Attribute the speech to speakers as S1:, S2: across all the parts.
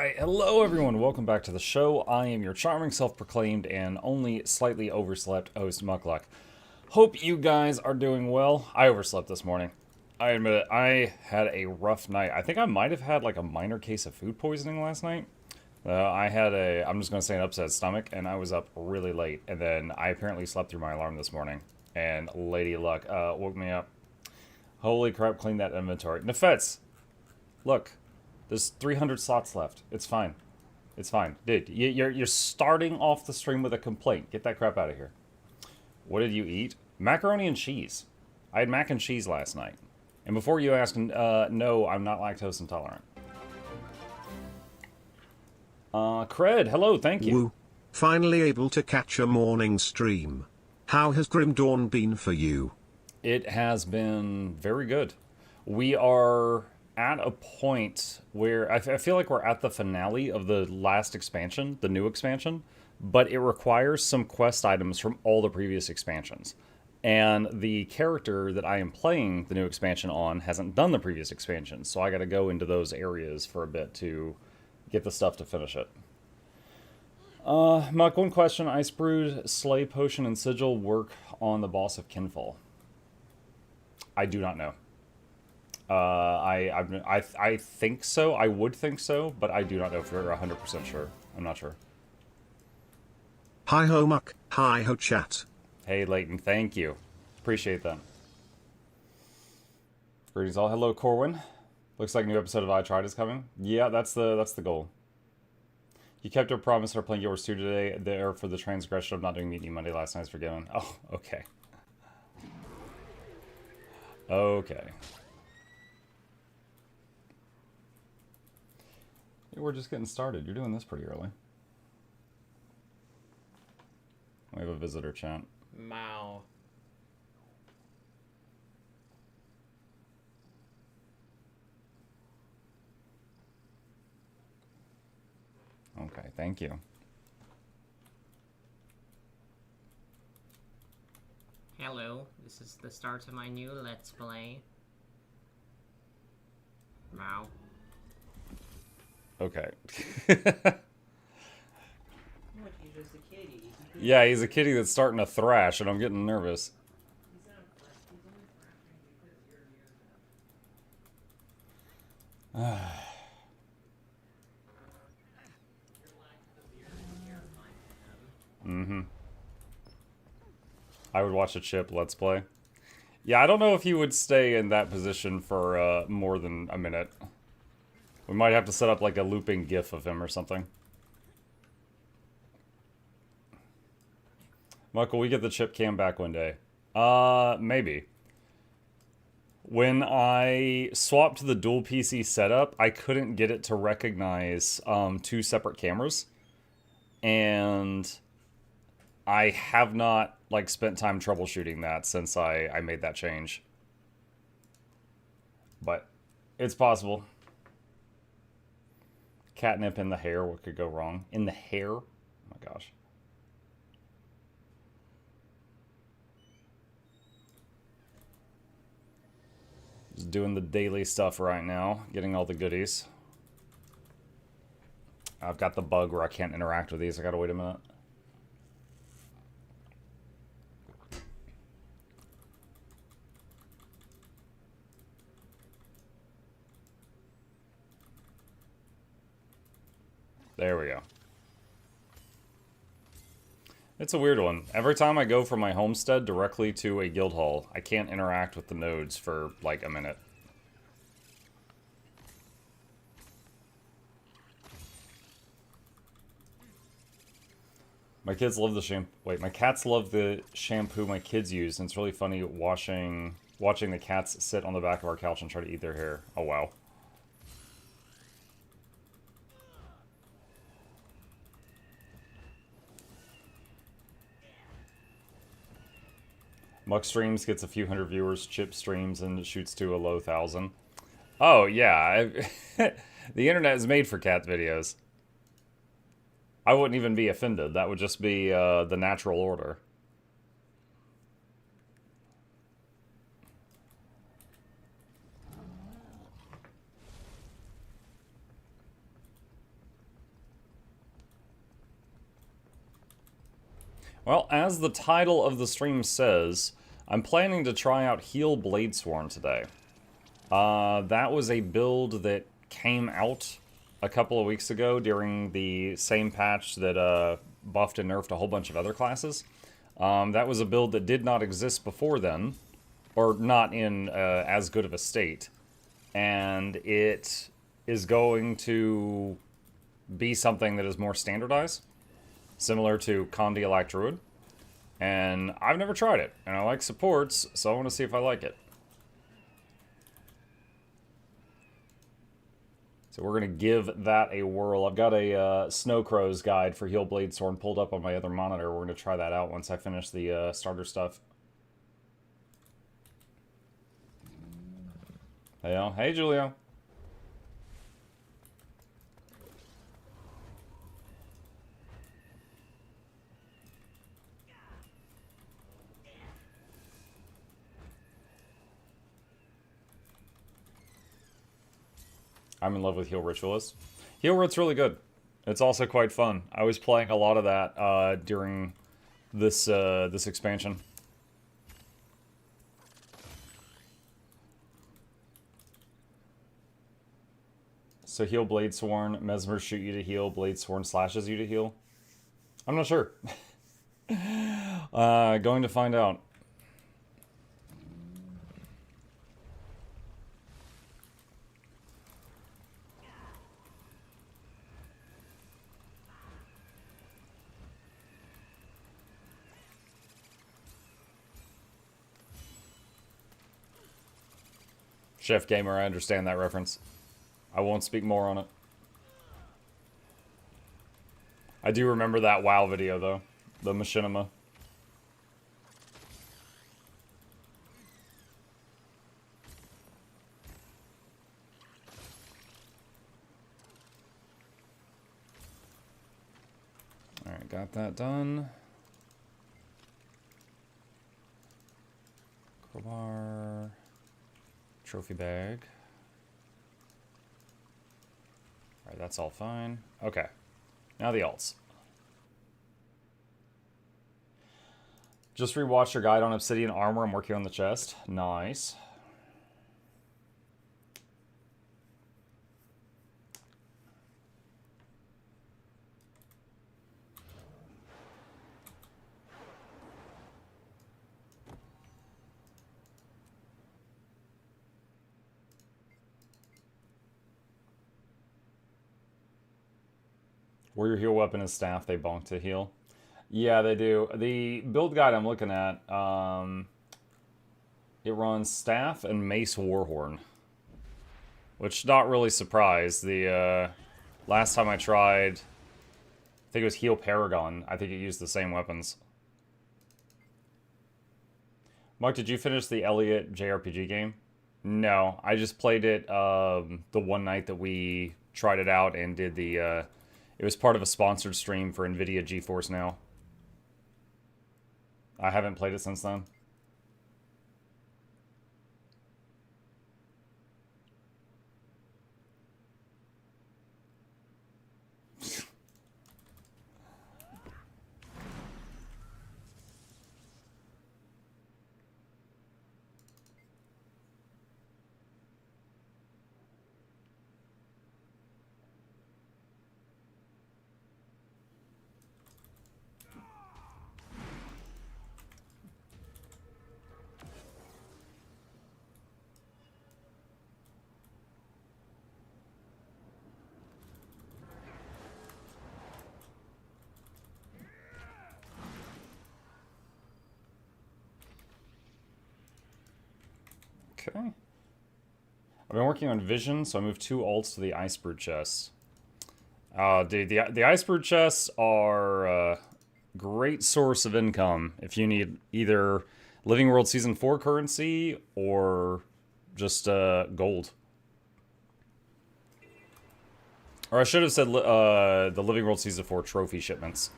S1: Why, hello everyone, welcome back to the show. I am your charming, self-proclaimed, and only slightly overslept host, Mukluk. Hope you guys are doing well. I overslept this morning. I admit it, I had a rough night. I think I might have had like a minor case of food poisoning last night. I'm just going to say an upset stomach, and I was up really late. And then I apparently slept through my alarm this morning. And Lady Luck woke me up. Holy crap, clean that inventory. Nefets, look. There's 300 slots left. It's fine. It's fine. Dude, you're starting off the stream with a complaint. Get that crap out of here. What did you eat? Macaroni and cheese. I had mac and cheese last night. And before you ask, no, I'm not lactose intolerant. Cred, hello, thank you.
S2: Woo. Finally able to catch a morning stream. How has Grim Dawn been for you?
S1: It has been very good. We are at a point where I feel like we're at the finale of the last expansion, the new expansion, but it requires some quest items from all the previous expansions. And the character that I am playing the new expansion on hasn't done the previous expansion, so I gotta go into those areas for a bit to get the stuff to finish it. Muck, one question. Ice Brood, Slay Potion, and Sigil work on the boss of Kinfall? I do not know. I think so. I would think so, but I do not know for 100% sure. I'm not sure.
S2: Hi ho Muck, hi ho chat.
S1: Hey Leighton, thank you. Appreciate that. Greetings all. Hello Corwin. Looks like a new episode of I Tried is coming. Yeah, that's the goal. You kept your promise for playing yours 2 today. There for the transgression of not doing Meet Me Monday last night's forgiven. Oh, okay. Okay. We're just getting started. You're doing this pretty early. We have a visitor chat.
S3: Mao.
S1: Okay, thank you.
S3: Hello, this is the start of my new Let's Play. Mao.
S1: Okay.
S4: What, he's just a kitty.
S1: Yeah, he's a kitty that's starting to thrash, and I'm getting nervous.
S4: He's not he's only thrashing because you're near them. Your lack of beer is terrifying to him.
S1: Mm-hmm. I would watch a Chip Let's Play. Yeah, I don't know if he would stay in that position for more than a minute. We might have to set up like a looping GIF of him or something. Michael, we get the chip cam back one day. Maybe. When I swapped to the dual PC setup, I couldn't get it to recognize 2 separate cameras. And I have not like spent time troubleshooting that since I made that change. But it's possible. Catnip in the hair, what could go wrong? In the hair? Oh my gosh. Just doing the daily stuff right now, getting all the goodies. I've got the bug where I can't interact with these, I gotta wait a minute. There we go. It's a weird one. Every time I go from my homestead directly to a guild hall, I can't interact with the nodes for like a minute. My kids love the shampoo. Wait, my cats love the shampoo my kids use, and it's really funny watching the cats sit on the back of our couch and try to eat their hair. Oh wow. Muck streams, gets a few hundred viewers, Chip streams, and shoots to a low 1,000. Oh, yeah. The internet is made for cat videos. I wouldn't even be offended. That would just be the natural order. Well, as the title of the stream says, I'm planning to try out Heal Bladesworn today. That was a build that came out a couple of weeks ago during the same patch that buffed and nerfed a whole bunch of other classes. That was a build that did not exist before then, or not in as good of a state, and it is going to be something that is more standardized, similar to Condialac Druid. And I've never tried it, and I like supports, so I want to see if I like it. So we're going to give that a whirl. I've got a Snow Crow's guide for Heal Bladesworn pulled up on my other monitor. We're going to try that out once I finish the starter stuff. Hey, Julio. I'm in love with Heal Ritualist. Heal Rit's really good. It's also quite fun. I was playing a lot of that during this this expansion. So Heal Bladesworn, Mesmer shoot you to heal, Bladesworn slashes you to heal. I'm not sure. Going to find out. Chef Gamer, I understand that reference. I won't speak more on it. I do remember that WoW video, though. The Machinima. Alright, got that done. Crowbar. Trophy bag. Alright, that's all fine. Okay. Now the alts. Just rewatched your guide on Obsidian Armor. I'm working on the chest. Nice. Warrior heal weapon is staff. They bonk to heal. Yeah, they do. The build guide I'm looking at, it runs staff and mace warhorn, which not really surprised. The last time I tried, I think it was heal paragon. I think it used the same weapons. Mike, did you finish the Elliot JRPG game? No, I just played it the one night that we tried it out and did the. It was part of a sponsored stream for NVIDIA GeForce Now. I haven't played it since then. Okay. I've been working on vision, so I moved 2 alts to the Iceberg chests. Dude, the Iceberg chests are a great source of income if you need either Living World Season 4 currency or just gold. Or I should have said the Living World Season 4 trophy shipments.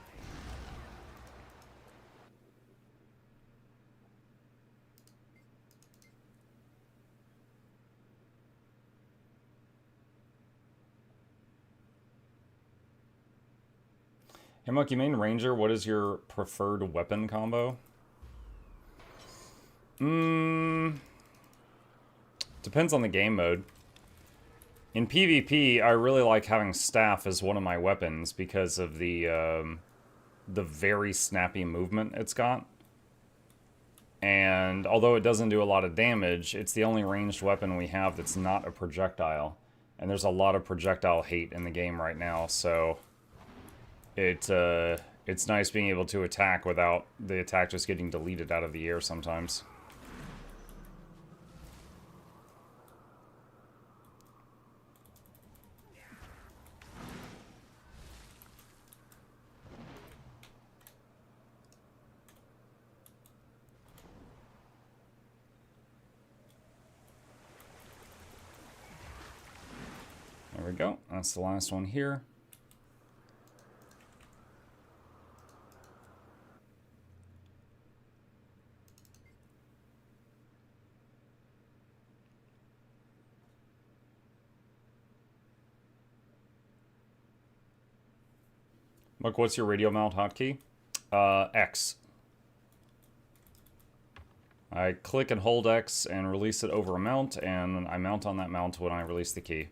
S1: Hey, Muck, you main Ranger. What is your preferred weapon combo? Depends on the game mode. In PvP, I really like having Staff as one of my weapons because of the very snappy movement it's got. And although it doesn't do a lot of damage, it's the only ranged weapon we have that's not a projectile. And there's a lot of projectile hate in the game right now, so it's nice being able to attack without the attack just getting deleted out of the air sometimes. There we go. That's the last one here. Look, what's your radio mount hotkey? X. I click and hold X and release it over a mount, and I mount on that mount when I release the key.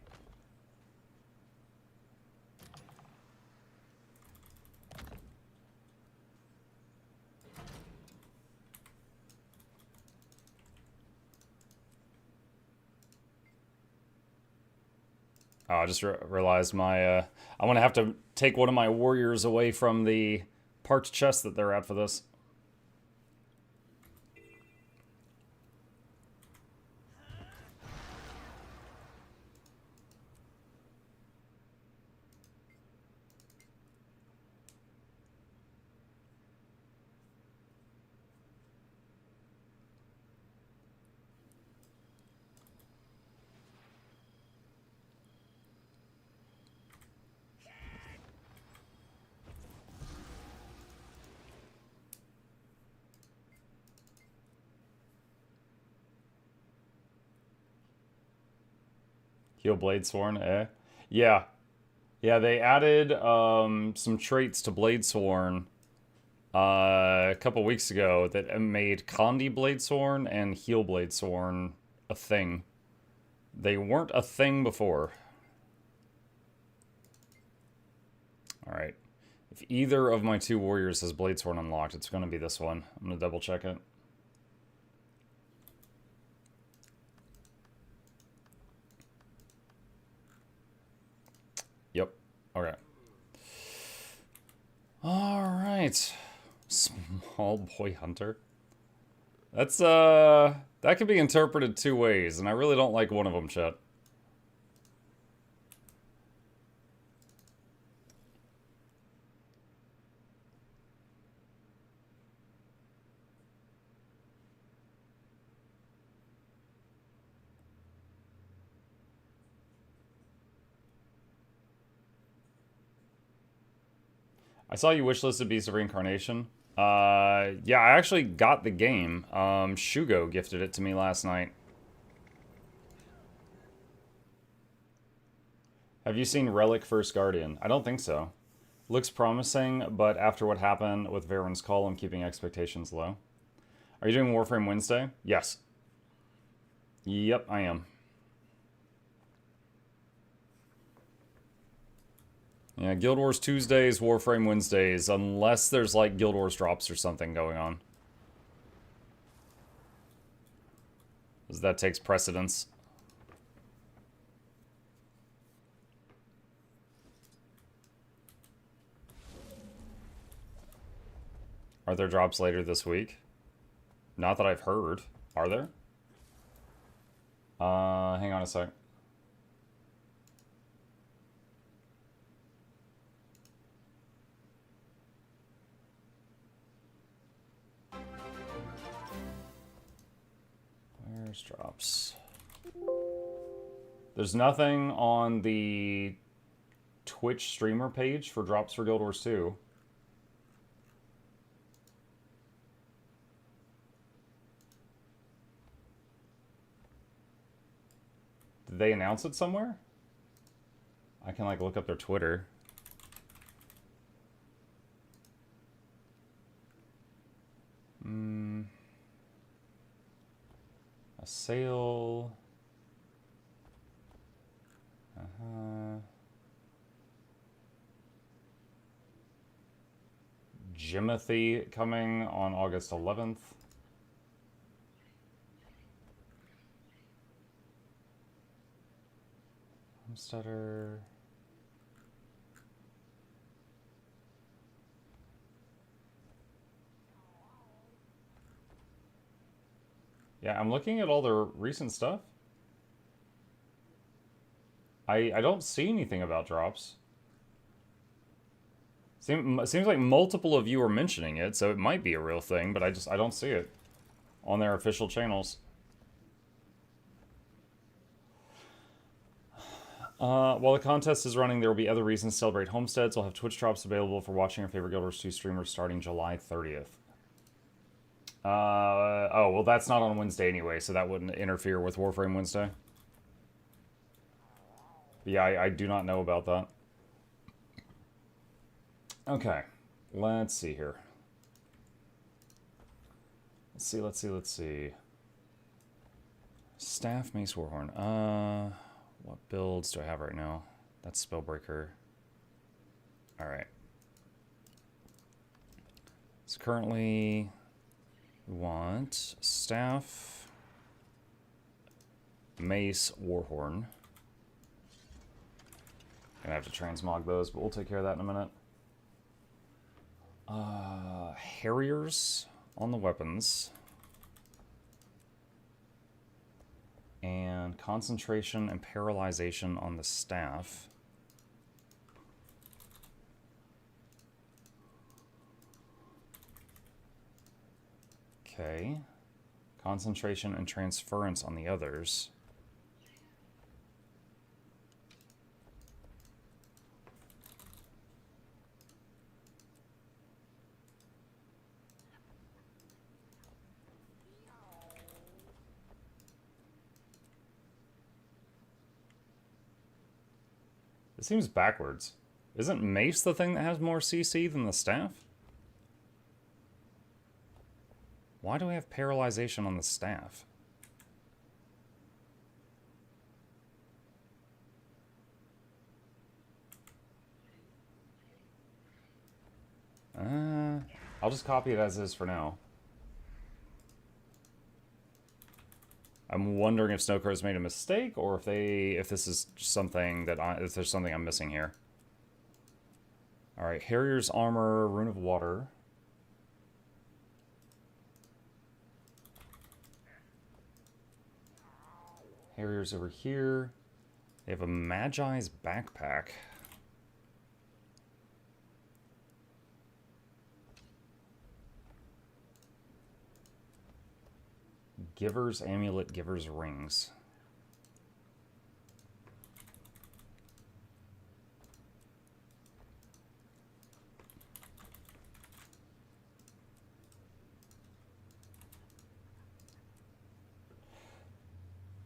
S1: Oh, I just realized my, I'm gonna have to take one of my warriors away from the parked chest that they're at for this. Heal Bladesworn, eh? Yeah. Yeah, they added some traits to Bladesworn a couple weeks ago that made Condi Bladesworn and Heal Bladesworn a thing. They weren't a thing before. Alright. If either of my two warriors has Bladesworn unlocked, it's going to be this one. I'm going to double check it. Yep. Okay. Alright. Small boy hunter. That's, that could be interpreted two ways, and I really don't like one of them, chat. I saw you wishlisted Beast of Reincarnation. Yeah, I actually got the game. Shugo gifted it to me last night. Have you seen Relic First Guardian? I don't think so. Looks promising, but after what happened with Varen's Call, I'm keeping expectations low. Are you doing Warframe Wednesday? Yes. Yep, I am. Yeah, Guild Wars Tuesdays, Warframe Wednesdays, unless there's like Guild Wars drops or something going on. Because that takes precedence. Are there drops later this week? Not that I've heard. Are there? Hang on a sec. Where's drops? There's nothing on the Twitch streamer page for drops for Guild Wars 2. Did they announce it somewhere? I can like look up their Twitter. A sail. Jimothy coming on August 11th. Homesteader. Yeah, I'm looking at all the recent stuff. I don't see anything about drops. Seems like multiple of you are mentioning it, so it might be a real thing, but I don't see it on their official channels. While the contest is running, there will be other reasons to celebrate homesteads. We'll have Twitch drops available for watching your favorite Guild Wars 2 streamers starting July 30th. Oh, well, that's not on Wednesday anyway, so that wouldn't interfere with Warframe Wednesday. But yeah, I do not know about that. Okay, let's see here. Let's see. Staff Mace Warhorn. What builds do I have right now? That's Spellbreaker. Alright. So currently, we want Staff, Mace, Warhorn. Gonna have to transmog those, but we'll take care of that in a minute. Harriers on the weapons. And concentration and paralyzation on the staff. Okay. Concentration and transference on the others. It seems backwards. Isn't Mace the thing that has more CC than the staff? Why do we have paralyzation on the staff? I'll just copy it as is for now. I'm wondering if Snowcrow's made a mistake, or if this is something that if there's something I'm missing here. All right, Harrier's armor, Rune of Water. Harrier's over here. They have a Magi's backpack. Giver's amulet, Giver's rings.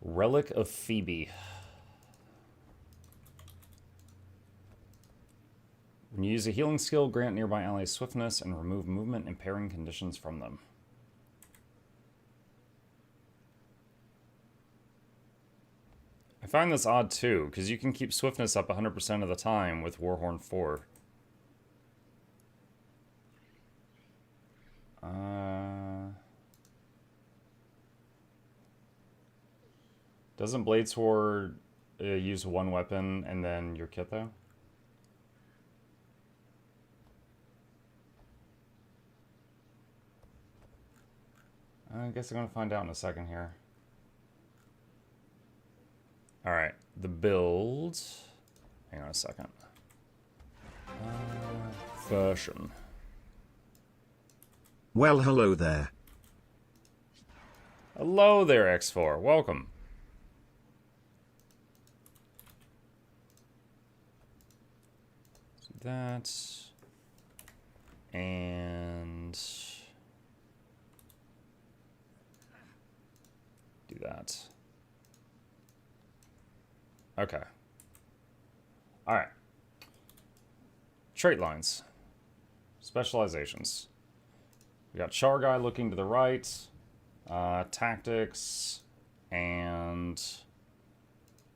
S1: Relic of Phoebe. When you use a healing skill, grant nearby allies swiftness and remove movement impairing conditions from them. I find this odd too, because you can keep swiftness up 100% of the time with Warhorn 4. Doesn't Bladesworn use one weapon and then your kit though? I guess I'm going to find out in a second here. Alright, the build. Hang on a second. Version.
S2: Well, hello there.
S1: Hello there, X4. Welcome. So that. And. Do that. Okay. Alright. Trait lines. Specializations. We got Char Guy looking to the right. Tactics and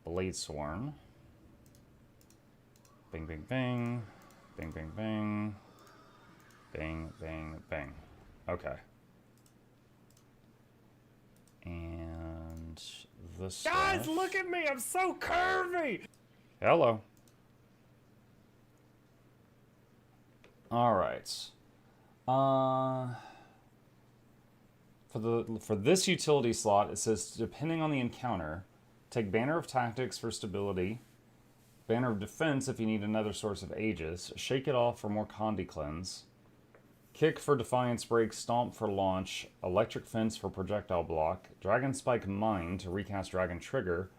S1: Bladesworn. Bing, bing, bing. Bing, bing, bing. Bing, bing, bing. Okay. And this
S5: Guys,
S1: stuff.
S5: look at me! I'm so curvy!
S1: Hello. Alright. For this utility slot, it says, depending on the encounter, take Banner of Tactics for stability, Banner of Defense if you need another source of Aegis, Shake It Off for more Condi Cleanse, Kick for Defiance Break, Stomp for launch, Electric Fence for projectile block, Dragon Spike Mine to recast Dragon Trigger,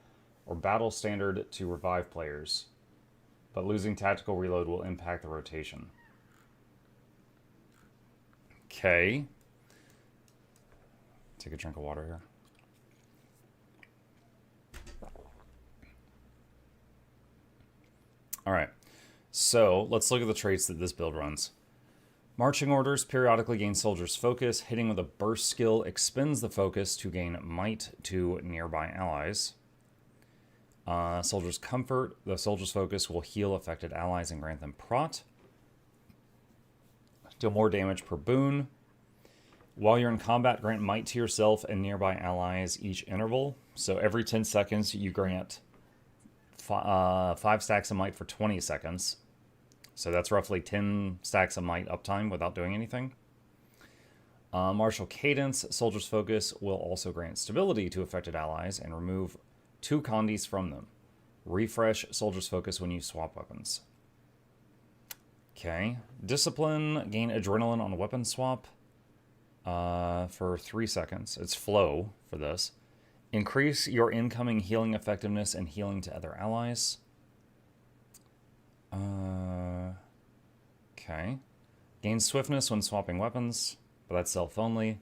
S1: or Battle Standard to revive players. But losing Tactical Reload will impact the rotation. Okay. Take a drink of water here. Alright. So, let's look at the traits that this build runs. Marching orders periodically gain soldiers' focus. Hitting with a burst skill expends the focus to gain might to nearby allies. Soldiers' comfort. The soldier's focus will heal affected allies and grant them prot. Deal more damage per boon. While you're in combat, grant might to yourself and nearby allies each interval. So every 10 seconds, you grant 5 stacks of might for 20 seconds. So that's roughly 10 stacks of might uptime without doing anything. Martial Cadence, Soldier's Focus will also grant stability to affected allies and remove 2 condis from them. Refresh Soldier's Focus when you swap weapons. Okay. Discipline, gain adrenaline on weapon swap for 3 seconds. It's flow for this. Increase your incoming healing effectiveness and healing to other allies. Okay. Gain swiftness when swapping weapons, but that's self only.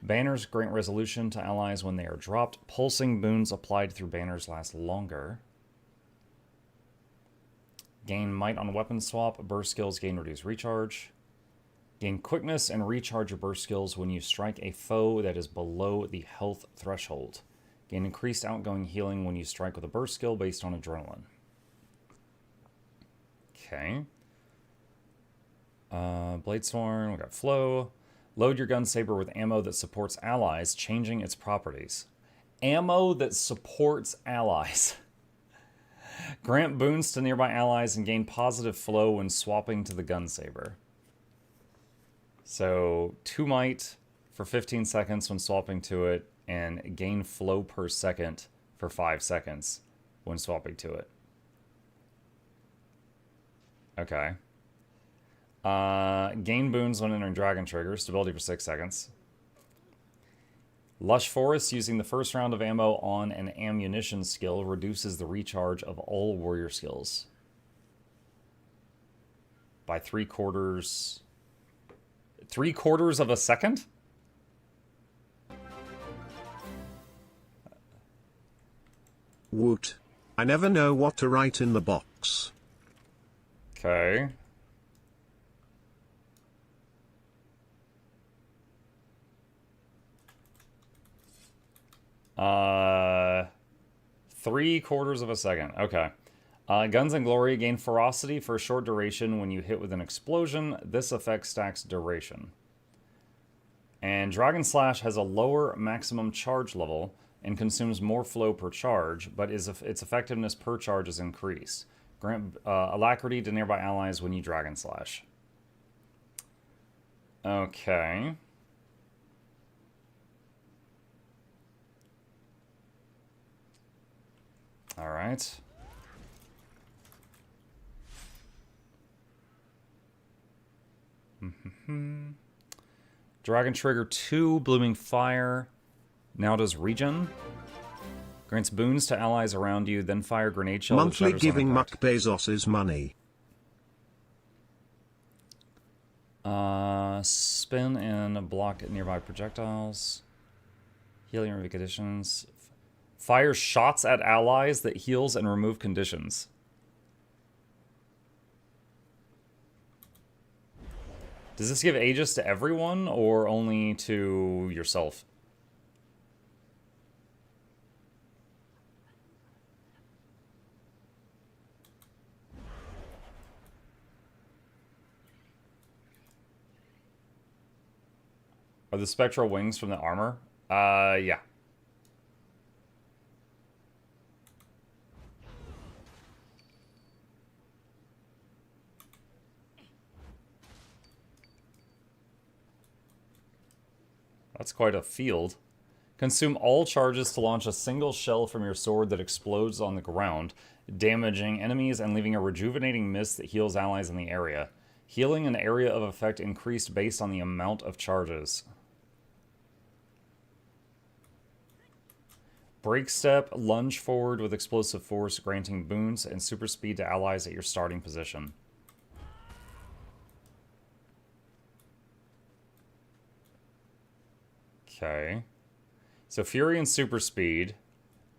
S1: Banners grant resolution to allies when they are dropped. Pulsing boons applied through banners last longer. Gain might on weapon swap. Burst skills gain reduced recharge. Gain quickness and recharge your burst skills when you strike a foe that is below the health threshold. Gain increased outgoing healing when you strike with a burst skill based on adrenaline. Okay. Bladesworn, we got flow. Load your gun saber with ammo that supports allies, changing its properties. Ammo that supports allies. Grant boons to nearby allies and gain positive flow when swapping to the gun saber. So 2 might for 15 seconds when swapping to it, and gain flow per second for 5 seconds when swapping to it. Okay. Gain boons when entering Dragon Trigger, stability for 6 seconds. Lush Forest, using the first round of ammo on an ammunition skill, reduces the recharge of all warrior skills by 3/4 of a second?
S2: Woot. I never know what to write in the box.
S1: Okay. Three-quarters of a second. Okay. Guns and Glory gain ferocity for a short duration when you hit with an explosion. This effect stacks duration. And Dragon Slash has a lower maximum charge level and consumes more flow per charge, but its effectiveness per charge is increased. Grant alacrity to nearby allies when you Dragon Slash. Okay. Alright. Dragon Trigger 2, Blooming Fire. Now does regen. Grants boons to allies around you, then fire grenade shell.
S2: Monthly giving Muck Bezos's money.
S1: Spin and block nearby projectiles. Healing remove conditions. Fires shots at allies that heals and remove conditions. Does this give Aegis to everyone or only to yourself? Are the spectral wings from the armor? Yeah. That's quite a field. Consume all charges to launch a single shell from your sword that explodes on the ground, damaging enemies and leaving a rejuvenating mist that heals allies in the area. Healing an area of effect increased based on the amount of charges. Break step, lunge forward with explosive force, granting boons and super speed to allies at your starting position. Okay. So Fury and super speed.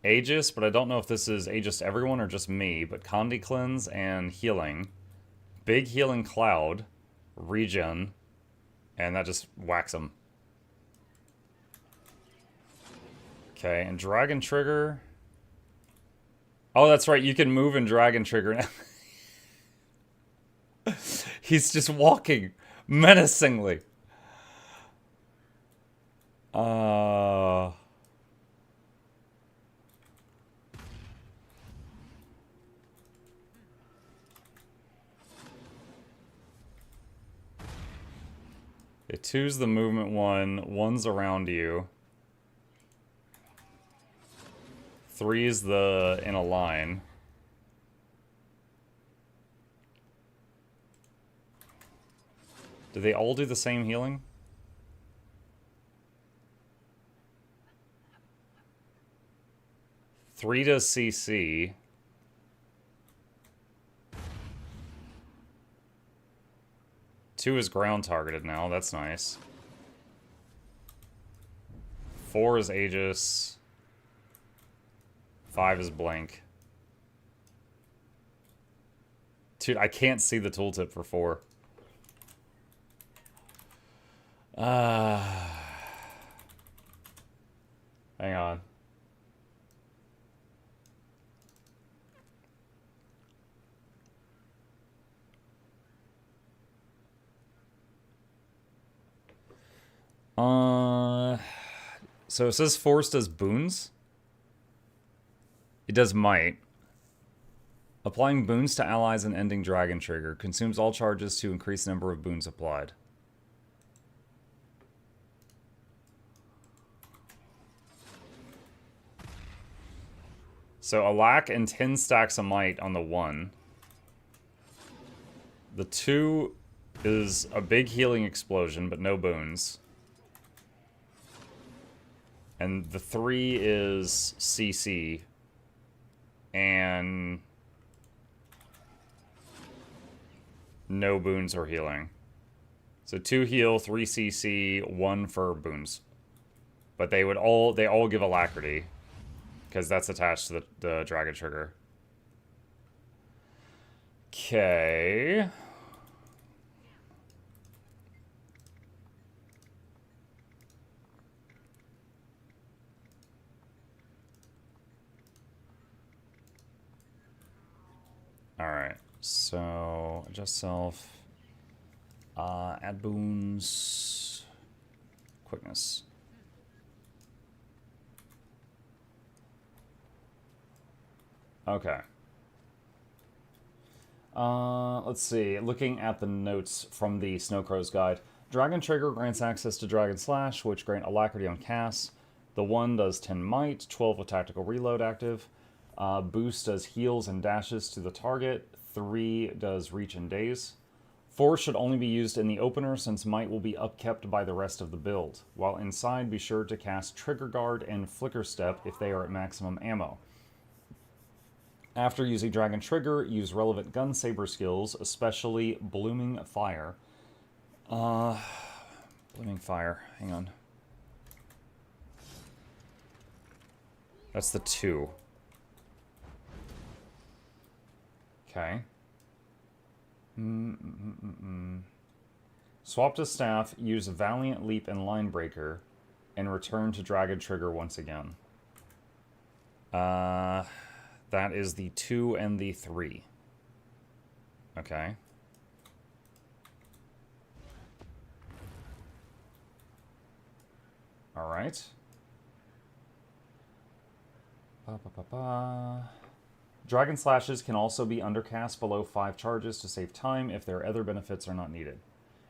S1: Aegis, but I don't know if this is Aegis to everyone or just me, but Condi Cleanse and healing. Big healing cloud. Regen. And that just whacks them. Okay, and Dragon Trigger. Oh, that's right, you can move in Dragon Trigger now. He's just walking menacingly. Two's the movement one, one's around you. Three's the in a line. Do they all do the same healing? Three does CC. Two is ground targeted now, that's nice. Four is Aegis. Five is blank. Dude, I can't see the tooltip for four. Hang on. So it says Force does boons. It does might. Applying boons to allies and ending Dragon Trigger. Consumes all charges to increase the number of boons applied. So a lack and 10 stacks of might on the 1. The 2 is a big healing explosion, but no boons. And the 3 is CC. And no boons or healing. So 2 heal, 3 CC, 1 for boons. But they all give alacrity. Because that's attached to the Dragon Trigger. Okay. Alright, so adjust self. Add boons. Quickness. Okay. Let's see. Looking at the notes from the Snowcrow's Guide. Dragon Trigger grants access to Dragon Slash, which grant alacrity on casts. The 1 does 10 might, 12 with tactical reload active. Boost does heals and dashes to the target. 3 does reach and daze. 4 should only be used in the opener since might will be upkept by the rest of the build. While inside, be sure to cast Trigger Guard and Flicker Step if they are at maximum ammo. After using Dragon Trigger, use relevant gun saber skills, especially Blooming Fire. Blooming Fire, hang on. That's the 2. Okay. Swap to staff, use Valiant Leap and Line Breaker, and return to Dragon Trigger once again. That is the 2 and the 3. Okay. Alright. Dragon Slashes can also be undercast below 5 charges to save time if their other benefits are not needed.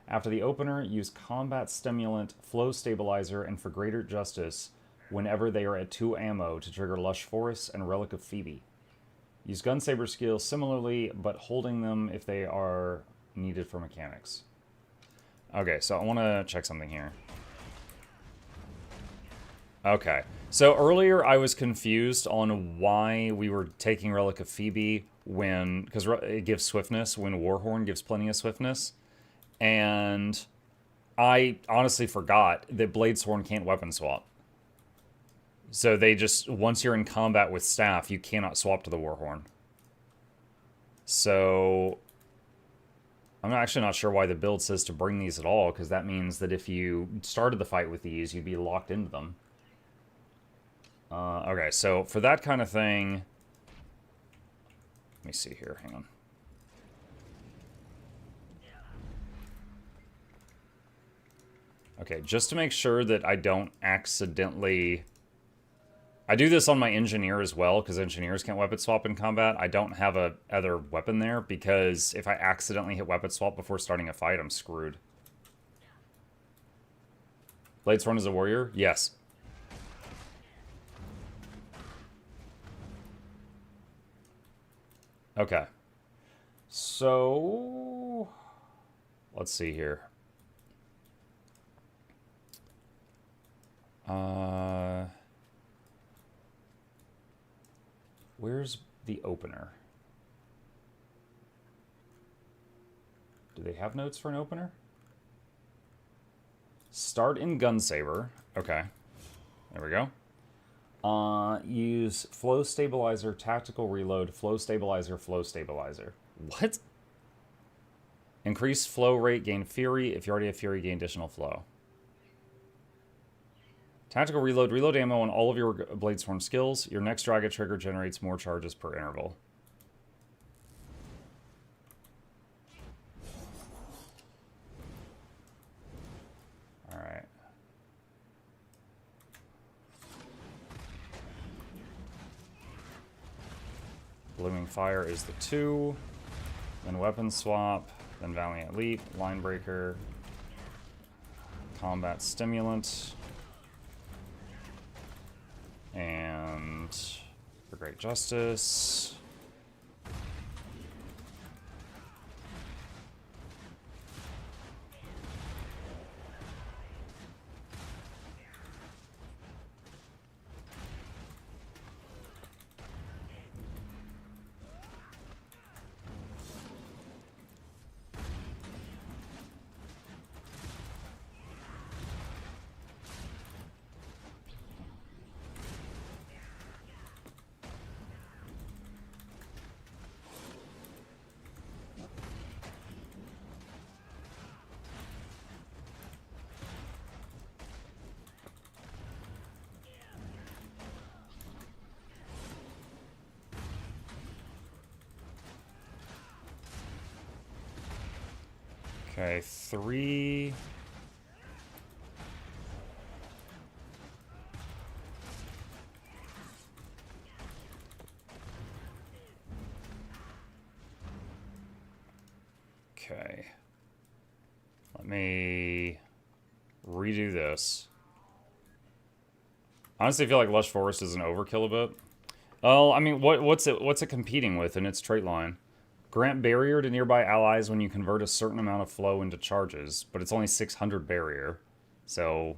S1: After the opener, use Combat Stimulant, Flow Stabilizer, and for greater justice whenever they are at 2 ammo to trigger Lush Forests and Relic of Phoebe. Use Gunsaber skills similarly, but holding them if they are needed for mechanics. Okay, so I want to check something here. Okay, so earlier I was confused on why we were taking Relic of Phoebe when, because it gives swiftness when Warhorn gives plenty of swiftness, and I honestly forgot that Bladesworn can't weapon swap. So they just, once you're in combat with staff, you cannot swap to the Warhorn. So I'm actually not sure why the build says to bring these at all, because that means that if you started the fight with these, you'd be locked into them. Okay, so for that kind of thing, let me see here, hang on. Okay, just to make sure that I don't accidentally... I do this on my engineer as well, because engineers can't weapon swap in combat. I don't have a other weapon there, because if I accidentally hit weapon swap before starting a fight, I'm screwed. Bladesworn is a warrior? Yes. Okay. So... let's see here. Where's the opener? Do they have notes for an opener? Start in Gunsaber. Okay. There we go. Use Flow Stabilizer, Tactical Reload, Flow Stabilizer, Flow Stabilizer. What? Increase flow rate, gain Fury. If you already have Fury, gain additional flow. Tactical Reload. Reload ammo on all of your Bladesworn skills. Your next Dragon Trigger generates more charges per interval. Alright. Blooming Fire is the 2. Then Weapon Swap. Then Valiant Leap. Line Breaker. Combat Stimulant. And for great justice. Okay, 3. Okay. Let me redo this. Honestly, I feel like Lush Forest is an overkill a bit. Oh, I mean, what's it competing with in its trait line? Grant barrier to nearby allies when you convert a certain amount of flow into charges, but it's only 600 barrier, so...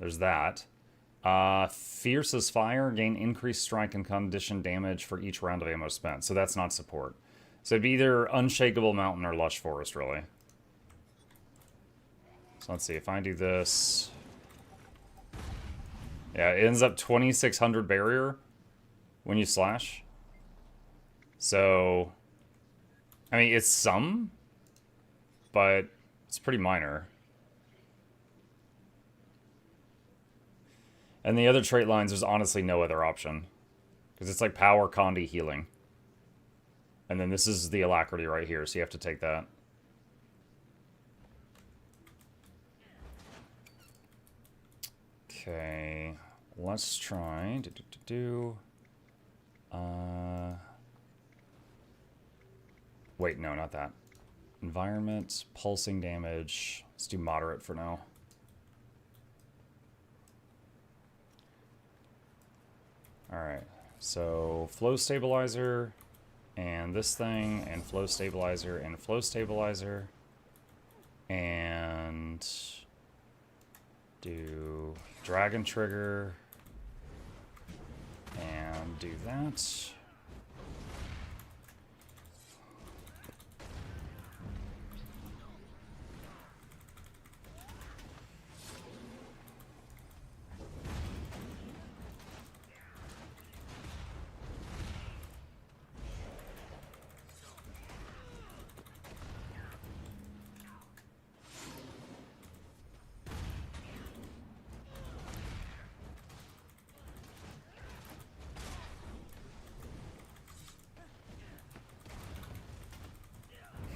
S1: there's that. Fierce as Fire, gain increased strike and condition damage for each round of ammo spent, so that's not support. So it'd be either Unshakable Mountain or Lush Forest, really. So let's see, if I do this... yeah, it ends up 2600 barrier when you slash. So, I mean, it's some, but it's pretty minor. And the other trait lines, there's honestly no other option. Because it's like power, condi, healing. And then this is the alacrity right here, so you have to take that. Okay, let's try. Wait, no, not that. Environment, pulsing damage. Let's do moderate for now. Alright, so flow stabilizer, and this thing, and flow stabilizer, and flow stabilizer. And do dragon trigger, and do that.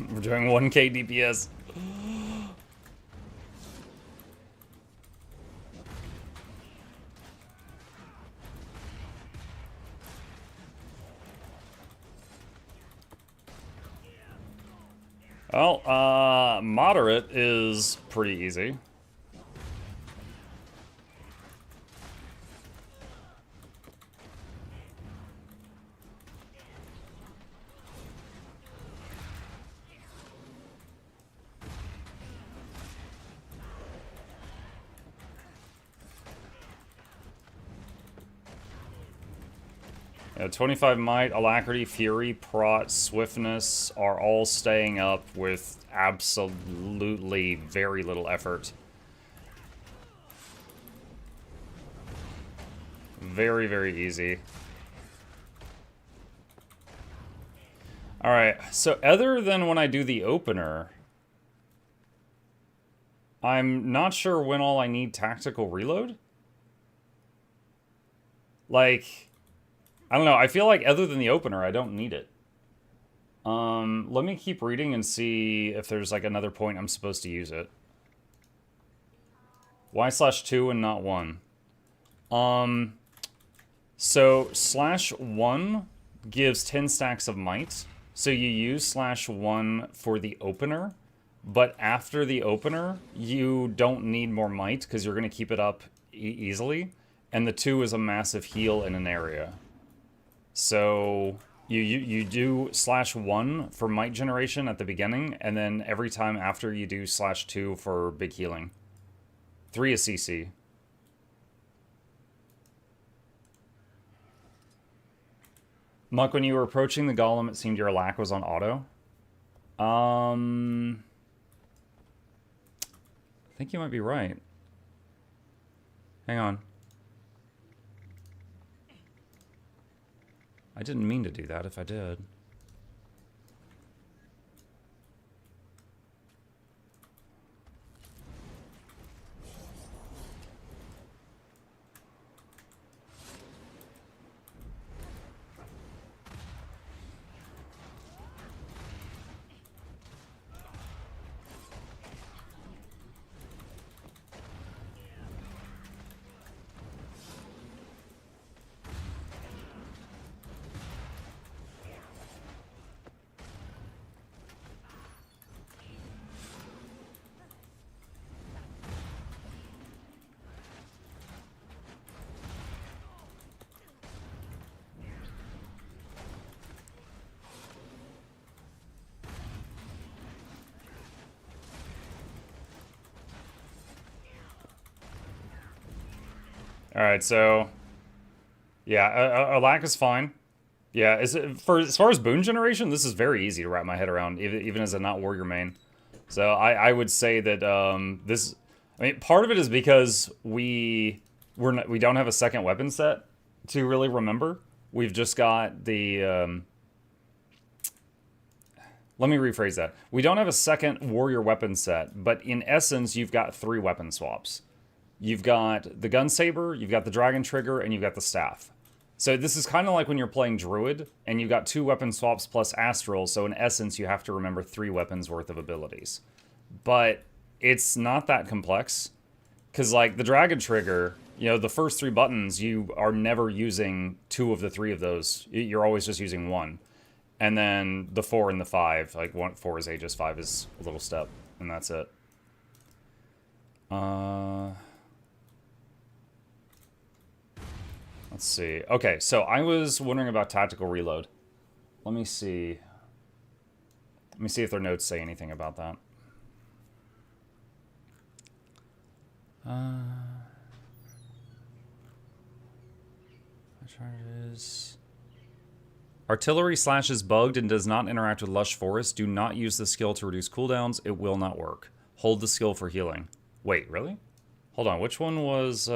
S1: We're doing 1k DPS. Well, moderate is pretty easy. Yeah, 25 might, alacrity, fury, prot, swiftness are all staying up with absolutely very little effort. Very, very easy. Alright, so other than when I do the opener, I'm not sure when all I need tactical reload. Like, I don't know, I feel like other than the opener, I don't need it. Let me keep reading and see if there's like another point I'm supposed to use it. Why/2 and not 1? So /1 gives 10 stacks of might. So you use /1 for the opener, but after the opener, you don't need more might because you're going to keep it up easily. And the 2 is a massive heal in an area. So you do /1 for might generation at the beginning, and then every time after you do /2 for big healing. 3 is CC. Muck, when you were approaching the golem, it seemed your lack was on auto. I think you might be right. Hang on. I didn't mean to do that if I did. Alright, so... yeah, a lack is fine. Yeah, as far as boon generation, this is very easy to wrap my head around, even as a not warrior main. So I would say that this... I mean, part of it is because we don't have a second weapon set to really remember. We've just got the Let me rephrase that. We don't have a second warrior weapon set, but in essence, you've got 3 weapon swaps. You've got the gun saber, you've got the dragon trigger, and you've got the staff. So this is kind of like when you're playing druid, and you've got 2 weapon swaps plus astral, so in essence, you have to remember 3 weapons worth of abilities. But it's not that complex, because like the dragon trigger, you know, the first 3 buttons, you are never using 2 of the 3 of those. You're always just using 1. And then the 4 and the 5, like 4 is Aegis, 5 is a little step, and that's it. Let's see. Okay, so I was wondering about tactical reload. Let me see. Let me see if their notes say anything about that. Charges. Artillery slash is bugged and does not interact with Lush Forest. Do not use the skill to reduce cooldowns. It will not work. Hold the skill for healing. Wait, really? Hold on, which one was,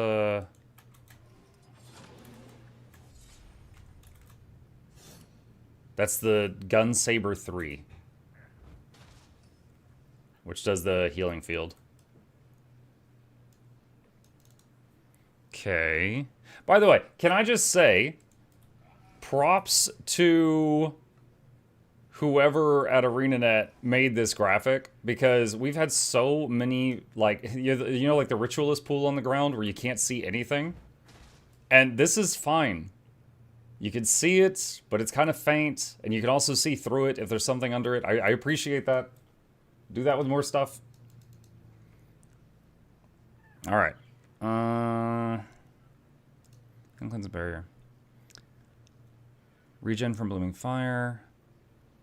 S1: That's the Gun Saber 3. Which does the healing field. Okay. By the way, can I just say, props to whoever at ArenaNet made this graphic, because we've had so many, like, you know, like the Ritualist pool on the ground where you can't see anything? And this is fine. You can see it, but it's kind of faint, and you can also see through it if there's something under it. I appreciate that. Do that with more stuff. Alright. Cleanse the barrier. Regen from Blooming Fire.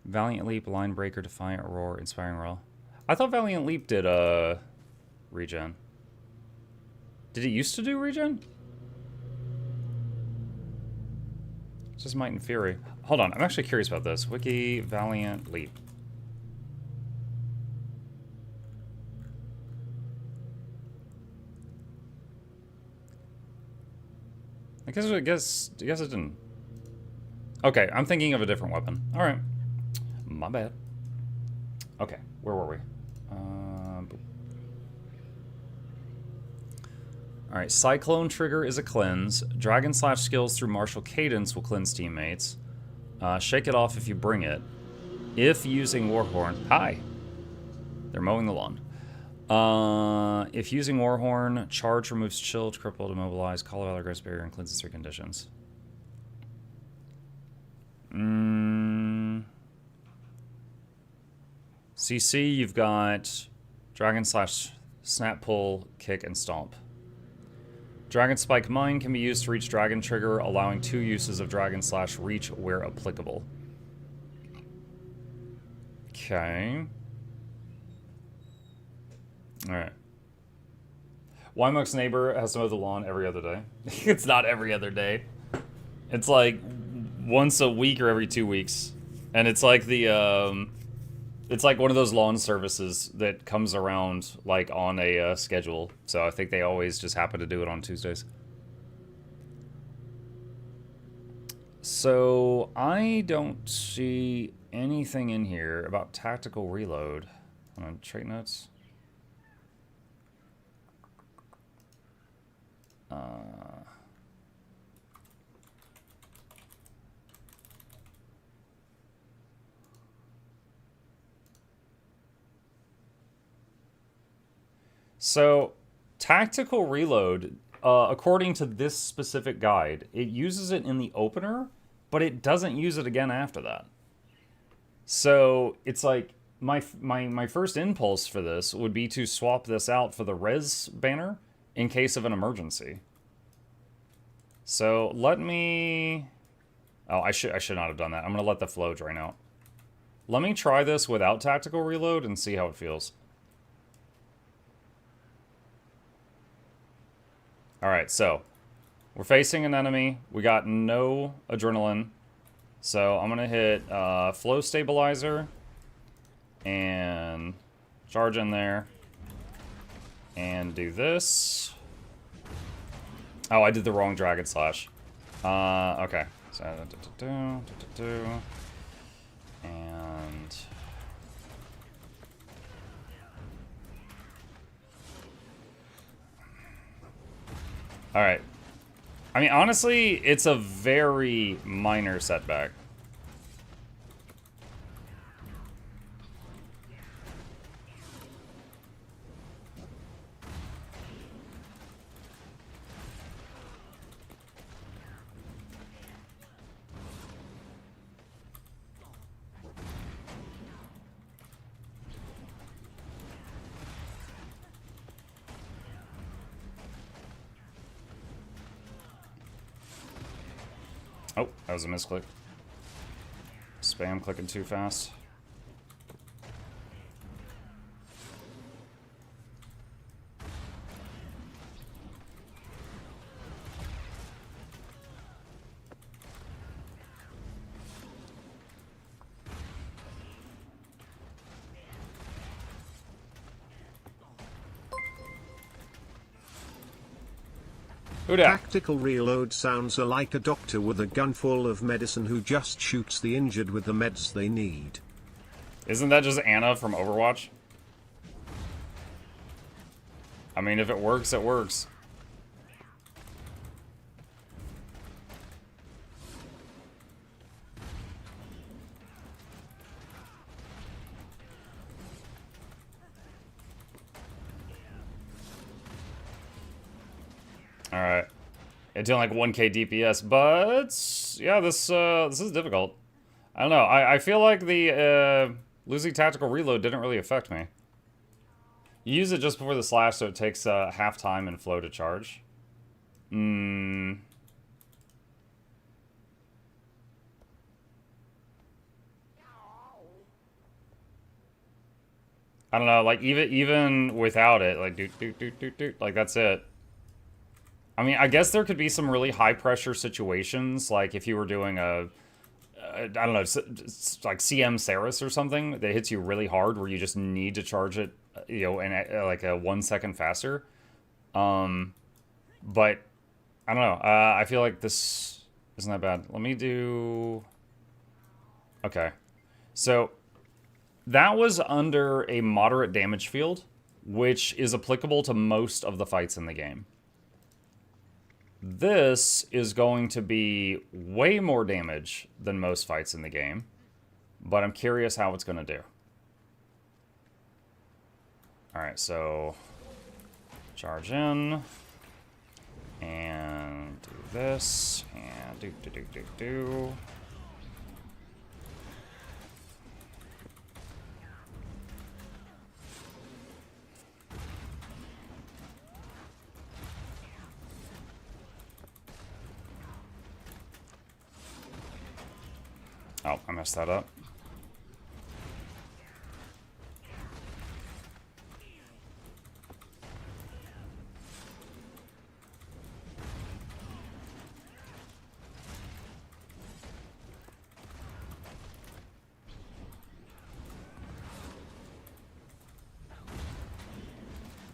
S1: Valiant Leap, Line Breaker, Defiant Roar, Inspiring Roll. I thought Valiant Leap did regen. Did it used to do regen? It's just Might and Fury. Hold on, I'm actually curious about this. Wiki Valiant Leap. I guess it didn't. Okay, I'm thinking of a different weapon. All right, my bad. Okay, where were we? All right, Cyclone Trigger is a cleanse. Dragon Slash skills through Martial Cadence will cleanse teammates. Shake it off if you bring it. If using Warhorn, hi. They're mowing the lawn. If using Warhorn, charge removes chill, crippled, immobilize, Call of Valor, Grace Barrier, and cleanses 3 conditions. CC, you've got Dragon Slash, Snap Pull, Kick, and Stomp. Dragon Spike Mine can be used to reach Dragon Trigger, allowing 2 uses of Dragon Slash Reach where applicable. Okay. Alright. Wymook's neighbor has to mow the lawn every other day. It's not every other day. It's like once a week or every 2 weeks. And it's like the, it's like one of those lawn services that comes around like on a schedule. So I think they always just happen to do it on Tuesdays. So I don't see anything in here about tactical reload. On trait notes. So, tactical reload, according to this specific guide, it uses it in the opener, but it doesn't use it again after that. So, it's like, my first impulse for this would be to swap this out for the res banner in case of an emergency. So, let me... Oh, I should not have done that. I'm going to let the flow drain out. Let me try this without tactical reload and see how it feels. Alright, so, we're facing an enemy. We got no adrenaline. So, I'm going to hit Flow Stabilizer. And charge in there. And do this. Oh, I did the wrong Dragon Slash. Okay. So, and Alright. I mean, honestly, it's a very minor setback. Oh, that was a misclick. Spam clicking too fast. Who dat?
S2: Tactical reload sounds like a doctor with a gun full of medicine who just shoots the injured with the meds they need.
S1: Isn't that just Anna from Overwatch? I mean, if it works, it works. Alright. It's doing like 1k DPS, but yeah, this is difficult. I don't know. I feel like the losing tactical reload didn't really affect me. You use it just before the slash, so it takes half time and flow to charge. I don't know. Like even without it, like like that's it. I mean, I guess there could be some really high pressure situations, like if you were doing I don't know, like CM Saris or something that hits you really hard, where you just need to charge it, you know, in like a 1 second faster. But I don't know. I feel like this isn't that bad. Let me do. Okay, so that was under a moderate damage field, which is applicable to most of the fights in the game. This is going to be way more damage than most fights in the game, but I'm curious how it's going to do. Alright, so charge in, and do this, and do. Oh, I messed that up.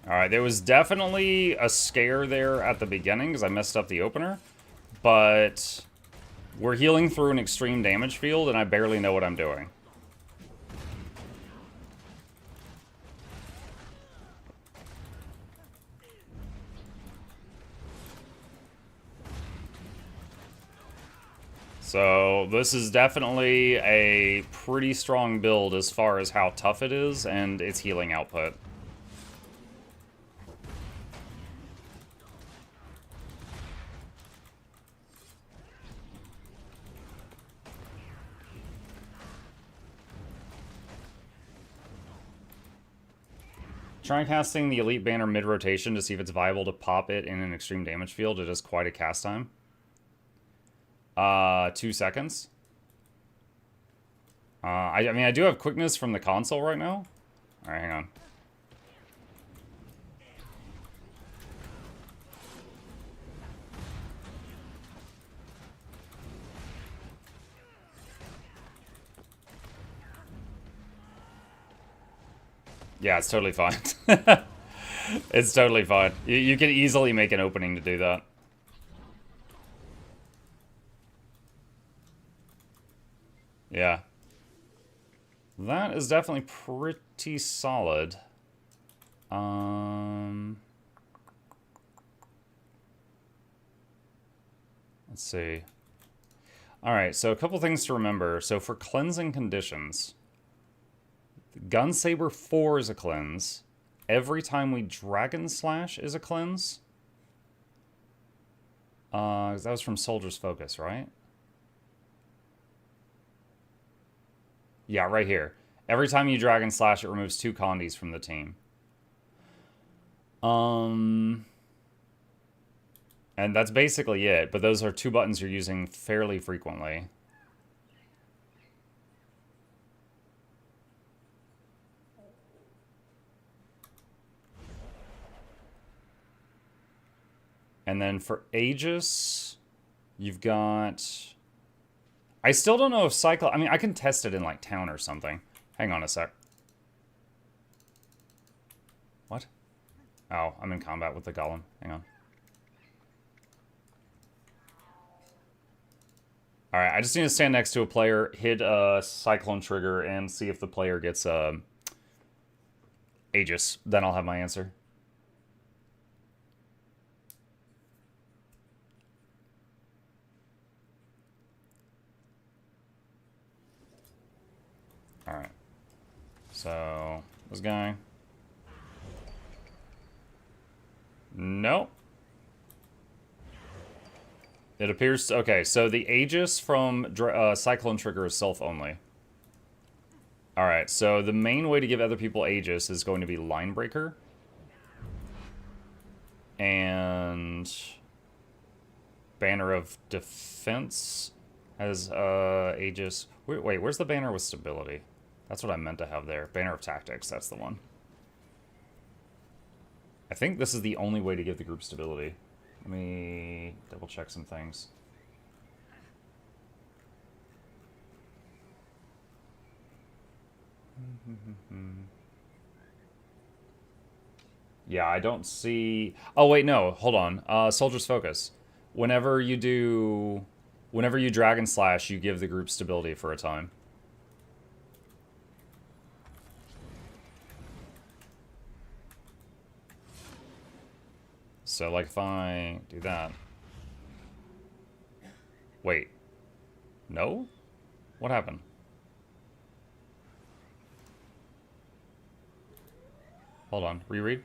S1: Alright, there was definitely a scare there at the beginning because I messed up the opener, but we're healing through an extreme damage field, and I barely know what I'm doing. So this is definitely a pretty strong build as far as how tough it is and its healing output. Try casting the Elite Banner mid-rotation to see if it's viable to pop it in an extreme damage field. It is quite a cast time. 2 seconds. I mean, I do have quickness from the console right now. Alright, hang on. Yeah, it's totally fine. It's totally fine. You can easily make an opening to do that. Yeah. That is definitely pretty solid. Let's see. Alright, so a couple things to remember. So for cleansing conditions, Gunsaber 4 is a cleanse. Every time we Dragon Slash is a cleanse. 'Cause that was from Soldier's Focus, right? Yeah, right here. Every time you Dragon Slash, it removes 2 condies from the team. And that's basically it, but those are 2 buttons you're using fairly frequently. And then for Aegis, you've got... I still don't know if Cycle... I mean, I can test it in, like, town or something. Hang on a sec. What? Oh, I'm in combat with the Golem. Hang on. Alright, I just need to stand next to a player, hit a Cyclone trigger, and see if the player gets Aegis. Then I'll have my answer. Alright. So, this guy. Nope. It appears... Okay, so the Aegis from Cyclone Trigger is self-only. Alright, so the main way to give other people Aegis is going to be Line Breaker. And... Banner of Defense has Aegis... Wait, where's the Banner with Stability? That's what I meant to have there. Banner of Tactics, that's the one. I think this is the only way to give the group stability. Let me double check some things. Yeah, I don't see... Oh, wait, no. Hold on. Soldier's Focus. Whenever you Dragon Slash, you give the group stability for a time. So, like, if I do that... Wait. No? What happened? Hold on. Reread.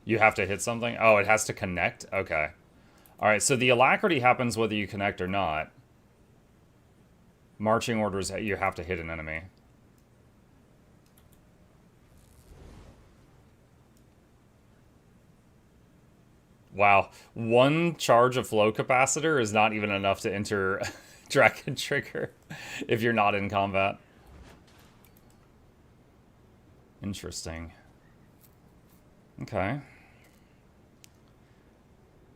S1: You have to hit something? Oh, it has to connect? Okay. Alright, so the alacrity happens whether you connect or not. Marching orders, you have to hit an enemy. Wow. 1 charge of flow capacitor is not even enough to enter Dragon Trigger if you're not in combat. Interesting. Okay.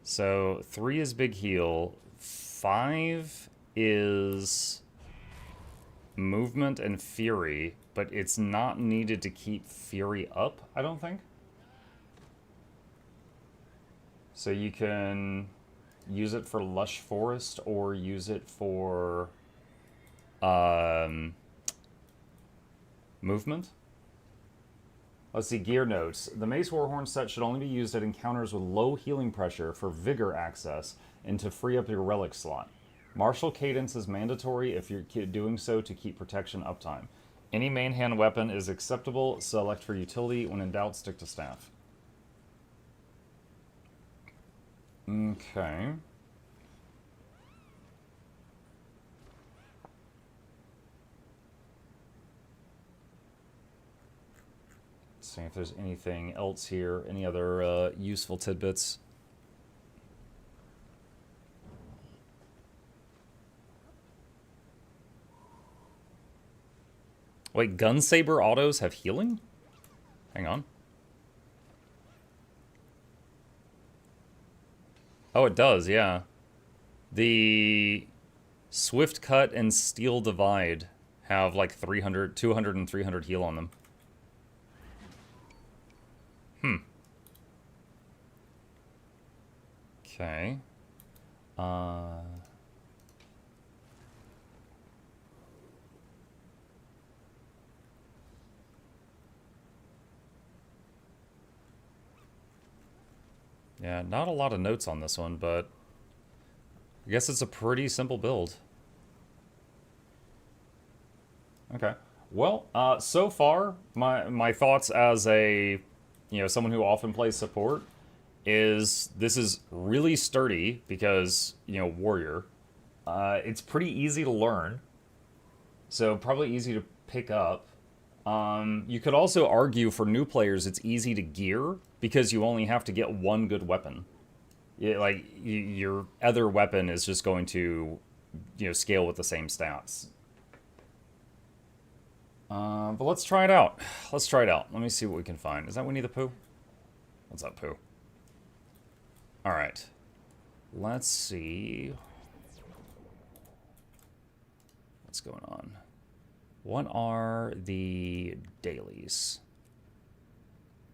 S1: So, 3 is big heal. 5 is... movement and fury, but it's not needed to keep fury up, I don't think. So you can use it for Lush Forest or use it for movement. Let's see, gear notes. The Mace Warhorn set should only be used at encounters with low healing pressure for vigor access and to free up your relic slot. Martial cadence is mandatory if you're doing so to keep protection uptime. Any main hand weapon is acceptable. Select for utility. When in doubt, stick to staff. Okay. Let's see if there's anything else here. Any other useful tidbits? Wait, Gunsaber autos have healing? Hang on. Oh, it does, yeah. The Swift Cut and Steel Divide have like 200 and 300 heal on them. Okay. Yeah, not a lot of notes on this one, but I guess it's a pretty simple build. Okay. Well, so far, my thoughts as a, someone who often plays support is this is really sturdy because, warrior. It's pretty easy to learn, so probably easy to pick up. You could also argue for new players it's easy to gear because you only have to get one good weapon. Your other weapon is just going to, scale with the same stats. But let's try it out. Let's try it out. Let me see what we can find. Is that Winnie the Pooh? What's up, Pooh? Alright. Let's see. What's going on? What are the dailies?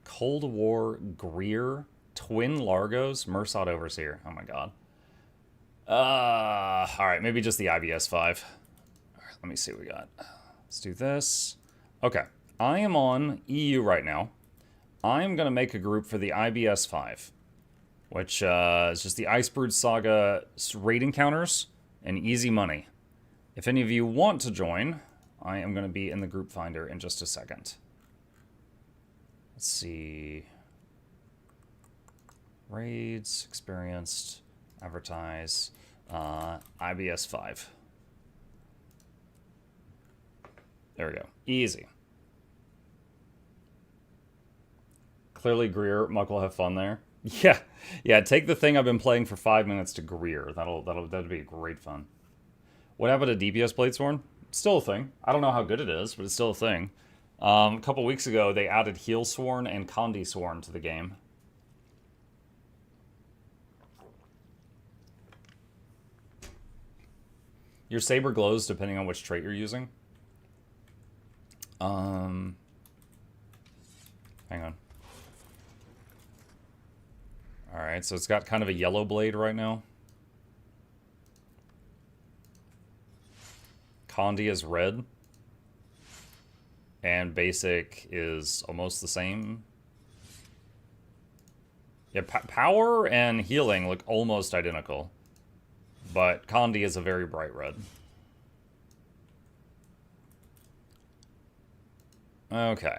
S1: Cold War, Greer, Twin Largos, Mersot Overseer. Oh my god. Alright, maybe just the IBS 5. Alright, let me see what we got. Let's do this. Okay, I am on EU right now. I'm going to make a group for the IBS 5, which is just the Icebrood Saga raid encounters and easy money. If any of you want to join, I am going to be in the group finder in just a second. Let's see. Raids, experienced, advertise, IBS 5. There we go. Easy. Clearly Greer, Muck will have fun there. Yeah, take the thing I've been playing for 5 minutes to Greer. That'd be great fun. What happened to DPS Bladesworn? Still a thing. I don't know how good it is, but it's still a thing. A couple weeks ago, they added Heal Sworn and Condi Sworn to the game. Your saber glows depending on which trait you're using. Hang on. Alright, so it's got kind of a yellow blade right now. Condi is red. And basic is almost the same. Yeah, power and healing look almost identical. But Condi is a very bright red. Okay.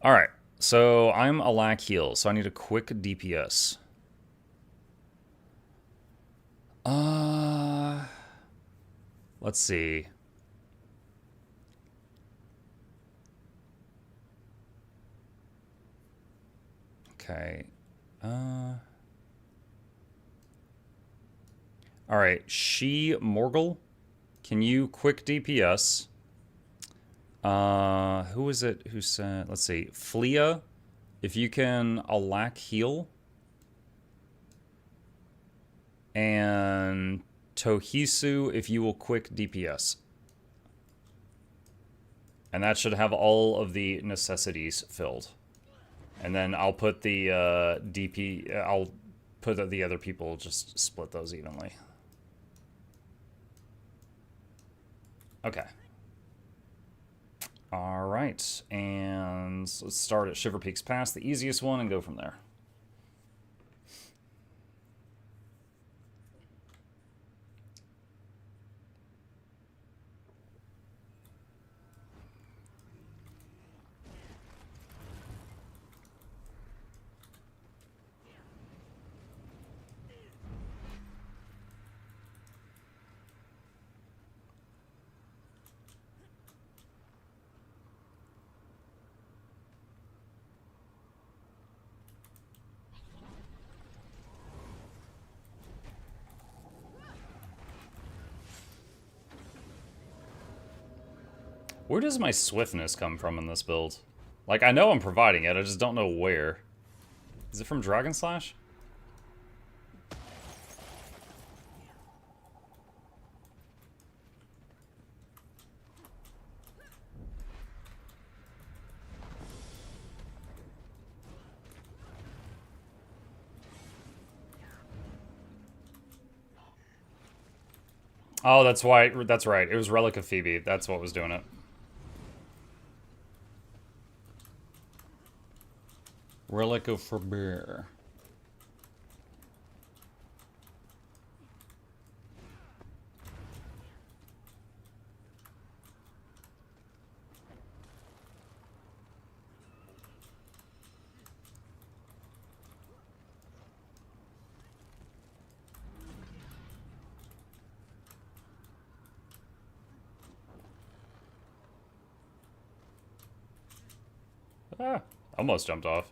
S1: Alright. So I'm a lack heal, so I need a quick DPS. Let's see. Okay. Alright, She Morgul. Can you quick DPS? Who is it who said, let's see, Flea, if you can a lack heal. And Tohisu, if you will quick DPS. And that should have all of the necessities filled. And then I'll put the I'll put the other people, just split those evenly. Okay. Alright, and let's start at Shiver Peaks Pass, the easiest one, and go from there. Where does my swiftness come from in this build? Like, I know I'm providing it, I just don't know where. Is it from Dragon Slash? Oh, that's why. That's right. It was Relic of Phoebe. That's what was doing it. Relic of Forbear. Ah, almost jumped off.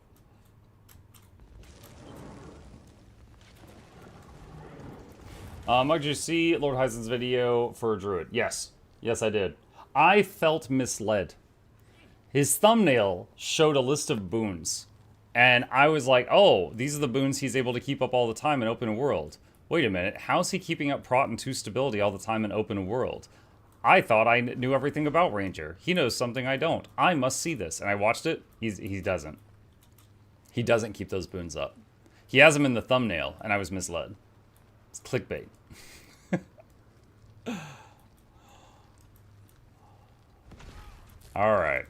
S1: Mug, did you see Lord Heisen's video for Druid? Yes. Yes, I did. I felt misled. His thumbnail showed a list of boons. And I was like, oh, these are the boons he's able to keep up all the time in open world. Wait a minute, how's he keeping up Prot and 2 stability all the time in open world? I thought I knew everything about Ranger. He knows something I don't. I must see this. And I watched it. He doesn't. He doesn't keep those boons up. He has them in the thumbnail, and I was misled. It's clickbait. All right.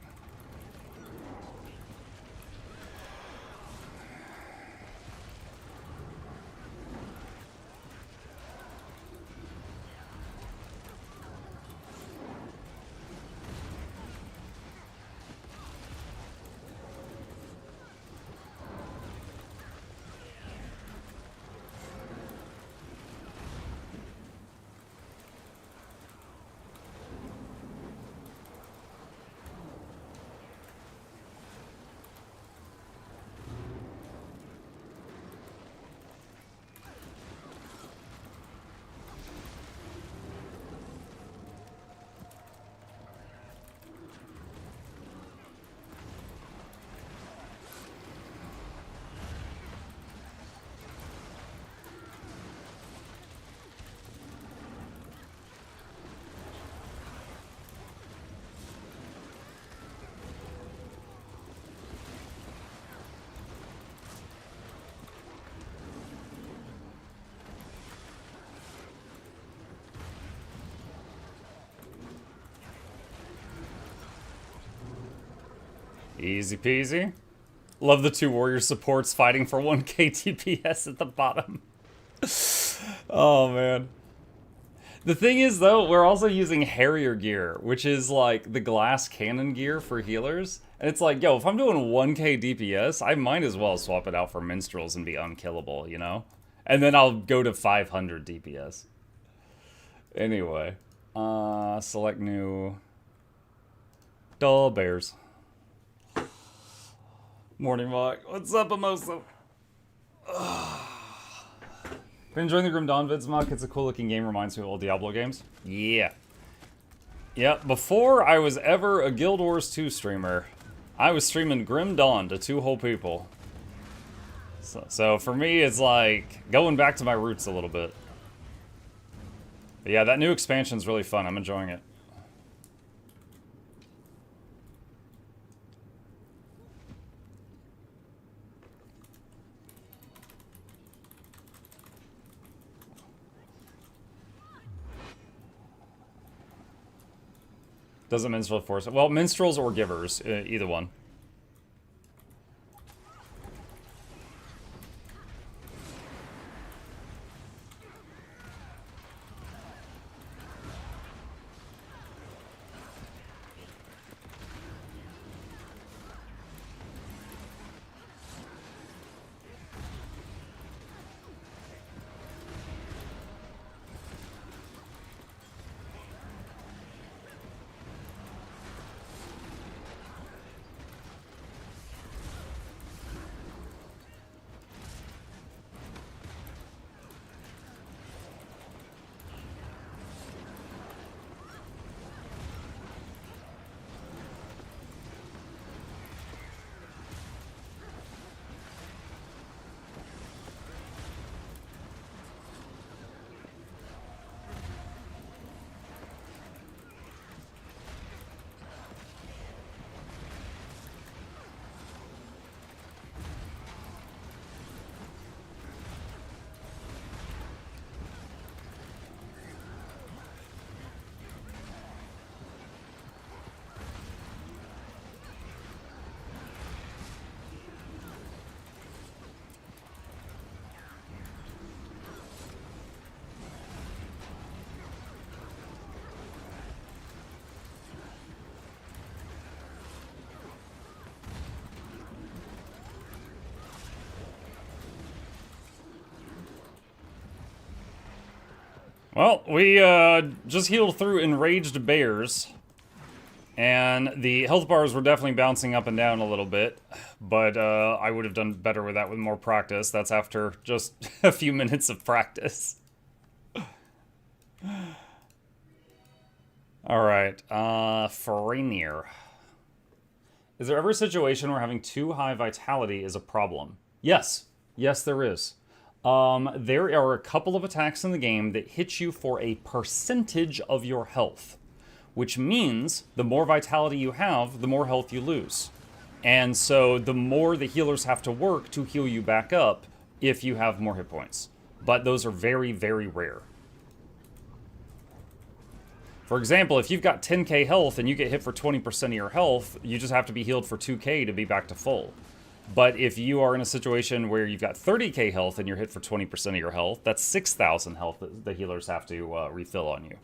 S1: Easy peasy. Love the 2 warrior supports fighting for 1k TPS at the bottom. Oh, man. The thing is, though, we're also using Harrier gear, which is like the glass cannon gear for healers. And it's like, yo, if I'm doing 1k DPS, I might as well swap it out for minstrels and be unkillable, you know? And then I'll go to 500 DPS. Anyway. Select new. Dull bears. Morning walk. What's up, Mimosa? Been enjoying the Grim Dawn vids, Muck. It's a cool looking game. Reminds me of old Diablo games. Yeah. Yep. Before I was ever a Guild Wars 2 streamer, I was streaming Grim Dawn to 2 whole people. So for me, it's like going back to my roots a little bit. But yeah, that new expansion's really fun. I'm enjoying it. Doesn't minstrel force it? Well, minstrels or givers, either one. Well, we just healed through enraged bears. And the health bars were definitely bouncing up and down a little bit, but I would have done better with that with more practice. That's after just a few minutes of practice. Alright, Farinir. Is there ever a situation where having too high vitality is a problem? Yes. Yes, there is. There are a couple of attacks in the game that hit you for a percentage of your health, which means the more vitality you have, the more health you lose. And so the more the healers have to work to heal you back up if you have more hit points. But those are very, very rare. For example, if you've got 10k health and you get hit for 20% of your health, you just have to be healed for 2k to be back to full. But if you are in a situation where you've got 30k health and you're hit for 20% of your health, that's 6,000 health that the healers have to refill on you.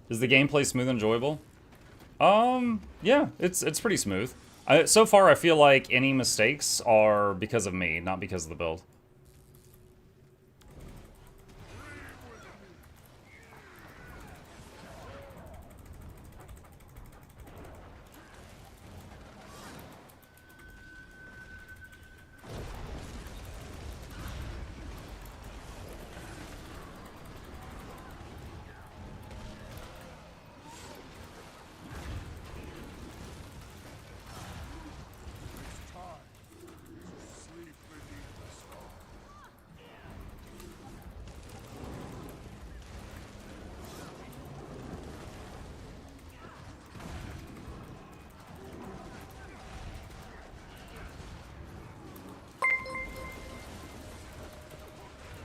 S1: Is the gameplay smooth and enjoyable? Yeah, it's pretty smooth. So far, I feel like any mistakes are because of me, not because of the build.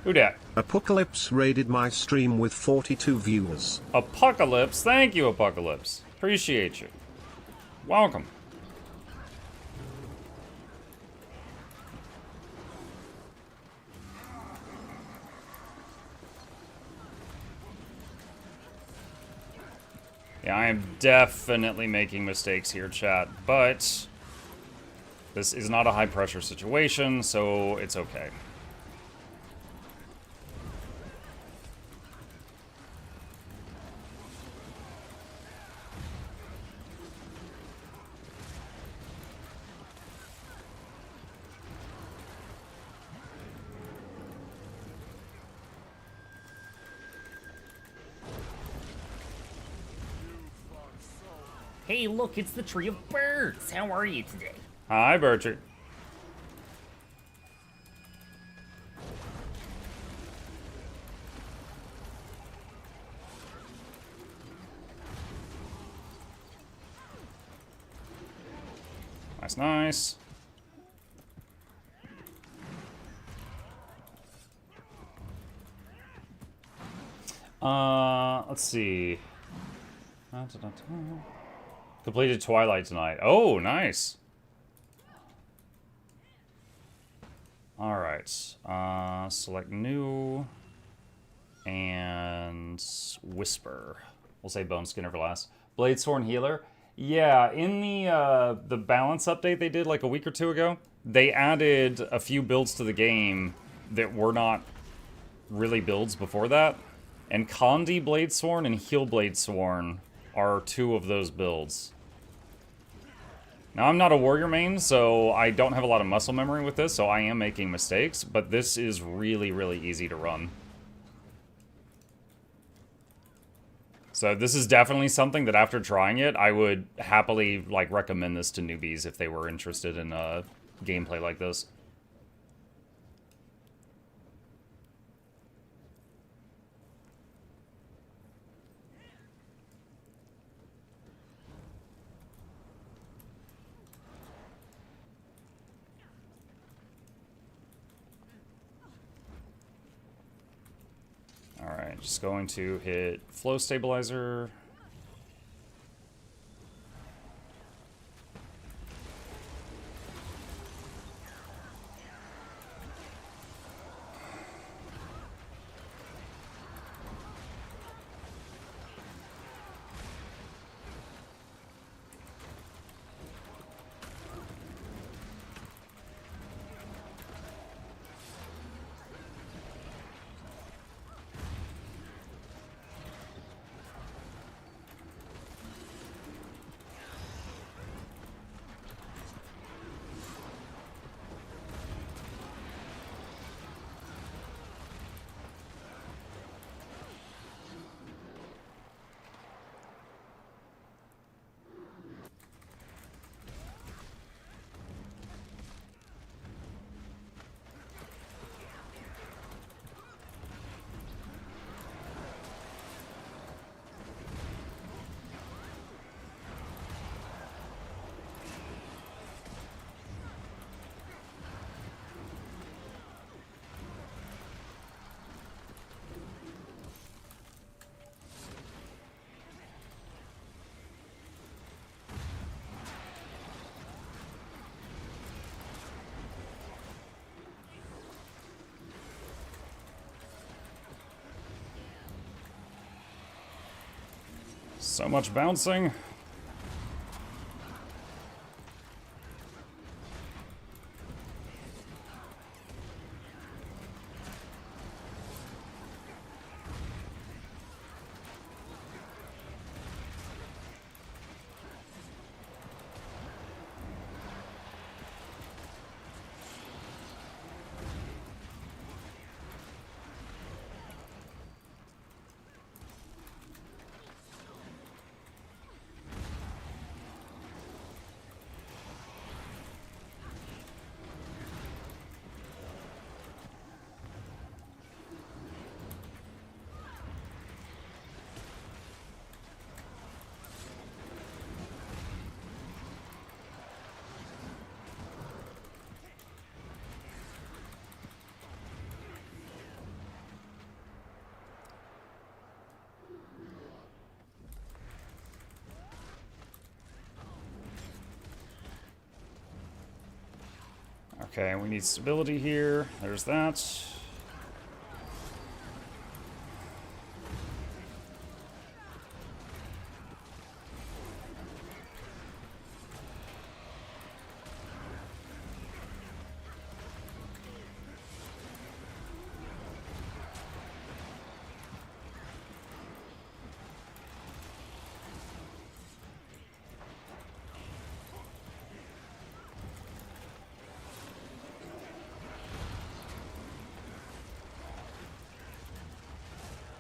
S1: Who dat?
S2: Apocalypse raided my stream with 42 viewers.
S1: Apocalypse? Thank you, Apocalypse. Appreciate you. Welcome. Yeah, I am definitely making mistakes here, chat, but this is not a high-pressure situation, so it's okay.
S4: Hey, look, it's the Tree of Birds. How are you today?
S1: Hi, Bertrand. Nice, nice. Let's see. Completed Twilight tonight. Oh, nice. Alright. Select new. And Whisper. We'll say Bone Skinner for last. Bladesworn Healer. Yeah, in the balance update they did like a week or two ago, they added a few builds to the game that were not really builds before that. And Condi Bladesworn and Heal Bladesworn are two of those builds. Now, I'm not a warrior main, so I don't have a lot of muscle memory with this, so I am making mistakes, but this is really, really easy to run. So this is definitely something that after trying it, I would happily like recommend this to newbies if they were interested in gameplay like this. Alright, just going to hit flow stabilizer. So much bouncing. Okay, we need stability here. There's that.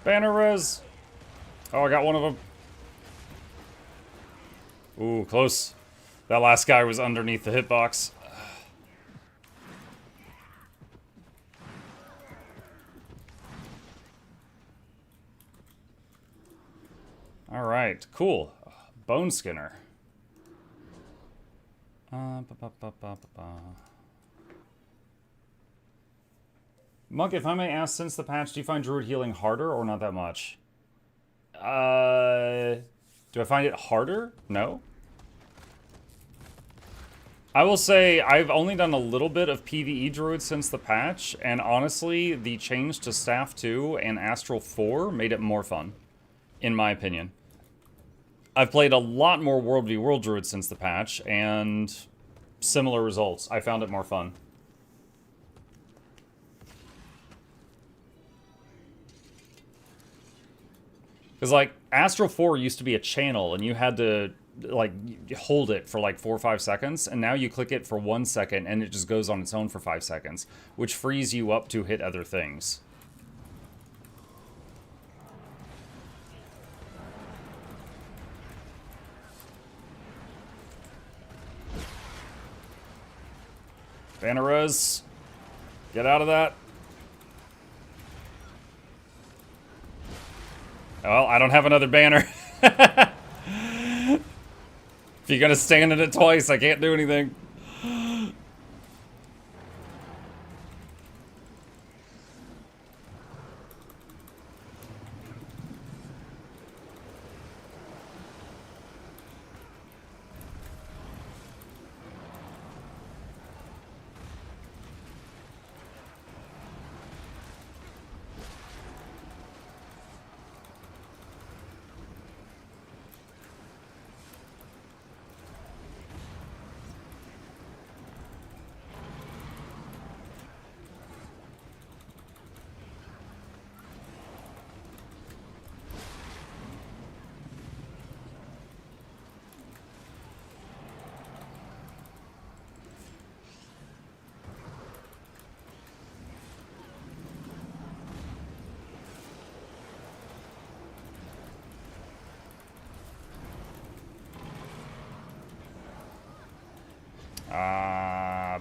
S1: Banner res. Oh, I got one of them. Ooh, close. That last guy was underneath the hitbox. All right, cool. Bone Skinner. Monk, if I may ask, since the patch, do you find Druid healing harder or not that much? Do I find it harder? No. I will say I've only done a little bit of PvE Druid since the patch, and honestly, the change to Staff 2 and Astral 4 made it more fun, in my opinion. I've played a lot more World v World Druid since the patch, and similar results. I found it more fun. Because, like, Astral 4 used to be a channel, and you had to, like, hold it for, like, 4 or 5 seconds, and now you click it for 1 second, and it just goes on its own for 5 seconds, which frees you up to hit other things. Banner res. Get out of that. Well, I don't have another banner. If you're gonna stand in it twice, I can't do anything.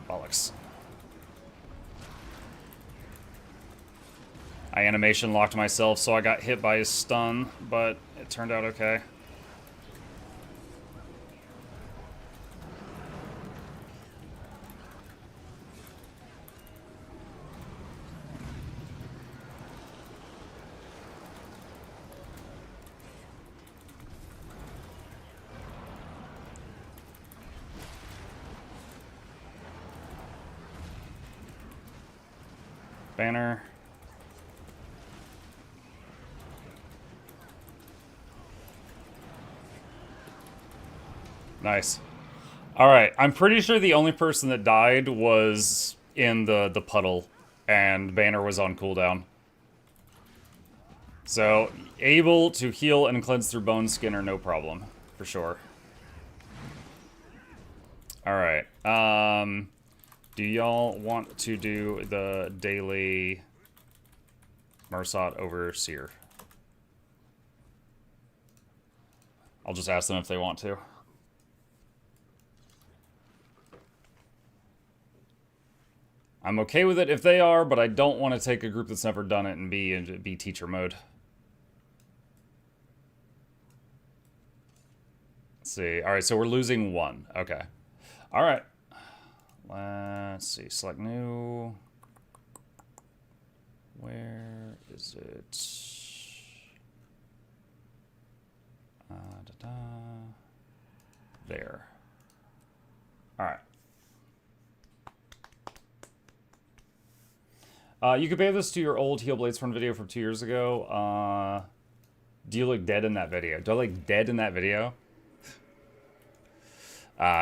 S1: Bollocks. I animation locked myself, so I got hit by his stun, but it turned out okay. Banner. Nice. Alright, I'm pretty sure the only person that died was in the puddle, and Banner was on cooldown. So, able to heal and cleanse through Bone Skinner, no problem, for sure. Alright, do y'all want to do the daily Mursat Overseer? I'll just ask them if they want to. I'm okay with it if they are, but I don't want to take a group that's never done it and be teacher mode. Let's see. Alright, so we're losing 1. Okay. Alright. Let's see. Select new. Where is it? There. Alright. You compare this to your old Heal Bladesworn video from 2 years ago. Do you look dead in that video? Do I look dead in that video? Okay.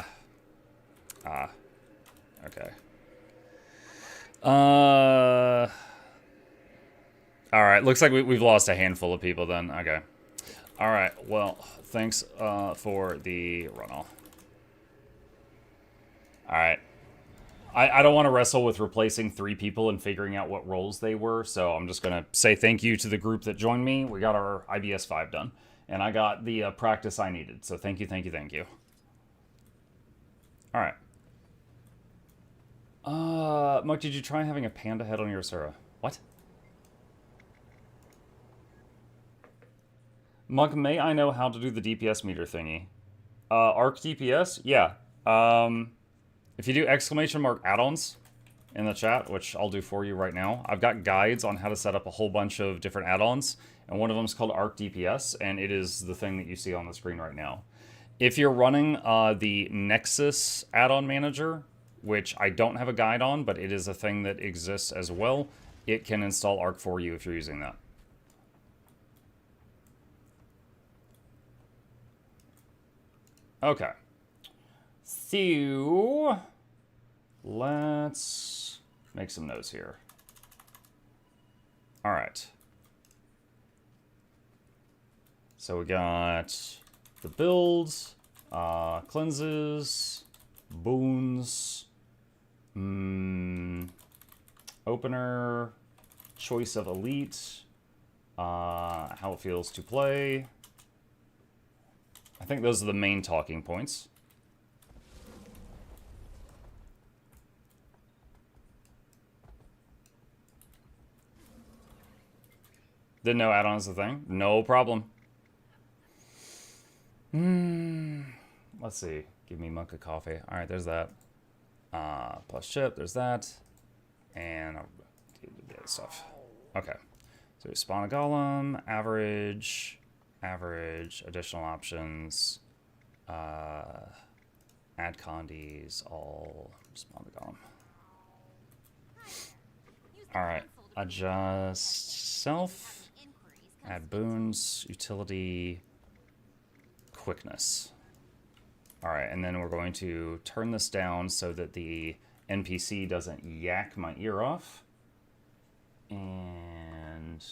S1: Alright, looks like we've lost a handful of people then. Okay. Alright, well, thanks for the runoff. Alright. I don't want to wrestle with replacing 3 people and figuring out what roles they were, so I'm just going to say thank you to the group that joined me. We got our IBS 5 done, and I got the practice I needed, so thank you, thank you, thank you. Alright. Muk, did you try having a panda head on your Asura? What? Muk, may I know how to do the DPS meter thingy? Arc DPS? Yeah. If you do exclamation mark add-ons in the chat, which I'll do for you right now, I've got guides on how to set up a whole bunch of different add-ons, and one of them is called Arc DPS, and it is the thing that you see on the screen right now. If you're running the Nexus add-on manager, which I don't have a guide on, but it is a thing that exists as well, it can install Arc for you if you're using that. Okay. So, let's make some notes here. All right. So we got the builds, cleanses, boons, opener, choice of elite, how it feels to play. I think those are the main talking points. Didn't know add-ons a thing. No problem. Let's see. Give me Monk a coffee. All right, there's that. Plus chip, there's that. And I'll do the other stuff. Okay. So we spawn a golem, average, additional options, add condies, all spawn the golem. All right. Adjust self. Add boons, utility, quickness. Alright, and then we're going to turn this down so that the NPC doesn't yak my ear off. And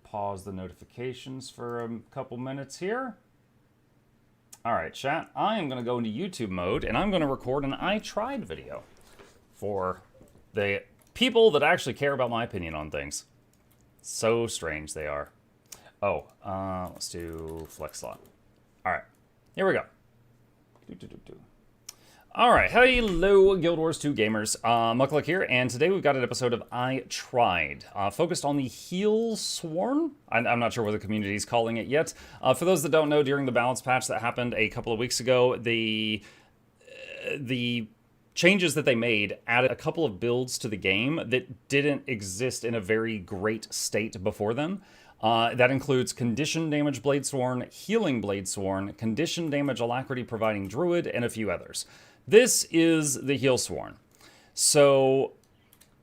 S1: pause the notifications for a couple minutes here. Alright, chat, I am going to go into YouTube mode, and I'm going to record an I tried video for the people that actually care about my opinion on things. So strange they are. Oh, let's do flex slot. All right, here we go. All right, hello, Guild Wars 2 gamers. Mukluk here, and today we've got an episode of I Tried, focused on the Bladesworn. I'm not sure what the community is calling it yet. For those that don't know, during the balance patch that happened a couple of weeks ago, the changes that they made added a couple of builds to the game that didn't exist in a very great state before then. That includes Condition Damage Bladesworn, Healing Bladesworn, Condition Damage Alacrity Providing Druid, and a few others. This is the Bladesworn. So,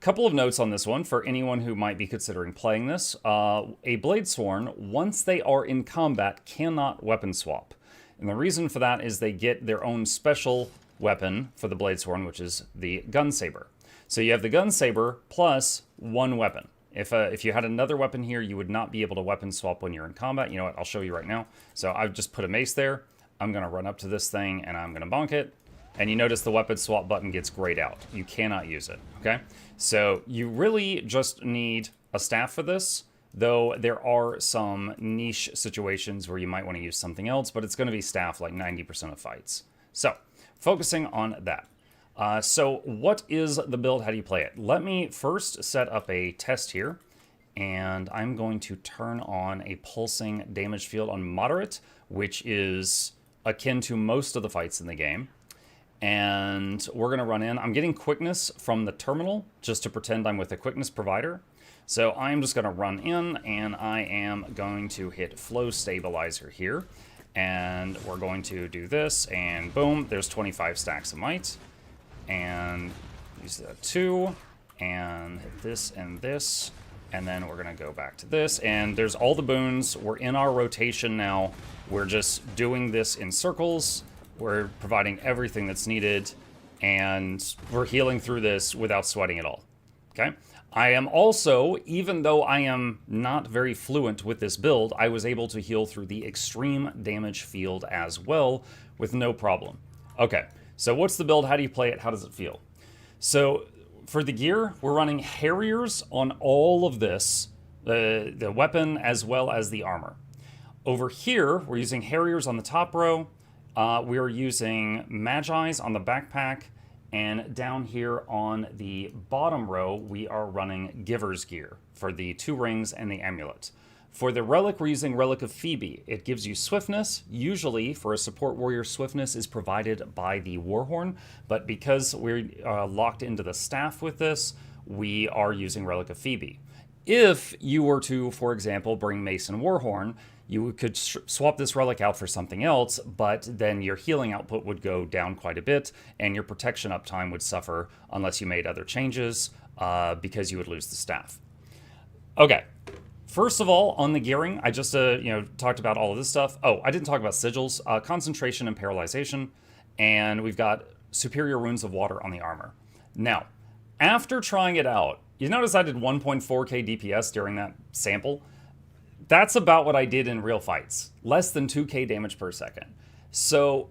S1: couple of notes on this one for anyone who might be considering playing this. A Bladesworn, once they are in combat, cannot weapon swap. And the reason for that is they get their own special weapon for the Bladesworn, which is the gun saber. So you have the gun saber plus one weapon. If you had another weapon here, you would not be able to weapon swap when you're in combat. You know what? I'll show you right now. So I've just put a mace there. I'm going to run up to this thing, and I'm going to bonk it. And you notice the weapon swap button gets grayed out. You cannot use it, okay? So you really just need a staff for this, though there are some niche situations where you might want to use something else, but it's going to be staff like 90% of fights. So focusing on that. So what is the build? How do you play it? Let me first set up a test here, and I'm going to turn on a pulsing damage field on moderate, which is akin to most of the fights in the game. And we're going to run in. I'm getting quickness from the terminal just to pretend I'm with a quickness provider. So I'm just going to run in, and I am going to hit flow stabilizer here. And we're going to do this, and boom, there's 25 stacks of might. And use that 2, and hit this and this, and then we're going to go back to this, and there's all the boons. We're in our rotation now. We're just doing this in circles. We're providing everything that's needed, and we're healing through this without sweating at all. Okay? I am also, even though I am not very fluent with this build, I was able to heal through the extreme damage field as well with no problem. Okay. So what's the build? How do you play it? How does it feel? So for the gear, we're running Harriers on all of this, the weapon as well as the armor. Over here, we're using Harriers on the top row. We're using Magi's on the backpack. And down here on the bottom row, we are running Giver's gear for the 2 rings and the amulet. For the relic, we're using Relic of Phoebe. It gives you swiftness. Usually, for a support warrior, swiftness is provided by the Warhorn, but because we're locked into the staff with this, we are using Relic of Phoebe. If you were to, for example, bring Mace and Warhorn, you could swap this relic out for something else, but then your healing output would go down quite a bit, and your protection uptime would suffer unless you made other changes, because you would lose the staff. Okay. First of all, on the gearing, I just talked about all of this stuff. Oh, I didn't talk about sigils, concentration and paralyzation, and we've got superior runes of water on the armor. Now, after trying it out, you notice I did 1.4k DPS during that sample. That's about what I did in real fights, less than 2k damage per second. So,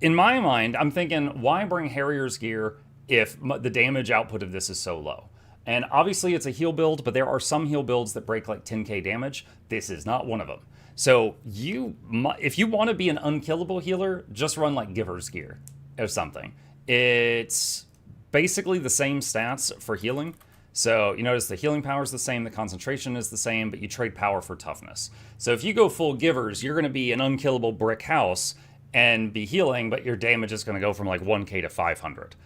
S1: in my mind, I'm thinking, why bring Harrier's gear if the damage output of this is so low? And obviously it's a heal build, but there are some heal builds that break like 10k damage. This is not one of them. So if you want to be an unkillable healer, just run like Giver's gear or something. It's basically the same stats for healing. So you notice the healing power is the same, the concentration is the same, but you trade power for toughness. So if you go full Givers, you're going to be an unkillable brick house and be healing, but your damage is going to go from like 1k to 500.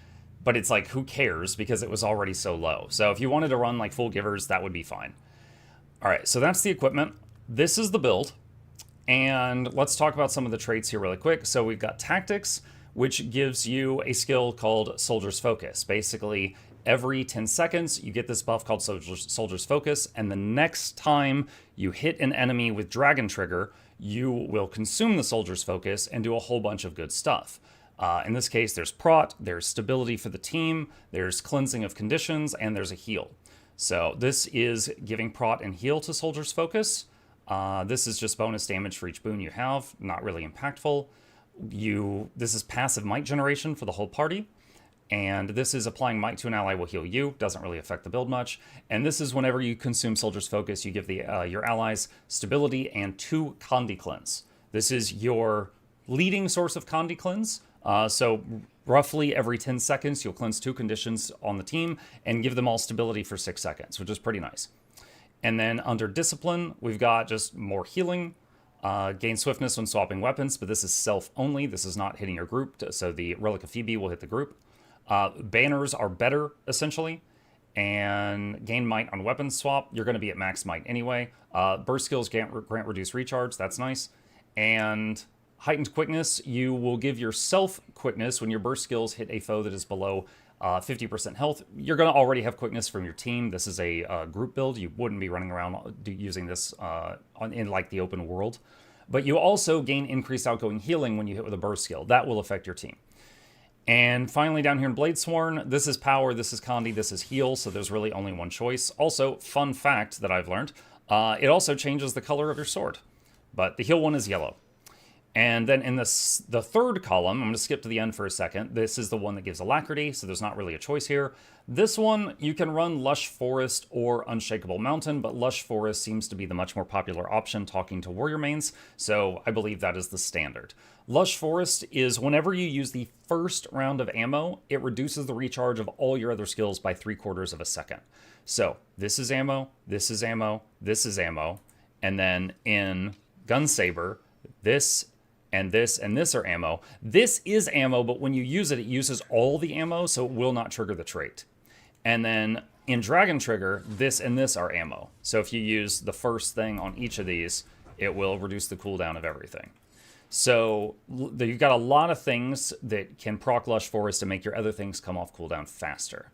S1: But it's like, who cares, because it was already so low. So if you wanted to run like full Givers, that would be fine. All right, so that's the equipment. This is the build. And let's talk about some of the traits here really quick. So we've got Tactics, which gives you a skill called Soldier's Focus. Basically, every 10 seconds, you get this buff called Soldier's Focus, and the next time you hit an enemy with Dragon Trigger, you will consume the Soldier's Focus and do a whole bunch of good stuff. In this case, there's prot, there's stability for the team, there's cleansing of conditions, and there's a heal. So this is giving prot and heal to Soldier's Focus. This is just bonus damage for each boon you have, not really impactful. This is passive might generation for the whole party. And this is applying might to an ally will heal you, doesn't really affect the build much. And this is whenever you consume Soldier's Focus, you give your allies stability and 2 Condi Cleanse. This is your leading source of Condi Cleanse. So roughly every 10 seconds, you'll cleanse 2 conditions on the team and give them all stability for 6 seconds, which is pretty nice. And then under Discipline, we've got just more healing, gain swiftness when swapping weapons, but this is self only. This is not hitting your group, so the Relic of Phoebe will hit the group. Banners are better, essentially, and gain might on weapons swap. You're going to be at max might anyway. Burst skills grant reduced recharge. That's nice. And heightened quickness, you will give yourself quickness when your burst skills hit a foe that is below 50% health. You're going to already have quickness from your team. This is a group build. You wouldn't be running around using this in like the open world. But you also gain increased outgoing healing when you hit with a burst skill. That will affect your team. And finally, down here in Bladesworn, this is power, this is Condi, this is heal, so there's really only one choice. Also, fun fact that I've learned, it also changes the color of your sword. But the heal one is yellow. And then in the third column, I'm going to skip to the end for a second. This is the one that gives alacrity, so there's not really a choice here. This one, you can run Lush Forest or Unshakable Mountain, but Lush Forest seems to be the much more popular option talking to warrior mains, so I believe that is the standard. Lush Forest is whenever you use the first round of ammo, it reduces the recharge of all your other skills by 3/4 of a second. So this is ammo, this is ammo, this is ammo, and then in Gun Saber, this and this and this are ammo. This is ammo, but when you use it, it uses all the ammo, so it will not trigger the trait. And then in Dragon Trigger, this and this are ammo. So if you use the first thing on each of these, it will reduce the cooldown of everything. So you've got a lot of things that can proc Lush Forest to make your other things come off cooldown faster.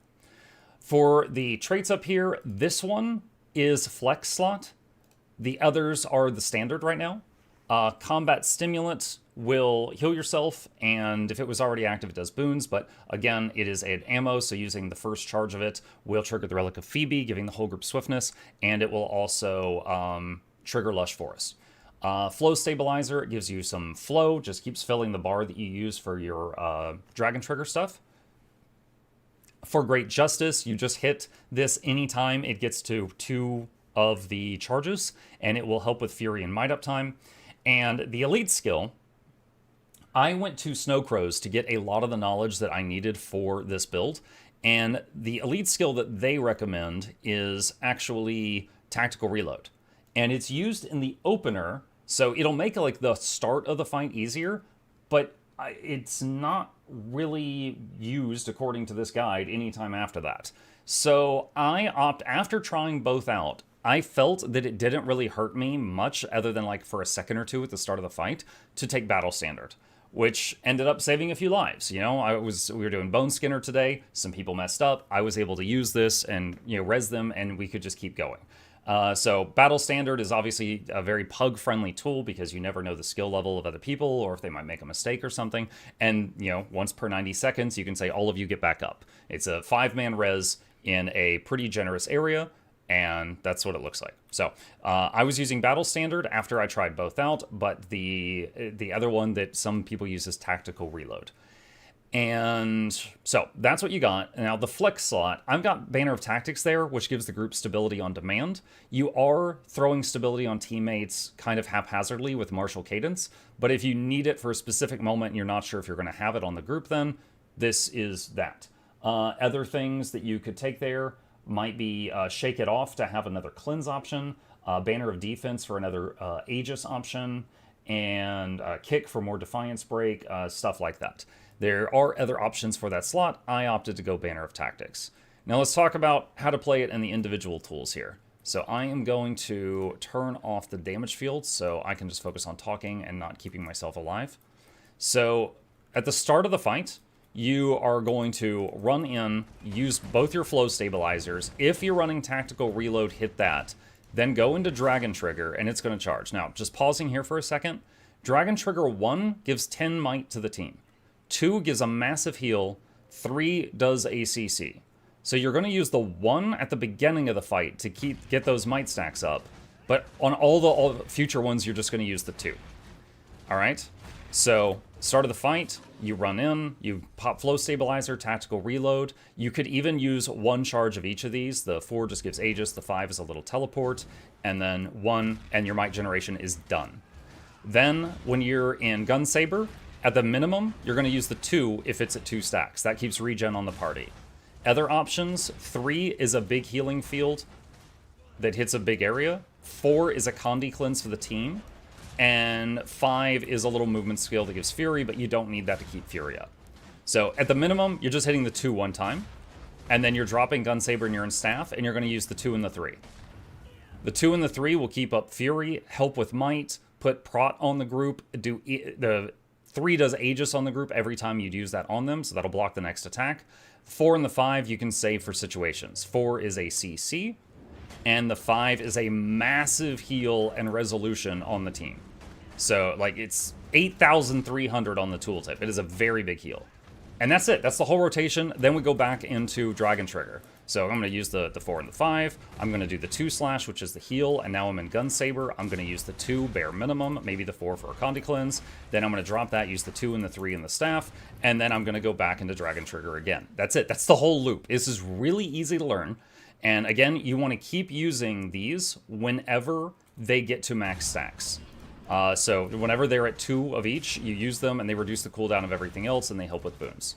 S1: For the traits up here, this one is Flex slot. The others are the standard right now. Combat Stimulant will heal yourself, and if it was already active, it does boons, but again, it is an ammo, so using the first charge of it will trigger the Relic of Phoebe, giving the whole group swiftness, and it will also trigger Lush Forest. Flow Stabilizer, it gives you some flow, just keeps filling the bar that you use for your Dragon Trigger stuff. For Great Justice, you just hit this anytime it gets to 2 of the charges, and it will help with Fury and Might Up time. And the elite skill, I went to Snowcrows to get a lot of the knowledge that I needed for this build, and the elite skill that they recommend is actually Tactical Reload. And it's used in the opener, so it'll make like the start of the fight easier, but it's not really used, according to this guide, anytime after that. So I opt, after trying both out, I felt that it didn't really hurt me much, other than like for a second or two at the start of the fight, to take Battle Standard, which ended up saving a few lives. You know, we were doing Bone Skinner today, some people messed up, I was able to use this and, you know, res them, and we could just keep going. So Battle Standard is obviously a very pug-friendly tool because you never know the skill level of other people or if they might make a mistake or something. And, you know, once per 90 seconds, you can say, all of you get back up. It's a 5-man res in a pretty generous area, and that's what it looks like. So I was using Battle Standard after I tried both out, but the other one that some people use is Tactical Reload. And so that's what you got. Now the flex slot, I've got Banner of Tactics there, which gives the group stability on demand. You are throwing stability on teammates kind of haphazardly with martial cadence, but if you need it for a specific moment and you're not sure if you're going to have it on the group, then this is that. Other things that you could take there might be Shake It Off to have another cleanse option, Banner of Defense for another Aegis option, and Kick for more Defiance Break, stuff like that. There are other options for that slot. I opted to go Banner of Tactics. Now let's talk about how to play it in the individual tools here. So I am going to turn off the damage field so I can just focus on talking and not keeping myself alive. So at the start of the fight, you are going to run in, use both your flow stabilizers. If you're running Tactical Reload, hit that. Then go into Dragon Trigger, and it's going to charge. Now, just pausing here for a second. Dragon Trigger 1 gives 10 might to the team. 2 gives a massive heal. 3 does ACC. So you're going to use the 1 at the beginning of the fight to get those might stacks up. But on all the future ones, you're just going to use the 2. Alright? So, start of the fight, you run in, you pop Flow Stabilizer, Tactical Reload. You could even use 1 charge of each of these. The 4 just gives Aegis, the 5 is a little teleport, and then 1, and your might generation is done. Then, when you're in Gun Saber, at the minimum, you're going to use the 2 if it's at 2 stacks. That keeps regen on the party. Other options, 3 is a big healing field that hits a big area. 4 is a Condi cleanse for the team. And 5 is a little movement skill that gives Fury, but you don't need that to keep Fury up. So at the minimum, you're just hitting the 2 one time. And then you're dropping Gun Saber and you're in Staff, and you're going to use the 2 and the 3. The 2 and the 3 will keep up Fury, help with Might, put Prot on the group, the 3 does Aegis on the group every time you'd use that on them, so that'll block the next attack. 4 and the 5 you can save for situations. 4 is a CC, and the 5 is a massive heal and resolution on the team. So, like, it's 8,300 on the tooltip. It is a very big heal. And that's it. That's the whole rotation. Then we go back into Dragon Trigger. So I'm going to use the 4 and the 5. I'm going to do the 2 slash, which is the heal. And now I'm in Gun Saber. I'm going to use the 2 bare minimum, maybe the 4 for a Condi Cleanse. Then I'm going to drop that, use the 2 and the 3 and the staff. And then I'm going to go back into Dragon Trigger again. That's it. That's the whole loop. This is really easy to learn. And again, you want to keep using these whenever they get to max stacks. So whenever they're at 2 of each, you use them and they reduce the cooldown of everything else and they help with boons.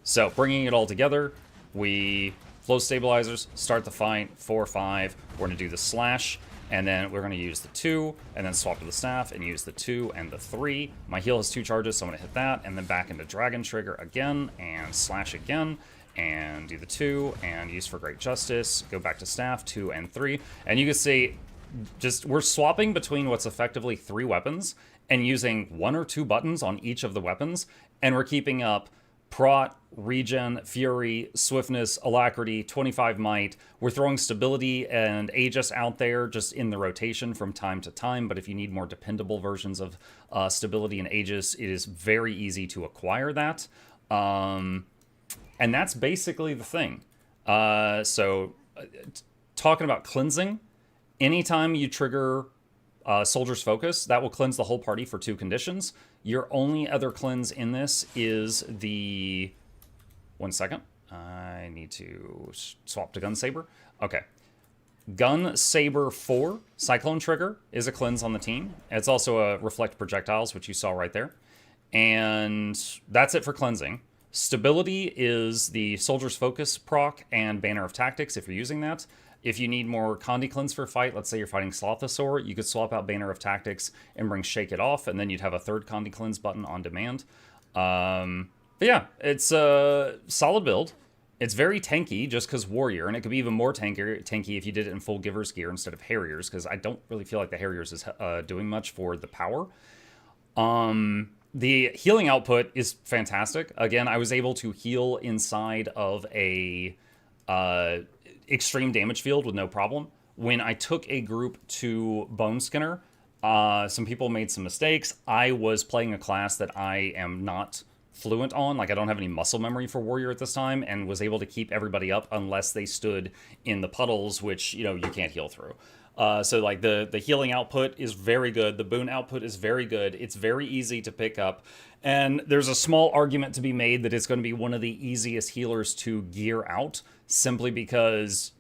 S1: So bringing it all together, we flow stabilizers, start the fight, 4, 5. We're going to do the slash, and then we're going to use the 2, and then swap to the staff and use the 2 and the 3. My heal has 2 charges, so I'm going to hit that, and then back into Dragon Trigger again, and slash again, and do the 2, and use for Great Justice, go back to staff, 2 and 3. And you can see, just we're swapping between what's effectively 3 weapons, and using 1 or 2 buttons on each of the weapons, and we're keeping up Prot, Regen, Fury, Swiftness, Alacrity, 25 Might. We're throwing Stability and Aegis out there just in the rotation from time to time, but if you need more dependable versions of Stability and Aegis, it is very easy to acquire that. And that's basically the thing. Talking about cleansing, anytime you trigger Soldier's Focus, that will cleanse the whole party for 2 conditions. Your only other cleanse in this is the... 1 second. I need to swap to Gun Saber. Okay. Gun Saber 4, Cyclone Trigger, is a cleanse on the team. It's also a Reflect Projectiles, which you saw right there. And that's it for cleansing. Stability is the Soldier's Focus proc and Banner of Tactics if you're using that. If you need more Condi Cleanse for a fight, let's say you're fighting Slothosaur, you could swap out Banner of Tactics and bring Shake It Off, and then you'd have a 3rd Condi Cleanse button on demand. But yeah, it's a solid build. It's very tanky just because Warrior, and it could be even more tanky if you did it in full Giver's gear instead of Harriers, because I don't really feel like the Harriers is doing much for the power. The healing output is fantastic. Again, I was able to heal inside of a... extreme damage field with no problem. When I took a group to Bone Skinner, some people made some mistakes. I was playing a class that I am not fluent on. Like, I don't have any muscle memory for Warrior at this time, and was able to keep everybody up unless they stood in the puddles, which, you know, you can't heal through. So, like, the healing output is very good. The boon output is very good. It's very easy to pick up. And there's a small argument to be made that it's going to be one of the easiest healers to gear out, simply because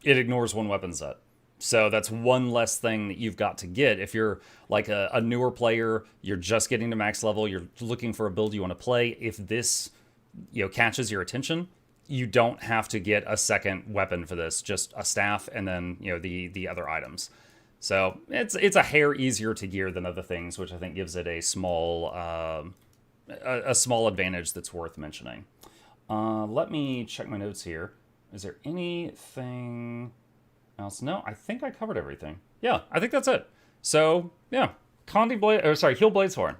S1: it ignores 1 weapon set. So that's one less thing that you've got to get. If you're like a newer player, you're just getting to max level, you're looking for a build you want to play, if this, you know, catches your attention, you don't have to get a 2nd weapon for this, just a staff and then, you know, the other items. So it's a hair easier to gear than other things, which I think gives it a small advantage that's worth mentioning. Let me check my notes here. Is there anything else? No, I think I covered everything. Yeah, I think that's it. So yeah, Heal Bladesworn.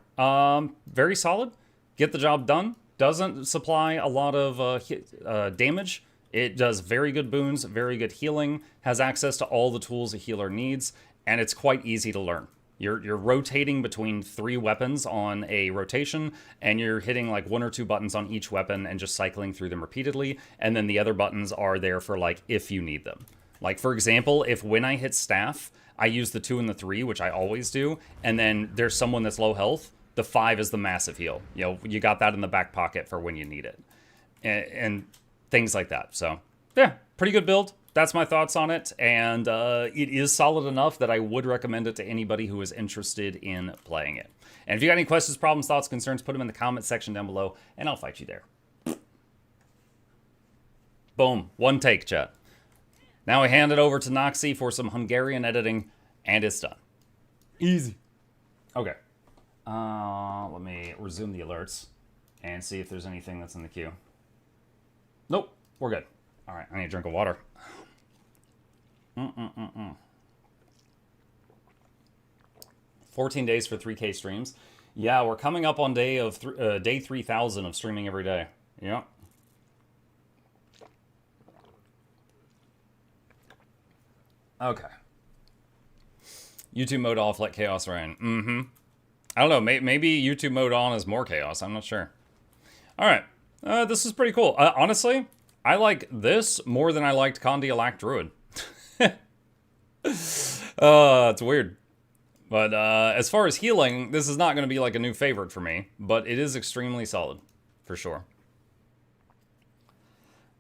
S1: Very solid. Get the job done. Doesn't supply a lot of damage. It does very good boons, very good healing, has access to all the tools a healer needs, and it's quite easy to learn. You're rotating between 3 weapons on a rotation, and you're hitting like 1 or 2 buttons on each weapon and just cycling through them repeatedly, and then the other buttons are there for like if you need them. Like, for example, if when I hit staff, I use the 2 and the 3, which I always do, and then there's someone that's low health, the 5 is the massive heal. You know, you got that in the back pocket for when you need it. And things like that. So, yeah, pretty good build. That's my thoughts on it, and it is solid enough that I would recommend it to anybody who is interested in playing it. And if you got any questions, problems, thoughts, concerns, put them in the comment section down below, and I'll fight you there. Boom. 1 take, chat. Now I hand it over to Noxxi for some Hungarian editing, and it's done. Easy. Okay. Let me resume the alerts and see if there's anything that's in the queue. Nope. We're good. All right. I need a drink of water. 14 days for 3K streams. Yeah, we're coming up on day 3,000 of streaming every day. Yeah. Okay. YouTube mode off, let chaos reign. I don't know. Maybe YouTube mode on is more chaos. I'm not sure. All right. This is pretty cool. Honestly, I like this more than I liked Condialac Druid. It's weird. But as far as healing, this is not going to be like a new favorite for me. But it is extremely solid, for sure.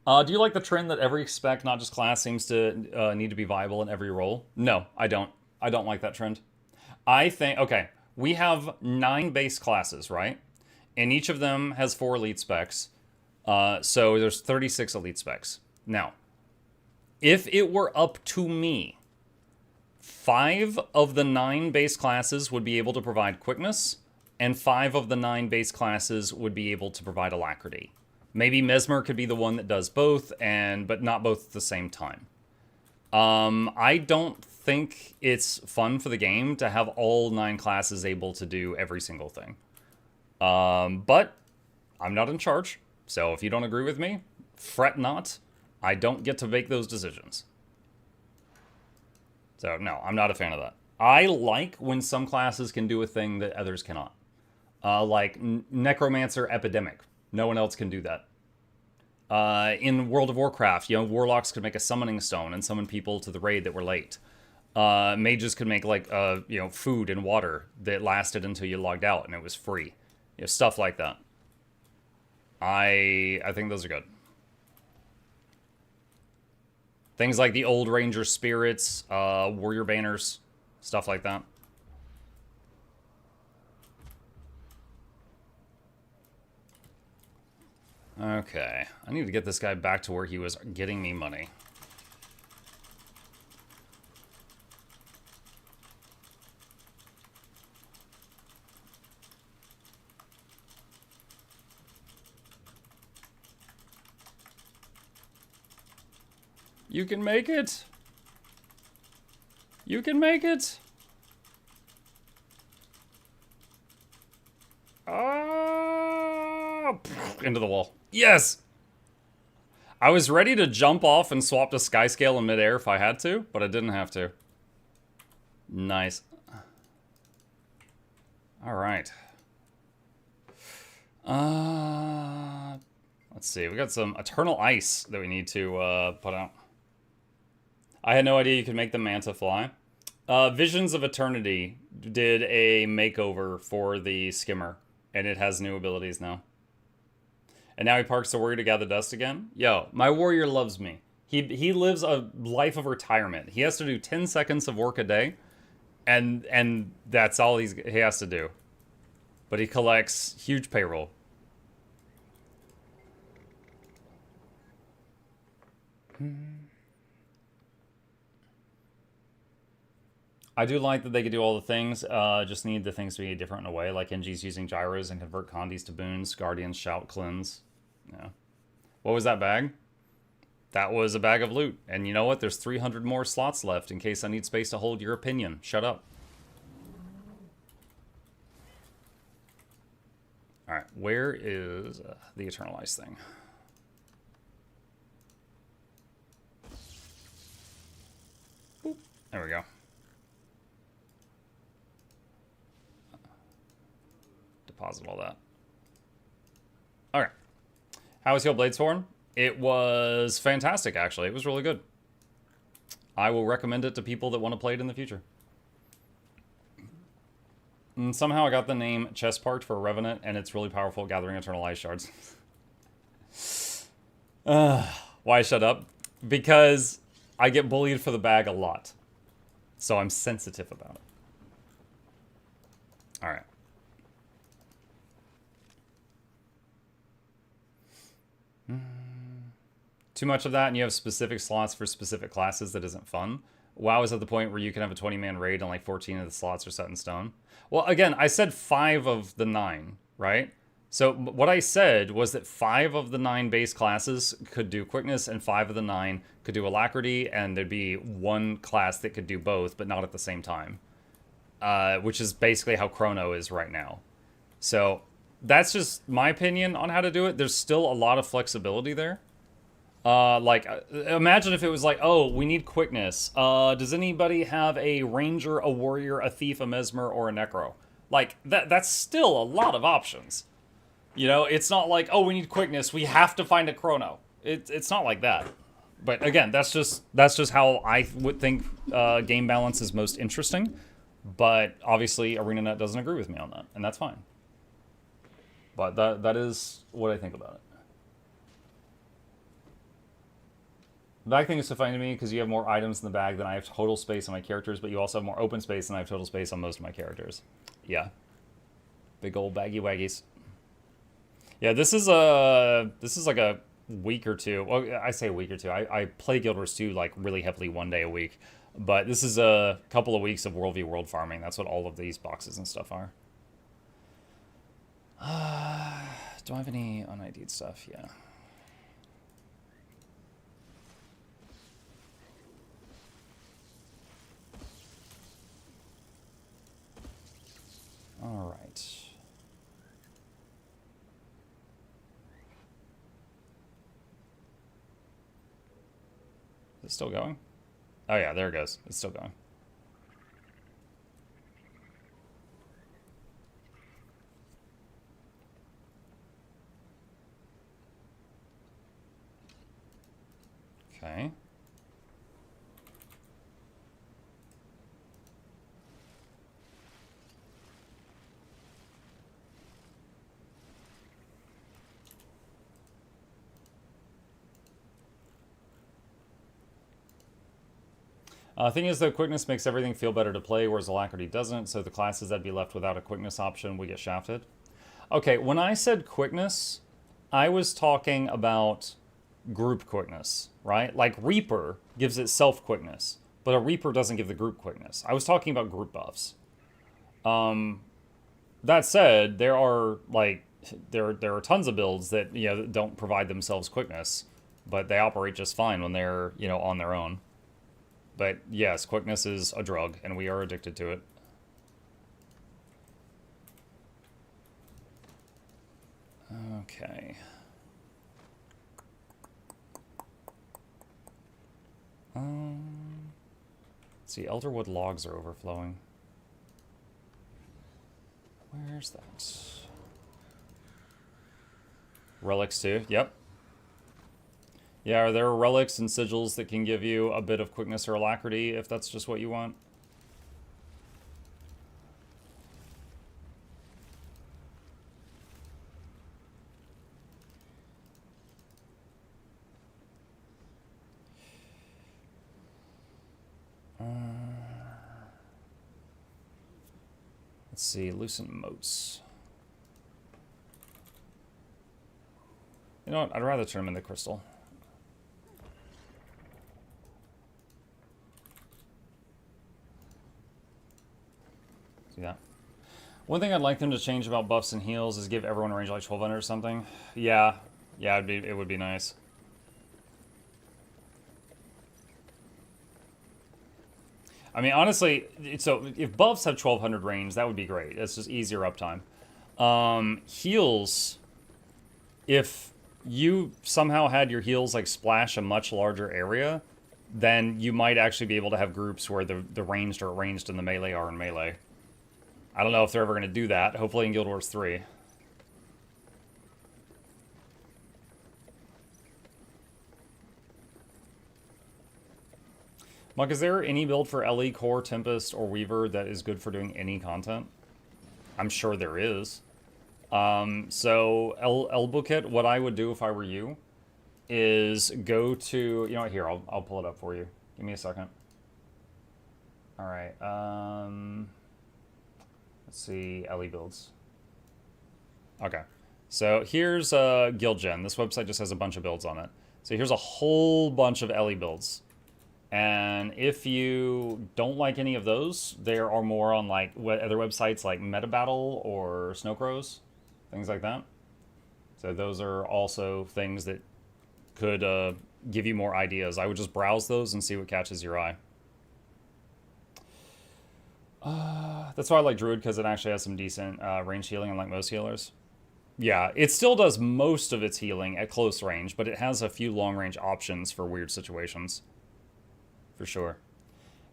S1: Do you like the trend that every spec, not just class, seems to need to be viable in every role? No, I don't. I don't like that trend. I think, okay, we have 9 base classes, right? And each of them has 4 elite specs. So there's 36 elite specs. Now, if it were up to me, 5 of the 9 base classes would be able to provide quickness, and 5 of the 9 base classes would be able to provide alacrity. Maybe Mesmer could be the one that does both, but not both at the same time. I don't think it's fun for the game to have all 9 classes able to do every single thing. But I'm not in charge, so if you don't agree with me, fret not. I don't get to make those decisions. So no, I'm not a fan of that. I like when some classes can do a thing that others cannot. Like Necromancer Epidemic. No one else can do that. In World of Warcraft, warlocks could make a summoning stone and summon people to the raid that were late. Mages could make like food and water that lasted until you logged out and it was free. Stuff like that. I think those are good. Things like the old Ranger spirits, warrior banners, stuff like that. Okay, I need to get this guy back to where he was getting me money. You can make it! You can make it! Into the wall. Yes! I was ready to jump off and swap to Skyscale in midair if I had to, but I didn't have to. Nice. Alright. Let's see, we got some Eternal Ice that we need to put out. I had no idea you could make the Manta fly. Visions of Eternity did a makeover for the Skimmer, and it has new abilities now. And now he parks the warrior to gather dust again. Yo, my warrior loves me. He lives a life of retirement. He has to do 10 seconds of work a day, and that's all he has to do. But he collects huge payroll. I do like that they could do all the things, just need the things to be different in a way, like NG's using gyros and convert Condis to boons, Guardians shout cleanse. Yeah. What was that bag? That was a bag of loot. And you know what? There's 300 more slots left in case I need space to hold your opinion. Shut up. Alright, where is the Eternal Ice thing? Boop. There we go. Deposit all that. Okay. How was your Bladesworn? It was fantastic, actually. It was really good. I will recommend it to people that want to play it in the future. And somehow I got the name Chest Parked for a Revenant, and it's really powerful gathering Eternal Ice Shards. Why shut up? Because I get bullied for the bag a lot. So I'm sensitive about it. Alright. Too much of that, and you have specific slots for specific classes that isn't fun. WoW is at the point where you can have a 20-man raid and like 14 of the slots are set in stone. Well, again, I said 5 of the 9, right? So what I said was that 5 of the 9 base classes could do quickness, and 5 of the 9 could do alacrity, and there'd be 1 class that could do both, but not at the same time. Which is basically how Chrono is right now. So that's just my opinion on how to do it. There's still a lot of flexibility there. Imagine if it was like, oh, we need quickness. Does anybody have a ranger, a warrior, a thief, a mesmer, or a necro? Like, that's still a lot of options. You know, it's not like, oh, we need quickness, we have to find a chrono. It's not like that. But again, that's just how I would think game balance is most interesting. But obviously, ArenaNet doesn't agree with me on that, and that's fine. But that is what I think about it. The bag thing is so funny to me because you have more items in the bag than I have total space on my characters, but you also have more open space than I have total space on most of my characters. Yeah. Big old baggy waggies. Yeah, this is like a week or two. Well, I say a week or two. I play Guild Wars 2 like really heavily 1 day a week. But this is a couple of weeks of World v World farming. That's what all of these boxes and stuff are. Do I have any un-ID'd stuff? Yeah. All right. Is it still going? Oh yeah, there it goes. It's still going. Okay. Thing is, though, quickness makes everything feel better to play, whereas alacrity doesn't, so the classes that'd be left without a quickness option, we get shafted. Okay, when I said quickness, I was talking about group quickness, right? Like Reaper gives itself quickness, but a Reaper doesn't give the group quickness. I was talking about group buffs. That said, there are tons of builds that, you know, that don't provide themselves quickness, but they operate just fine when they're, you know, on their own. But yes, quickness is a drug, and we are addicted to it. Okay. Let's see, Elderwood logs are overflowing. Where's that? Relics too, yep. Yeah, are there relics and sigils that can give you a bit of quickness or alacrity if that's just what you want? Let's see, Lucent Motes. You know what, I'd rather turn them into crystal. Yeah. One thing I'd like them to change about buffs and heals is give everyone a range like 1200 or something. Yeah. Yeah, it would be nice. I mean, honestly, so if buffs have 1200 range, that would be great. It's just easier uptime. Heals, if you somehow had your heals like splash a much larger area, then you might actually be able to have groups where the ranged are ranged and the melee are in melee. I don't know if they're ever going to do that. Hopefully in Guild Wars 3. Muck, is there any build for LE, Core, Tempest, or Weaver that is good for doing any content? I'm sure there is. So, Elbuket, what I would do if I were you is go to... You know what? Here, I'll pull it up for you. Give me a second. Alright, let's see, LE builds. Okay, so here's Guild Gen. This website just has a bunch of builds on it. So here's a whole bunch of LE builds. And if you don't like any of those, there are more on like other websites like MetaBattle or Snowcrows, things like that. So those are also things that could give you more ideas. I would just browse those and see what catches your eye. That's why I like Druid, because it actually has some decent range healing, unlike most healers. Yeah, it still does most of its healing at close range, but it has a few long-range options for weird situations. For sure.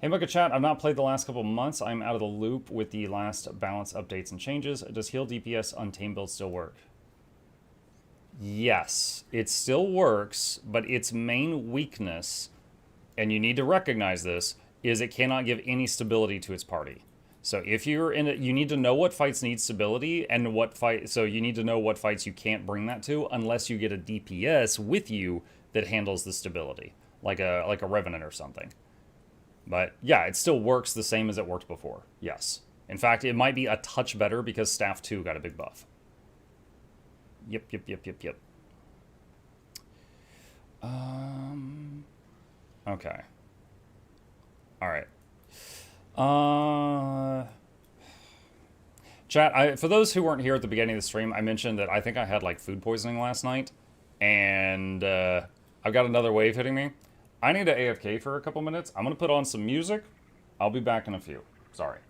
S1: Hey, Muka Chat, I've not played the last couple months. I'm out of the loop with the last balance updates and changes. Does heal DPS Untamed build still work? Yes, it still works, but its main weakness, and you need to recognize this, is it cannot give any stability to its party. So if you're in it, you need to know what fights need stability and so you need to know what fights you can't bring that to unless you get a DPS with you that handles the stability, like a Revenant or something. But yeah, it still works the same as it worked before. Yes. In fact, it might be a touch better because Staff 2 got a big buff. Yep. Okay. All right. Chat, for those who weren't here at the beginning of the stream, I mentioned that I think I had like food poisoning last night, and I've got another wave hitting me. I need to AFK for a couple minutes. I'm gonna put on some music. I'll be back in a few. Sorry.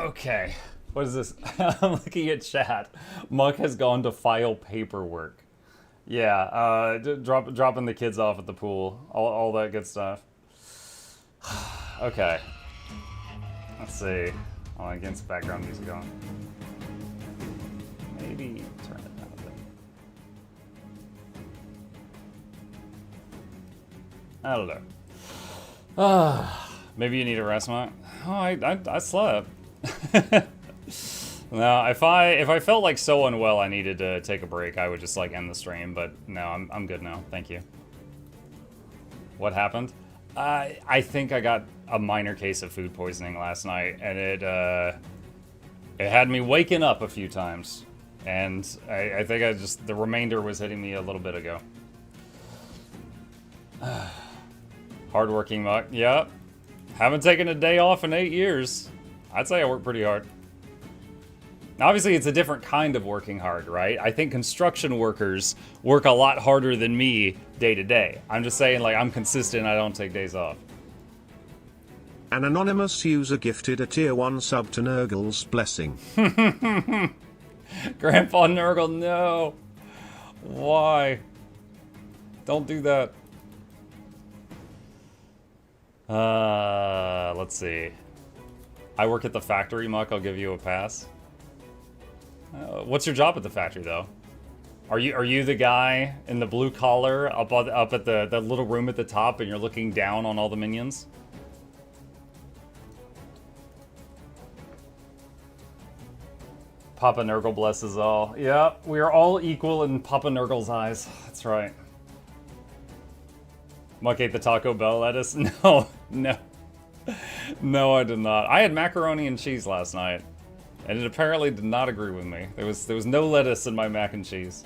S1: Okay. What is this? I'm looking at chat. Muck has gone to file paperwork. Yeah, dropping the kids off at the pool. All that good stuff. Okay. Let's see. Hold on, get some background music on. Maybe turn it down a bit. I don't know. Maybe you need a rest, Muck. Oh, I slept. No, if I felt like so unwell I needed to take a break, I would just like end the stream, but no, I'm good now. Thank you. What happened? I think I got a minor case of food poisoning last night, and it had me waking up a few times. And I think the remainder was hitting me a little bit ago. Hardworking Muck. Yep. Haven't taken a day off in 8 years. I'd say I work pretty hard. Obviously, it's a different kind of working hard, right? I think construction workers work a lot harder than me day to day. I'm just saying, like, I'm consistent, I don't take days off.
S2: An anonymous user gifted a tier 1 sub to Nurgle's blessing.
S1: Grandpa Nurgle, no. Why? Don't do that. Let's see. I work at the factory, Muck, I'll give you a pass. What's your job at the factory, though? Are you the guy in the blue collar up at the little room at the top, and you're looking down on all the minions? Papa Nurgle blesses all. Yep, we are all equal in Papa Nurgle's eyes. That's right. Muck ate the Taco Bell lettuce? No, no. No, I did not. I had macaroni and cheese last night, and it apparently did not agree with me. There was no lettuce in my mac and cheese.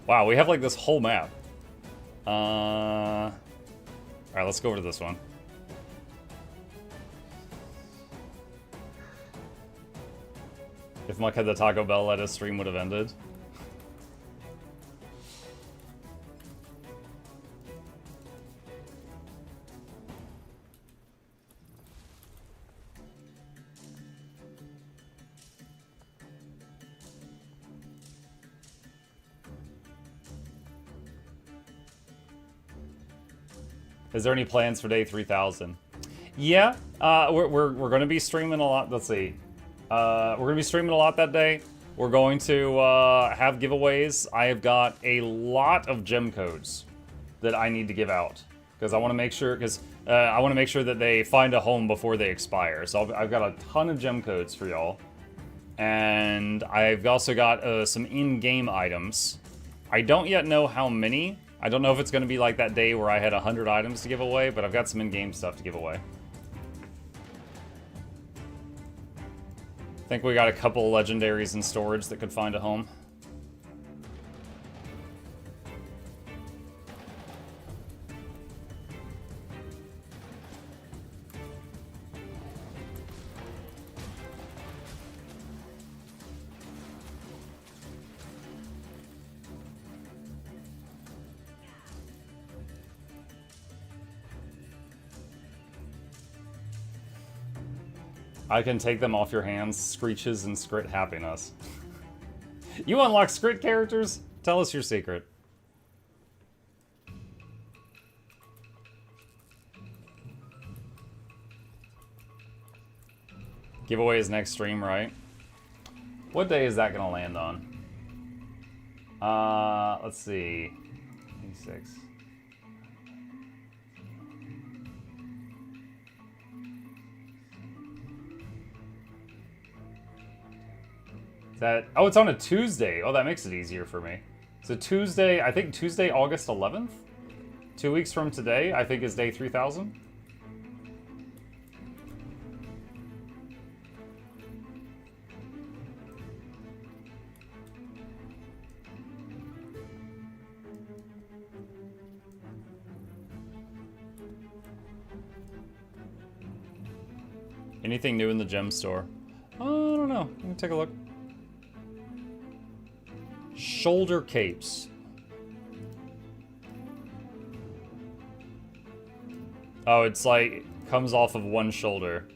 S1: Wow, we have like this whole map. Alright, let's go over to this one. If Muck had the Taco Bell lettuce, stream would have ended. Is there any plans for day 3000? Yeah, we're going to be streaming a lot. Let's see. We're going to be streaming a lot that day. We're going to have giveaways. I have got a lot of gem codes that I need to give out because I want to make sure that they find a home before they expire. So I've got a ton of gem codes for y'all, and I've also got some in-game items. I don't yet know how many. I don't know if it's going to be like that day where I had 100 items to give away, but I've got some in-game stuff to give away. I think we got a couple legendaries in storage that could find a home. I can take them off your hands, screeches, and Scrit happiness. You unlock Scrit characters? Tell us your secret. Giveaway is next stream, right? What day is that gonna land on? Let's see. 26. Oh, it's on a Tuesday. Oh, that makes it easier for me. So Tuesday, I think Tuesday, August 11th? 2 weeks from today, I think is day 3000. Anything new in the gem store? Oh, I don't know. Let me take a look. Shoulder capes. Oh, it's like comes off of one shoulder.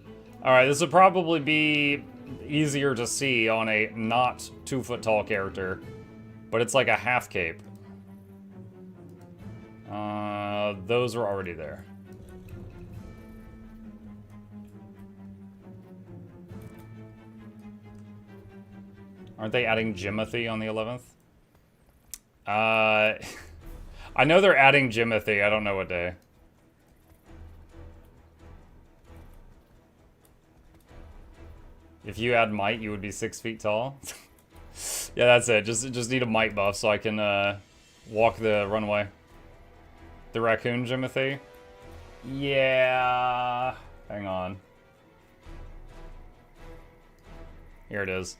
S1: Alright, this would probably be easier to see on a not 2-foot tall character. But it's like a half cape. Those were already there. Aren't they adding Jimothy on the 11th? I know they're adding Jimothy. I don't know what day. If you add might, you would be 6 feet tall. Yeah, that's it. Just need a might buff so I can walk the runway. The raccoon Jimothy? Yeah. Hang on. Here it is.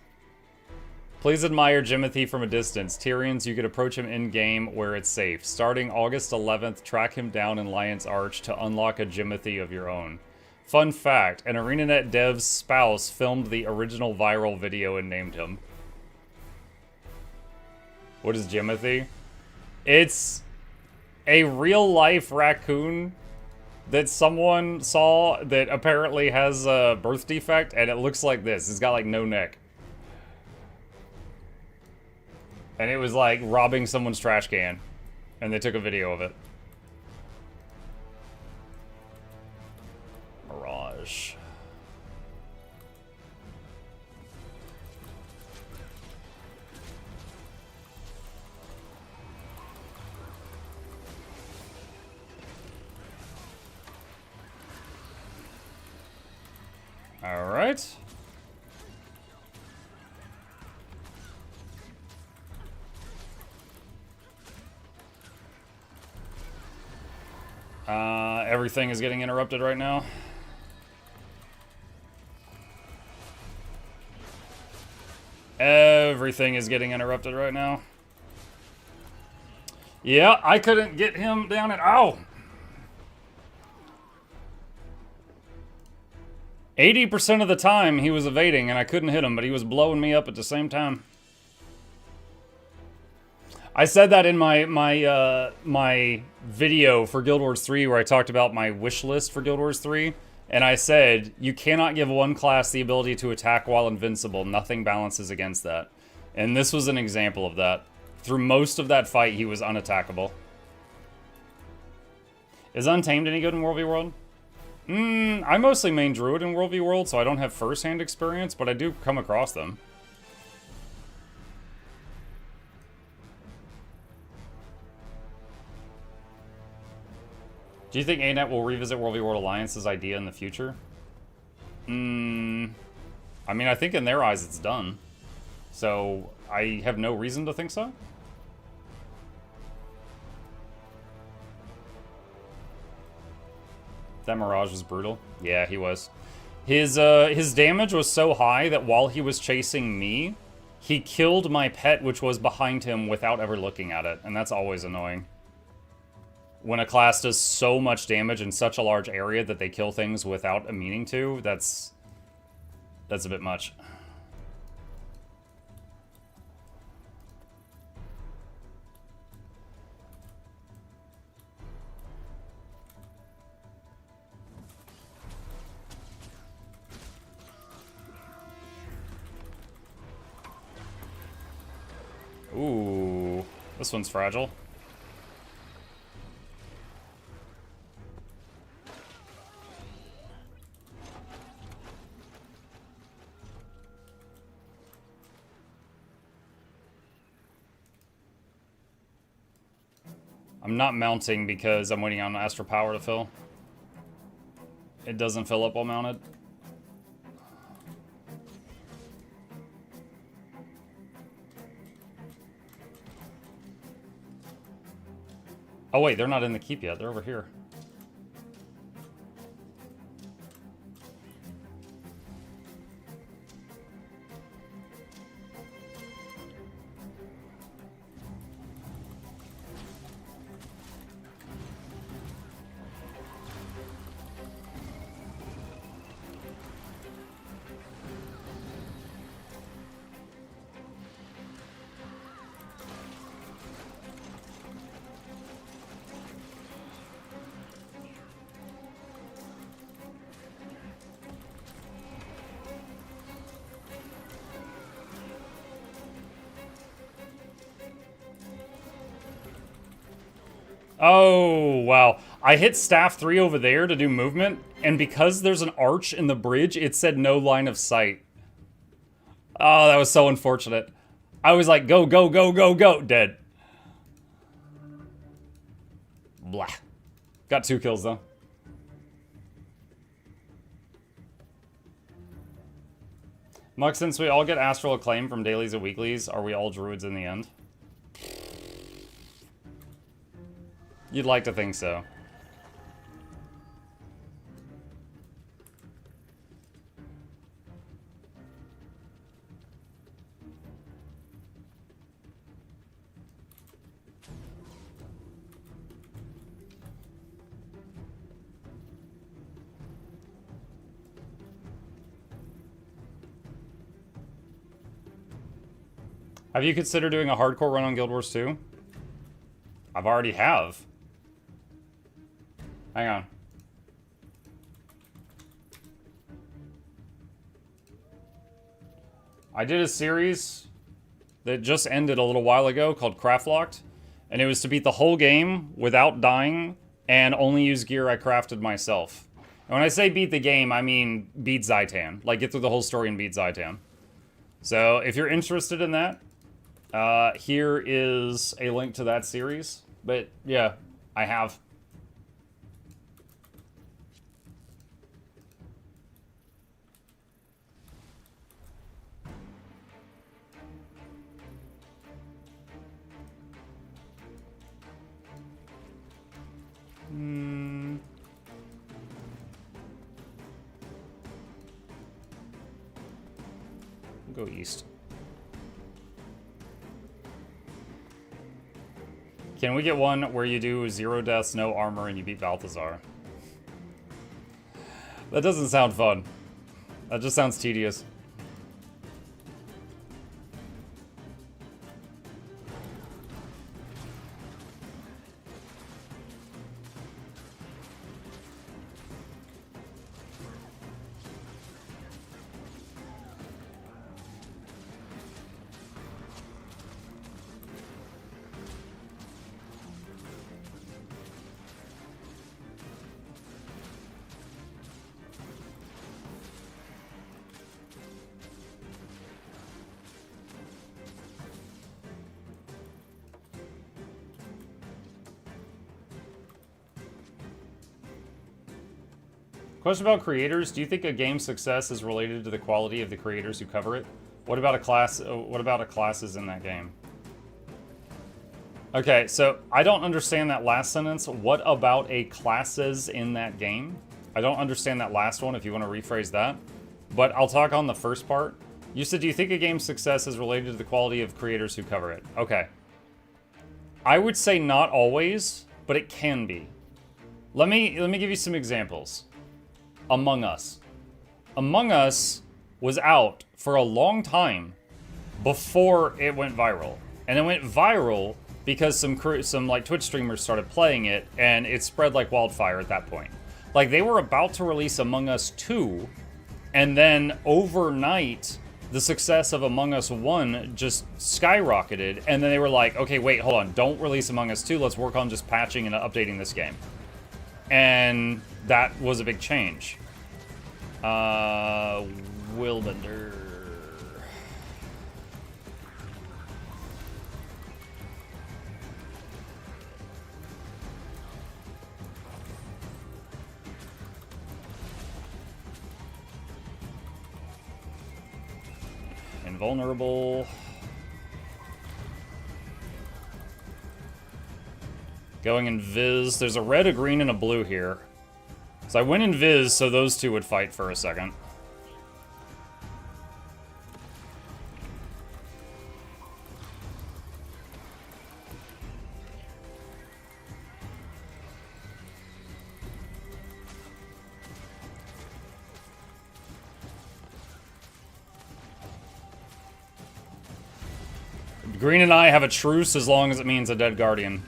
S1: Please admire Jimothy from a distance. Tyrians, you could approach him in-game where it's safe. Starting August 11th, track him down in Lion's Arch to unlock a Jimothy of your own. Fun fact, an ArenaNet dev's spouse filmed the original viral video and named him. What is Jimothy? It's a real-life raccoon that someone saw that apparently has a birth defect, and it looks like this. It's got, like, no neck. And it was like robbing someone's trash can. And they took a video of it. Mirage. All right. Everything is getting interrupted right now. Everything is getting interrupted right now. Yeah, I couldn't get him down at... Ow! 80% of the time he was evading and I couldn't hit him, but he was blowing me up at the same time. I said that in my video for Guild Wars 3 where I talked about my wish list for Guild Wars 3, and I said, you cannot give one class the ability to attack while invincible. Nothing balances against that. And this was an example of that. Through most of that fight, he was unattackable. Is Untamed any good in World v World? I mostly main Druid in World v World, so I don't have first-hand experience, but I do come across them. Do you think ANET will revisit World v World Alliance's idea in the future? I mean, I think in their eyes it's done. So, I have no reason to think so. That Mirage was brutal. Yeah, he was. His damage was so high that while he was chasing me, he killed my pet, which was behind him, without ever looking at it. And that's always annoying. When a class does so much damage in such a large area that they kill things without a meaning to, that's a bit much. Ooh, this one's fragile. I'm not mounting because I'm waiting on Astral Power to fill. It doesn't fill up while mounted. Oh wait, they're not in the keep yet. They're over here. Oh, wow. I hit staff 3 over there to do movement, and because there's an arch in the bridge, it said no line of sight. Oh, that was so unfortunate. I was like, go, go, go, go, go. Dead. Blah. Got 2 kills, though. Muck, since we all get astral acclaim from dailies and weeklies, are we all druids in the end? You'd like to think so. Have you considered doing a hardcore run on Guild Wars 2? I've already have. Hang on. I did a series that just ended a little while ago called Craftlocked, and it was to beat the whole game without dying and only use gear I crafted myself. And when I say beat the game, I mean beat Zaitan. Like, get through the whole story and beat Zaitan. So, if you're interested in that, here is a link to that series. But, yeah, I have. We'll go east. Can we get one where you do 0 deaths, no armor, and you beat Balthazar? That doesn't sound fun. That just sounds tedious. Question about creators. Do you think a game's success is related to the quality of the creators who cover it? What about a class? What about a classes in that game? Okay, so I don't understand that last sentence. What about a classes in that game? I don't understand that last one, if you want to rephrase that. But I'll talk on the first part. You said, do you think a game's success is related to the quality of creators who cover it? Okay. I would say not always, but it can be. Let me give you some examples. Among Us. Among Us was out for a long time before it went viral. And it went viral because some like Twitch streamers started playing it, and it spread like wildfire at that point. Like, they were about to release Among Us 2, and then overnight, the success of Among Us 1 just skyrocketed, and then they were like, okay, wait, hold on, don't release Among Us 2, let's work on just patching and updating this game. And that was a big change. Willbender. Invulnerable. Going in Viz. There's a red, a green, and a blue here. So I went in Viz so those two would fight for a second. Green and I have a truce as long as it means a dead guardian.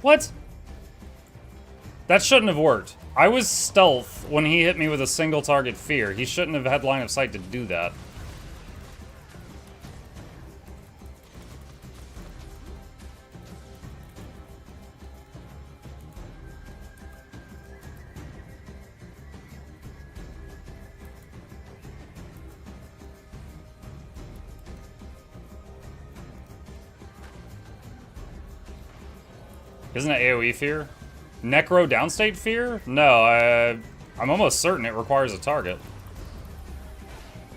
S1: What? That shouldn't have worked. I was stealth when he hit me with a single target fear. He shouldn't have had line of sight to do that. Isn't it AoE fear? Necro downstate fear? No, I'm almost certain it requires a target.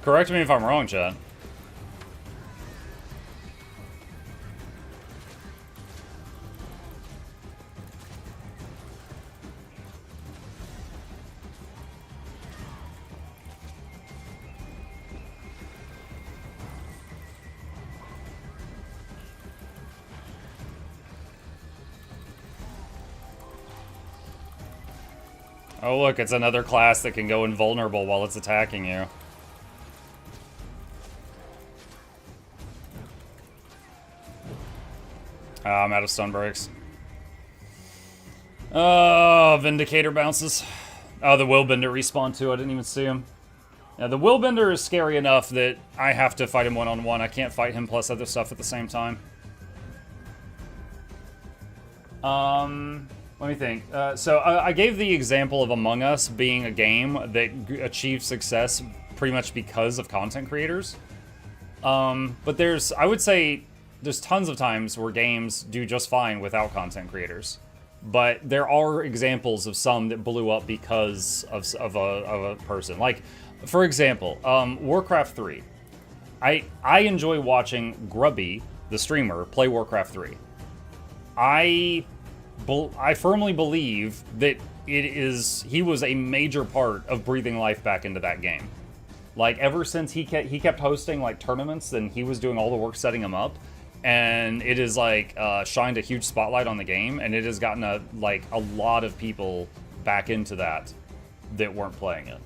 S1: Correct me if I'm wrong, chat. Oh look, it's another class that can go invulnerable while it's attacking you. I'm out of stun breaks. Oh, Vindicator bounces. Oh, the Willbender respawned too, I didn't even see him. Yeah, the Willbender is scary enough that I have to fight him one-on-one. I can't fight him plus other stuff at the same time. Let me think. So I gave the example of Among Us being a game that achieved success pretty much because of content creators. But I would say there's tons of times where games do just fine without content creators. But there are examples of some that blew up because of a person. Like, for example, Warcraft 3. I enjoy watching Grubby, the streamer, play Warcraft 3. I firmly believe that he was a major part of breathing life back into that game. Like, ever since he kept hosting, like, tournaments, and he was doing all the work setting them up, and it has, like, shined a huge spotlight on the game, and it has gotten, a lot of people back into that weren't playing it.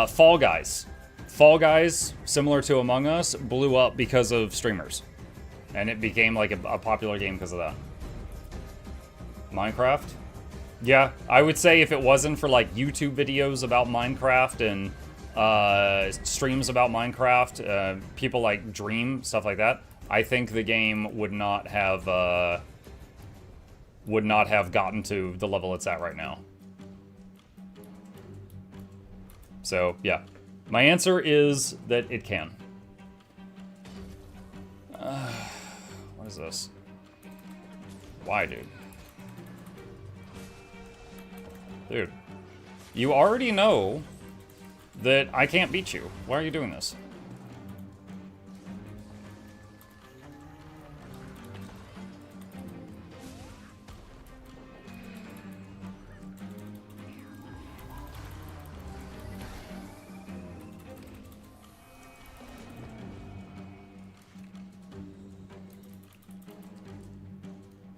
S1: Fall Guys. Fall Guys, similar to Among Us, blew up because of streamers. And it became, like, a popular game because of that. Minecraft? Yeah, I would say if it wasn't for, like, YouTube videos about Minecraft and streams about Minecraft, people like Dream, stuff like that, I think the game would not have gotten to the level it's at right now. So, yeah. My answer is that it can. What is this? Why, dude? Dude. You already know that I can't beat you. Why are you doing this?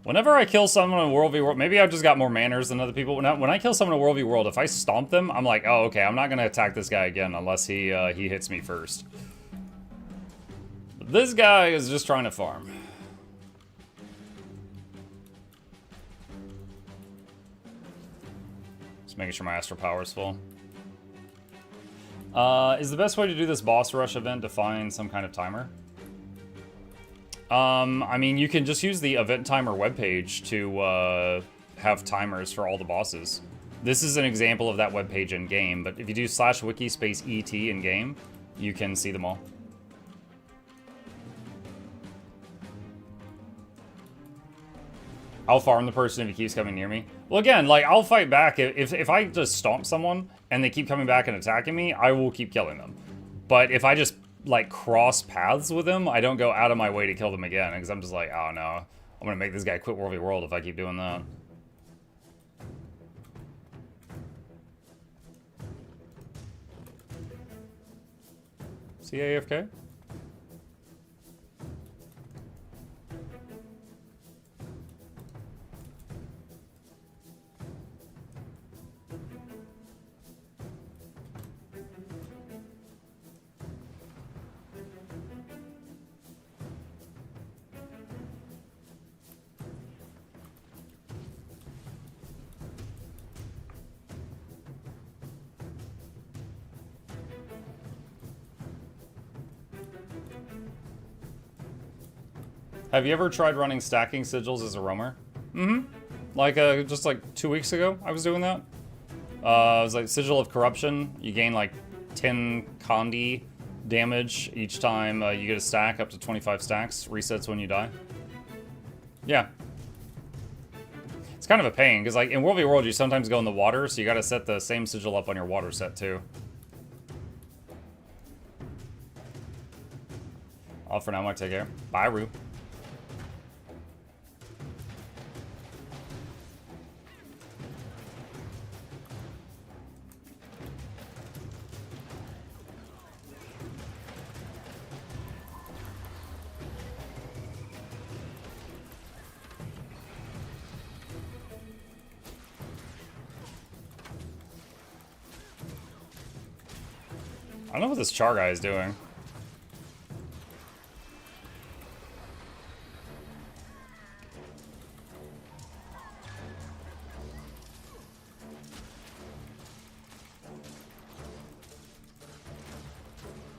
S1: Whenever I kill someone in a World v World, maybe I've just got more manners than other people. When I kill someone in a World v World, if I stomp them, I'm like, oh, okay, I'm not going to attack this guy again unless he hits me first. But this guy is just trying to farm. Just making sure my Astral Power is full. Is the best way to do this boss rush event to find some kind of timer? I mean, you can just use the event timer webpage to have timers for all the bosses. This is an example of that webpage in game, but if you do /wiki space ET in game, you can see them all. I'll farm the person if he keeps coming near me. Well, again, like, I'll fight back. If I just stomp someone and they keep coming back and attacking me, I will keep killing them. But if I just, like, cross paths with them, I don't go out of my way to kill them again, because I'm just like, oh no, I'm gonna make this guy quit World v World if I keep doing that. Is he AFK? Have you ever tried running stacking sigils as a roamer? Mm-hmm. Like, just like 2 weeks ago, I was doing that. It was like Sigil of Corruption. You gain like 10 Condi damage each time you get a stack, up to 25 stacks. Resets when you die. Yeah. It's kind of a pain, because like in World v. World, you sometimes go in the water, so you gotta set the same sigil up on your water set too. All for now, Mike, take care. Bye, Rue. I don't know what this Char guy is doing.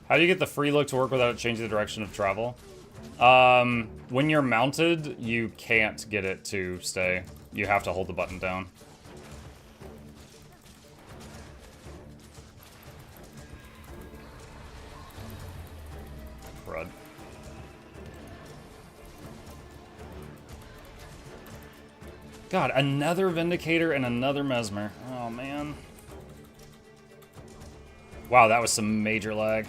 S1: How do you get the free look to work without it changing the direction of travel? When you're mounted, you can't get it to stay. You have to hold the button down. Crud. God, another Vindicator and another Mesmer. Oh, man. Wow, that was some major lag.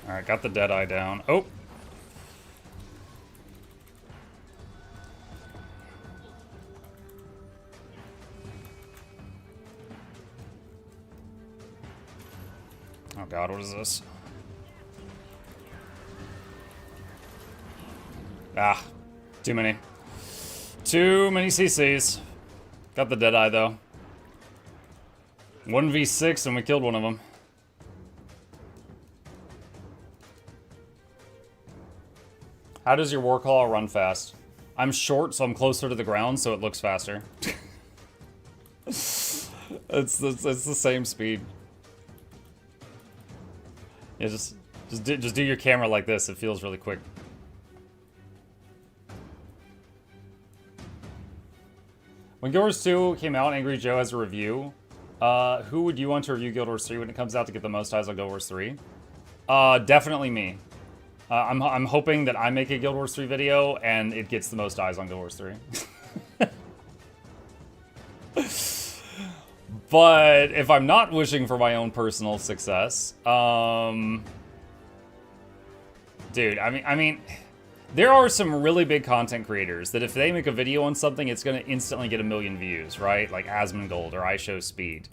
S1: Alright, got the Deadeye down. Oh! Oh god, what is this? Ah, too many. Too many CCs. Got the Deadeye though. 1v6 and we killed one of them. How does your Warclaw run fast? I'm short, so I'm closer to the ground, so it looks faster. it's the same speed. Yeah, just do your camera like this. It feels really quick. When Guild Wars 2 came out, Angry Joe has a review. Who would you want to review Guild Wars 3 when it comes out to get the most eyes on Guild Wars 3? Definitely me. I'm hoping that I make a Guild Wars 3 video and it gets the most eyes on Guild Wars 3. But if I'm not wishing for my own personal success, dude, I mean, there are some really big content creators that if they make a video on something, it's going to instantly get 1 million views, right? Like Asmongold or iShowSpeed.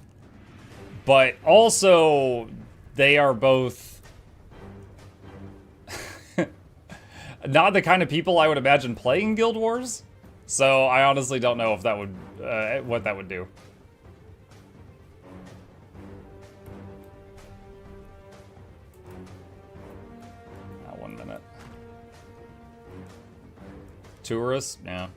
S1: But also, they are both not the kind of people I would imagine playing Guild Wars. So I honestly don't know if that would, what that would do. Now 1 minute. Tourists? Yeah.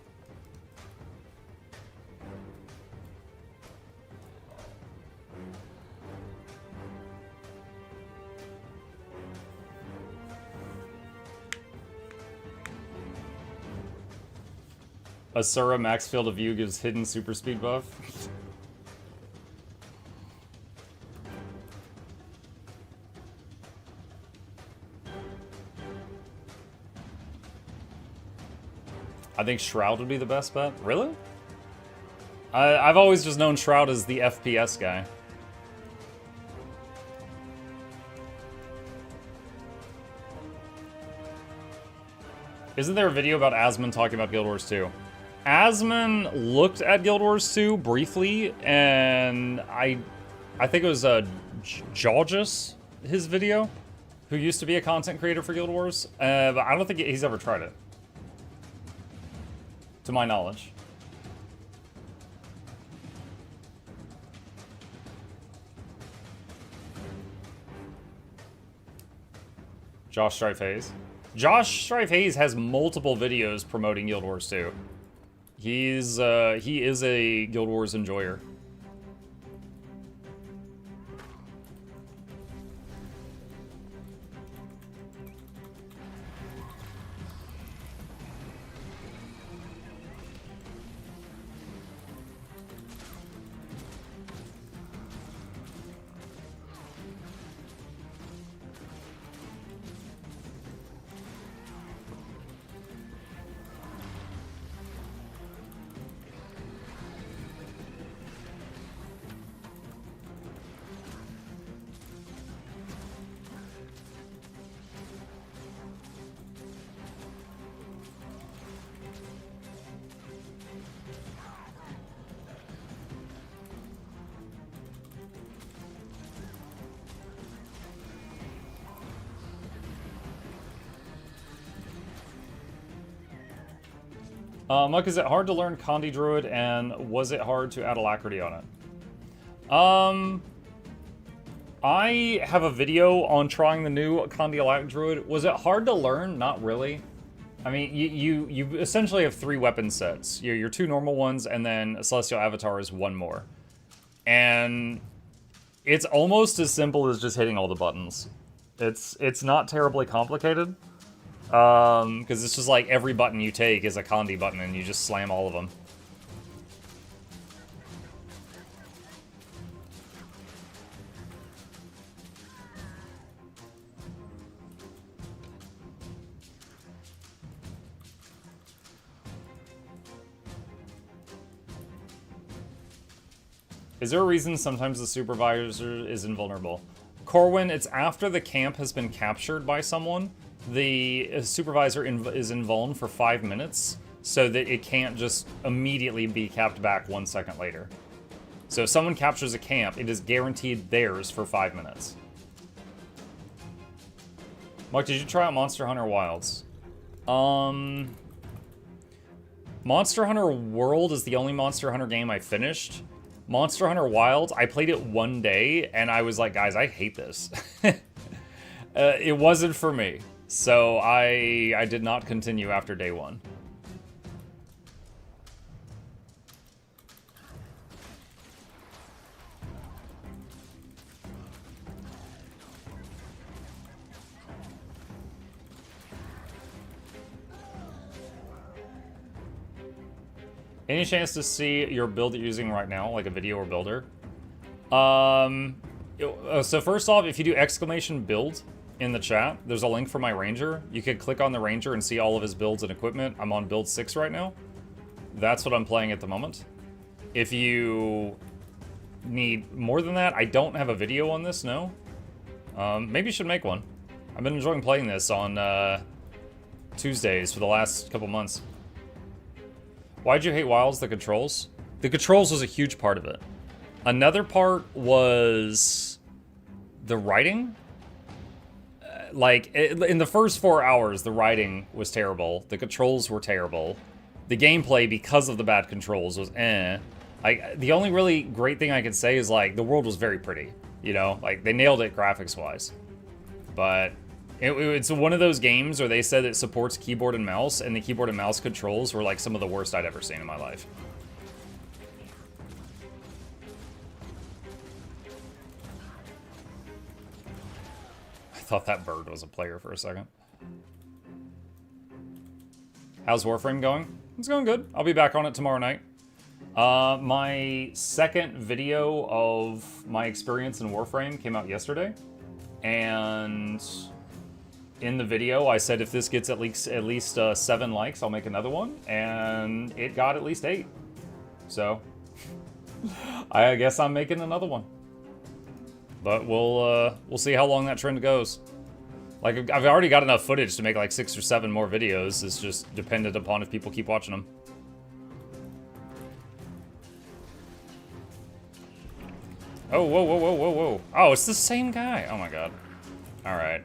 S1: Asura max field of view gives hidden super speed buff. I think Shroud would be the best bet. Really? I've always just known Shroud as the FPS guy. Isn't there a video about Asmon talking about Guild Wars 2? Asmon looked at Guild Wars 2 briefly, and I think it was Georges, his video, who used to be a content creator for Guild Wars, but I don't think he's ever tried it, to my knowledge. Josh Strife Hayes. Josh Strife Hayes has multiple videos promoting Guild Wars 2. He is a Guild Wars enjoyer. Muck, is it hard to learn Condi Druid, and was it hard to add alacrity on it? I have a video on trying the new Condi Alacrity Druid. Was it hard to learn? Not really. I mean, you essentially have 3 weapon sets. Your 2 normal ones, and then a Celestial Avatar is 1 more. And it's almost as simple as just hitting all the buttons. It's not terribly complicated. Because it's just like every button you take is a Condi button and you just slam all of them. Is there a reason sometimes the supervisor is invulnerable? Corwin, it's after the camp has been captured by someone. The supervisor is invuln for 5 minutes, so that it can't just immediately be capped back 1 second later. So if someone captures a camp, it is guaranteed theirs for 5 minutes. Mark, did you try out Monster Hunter Wilds? Monster Hunter World is the only Monster Hunter game I finished. Monster Hunter Wilds, I played it 1 day, and I was like, guys, I hate this. It wasn't for me. So I did not continue after day 1. Any chance to see your build that you're using right now, like a video or builder? So first off, if you do !build in the chat, there's a link for my Ranger. You could click on the Ranger and see all of his builds and equipment. I'm on build 6 right now. That's what I'm playing at the moment. If you need more than that, I don't have a video on this, no. Maybe you should make one. I've been enjoying playing this on Tuesdays for the last couple months. Why'd you hate Wilds? The controls? The controls was a huge part of it. Another part was the writing. In the first 4 hours, the writing was terrible. The controls were terrible. The gameplay, because of the bad controls, was eh. The only really great thing I could say is, like, the world was very pretty. You know? Like, they nailed it graphics-wise. But it's one of those games where they said it supports keyboard and mouse, and the keyboard and mouse controls were, like, some of the worst I'd ever seen in my life. I thought that bird was a player for a second. How's Warframe going? It's going good. I'll be back on it tomorrow night. My second video of my experience in Warframe came out yesterday. And in the video, I said if this gets at least 7 likes, I'll make another one, and it got at least 8. So, I guess I'm making another one. But we'll see how long that trend goes. Like, I've already got enough footage to make like 6 or 7 more videos. It's just dependent upon if people keep watching them. Oh, whoa, whoa, whoa, whoa, whoa. Oh, it's the same guy. Oh my god. Alright.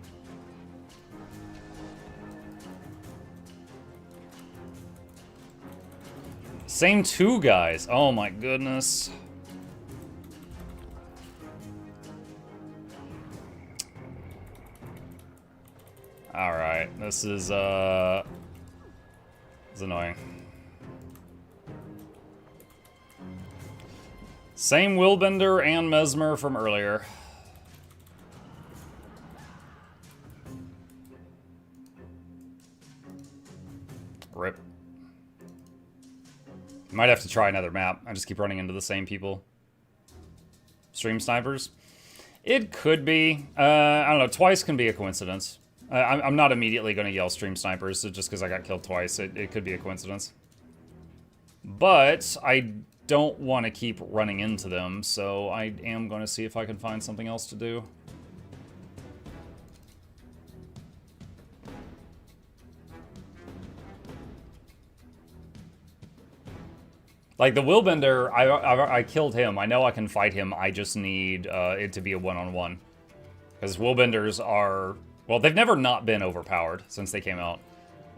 S1: Same 2 guys. Oh my goodness. Alright, this is it's annoying. Same Willbender and Mesmer from earlier. Rip. Might have to try another map. I just keep running into the same people. Stream snipers? It could be. I don't know, twice can be a coincidence. I'm not immediately going to yell stream snipers just because I got killed twice. It could be a coincidence. But I don't want to keep running into them, so I am going to see if I can find something else to do. Like, the Willbender, I killed him. I know I can fight him. I just need it to be a one-on-one. Because Willbenders are... Well, they've never not been overpowered since they came out.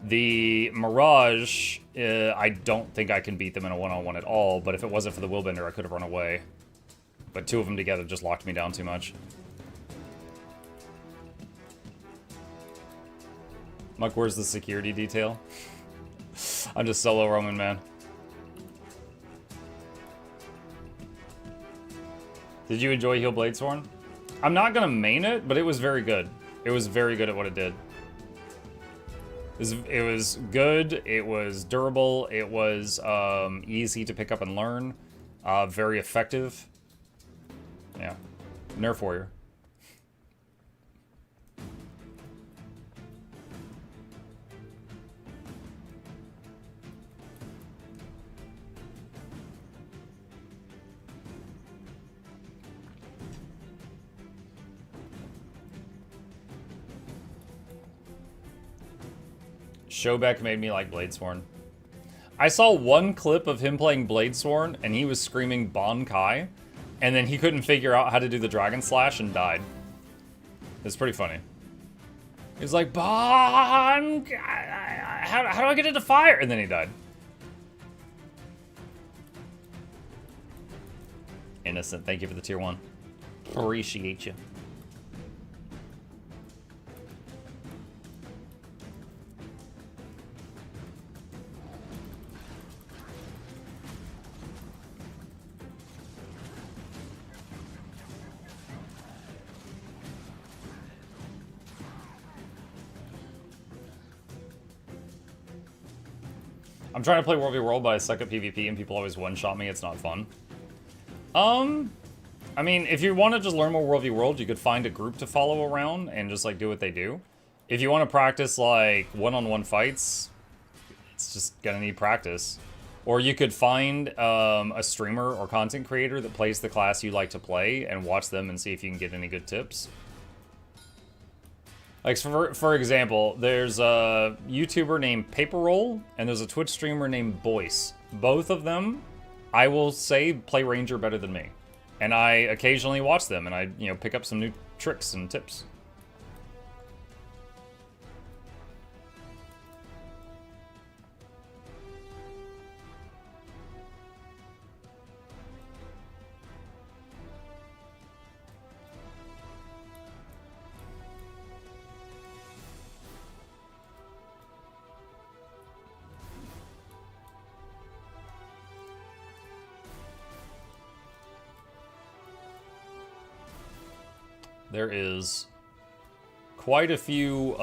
S1: The Mirage, I don't think I can beat them in a one-on-one at all, but if it wasn't for the Willbender, I could have run away. But 2 of them together just locked me down too much. Muck, where's the security detail? I'm just solo roaming, man. Did you enjoy Heal Bladesworn? I'm not gonna main it, but it was very good. It was very good at what it did. It was good, it was durable, it was easy to pick up and learn, very effective. Yeah, Nerf Warrior. Showbeck made me like Bladesworn. I saw one clip of him playing Bladesworn, and he was screaming Bon Kai, and then he couldn't figure out how to do the Dragon Slash and died. It's pretty funny. He's like, Bon Kai, how do I get into fire? And then he died. Innocent, thank you for the tier 1. Appreciate you. I'm trying to play World v World, but I suck at PvP and people always one-shot me. It's not fun. I mean, if you want to just learn more World v World, you could find a group to follow around and just, like, do what they do. If you want to practice, like, one-on-one fights, it's just gonna need practice. Or you could find a streamer or content creator that plays the class you like to play and watch them and see if you can get any good tips. Like, for example, there's a YouTuber named Paperroll, and there's a Twitch streamer named Boyce. Both of them, I will say, play Ranger better than me. And I occasionally watch them, and I, you know, pick up some new tricks and tips. There is quite a few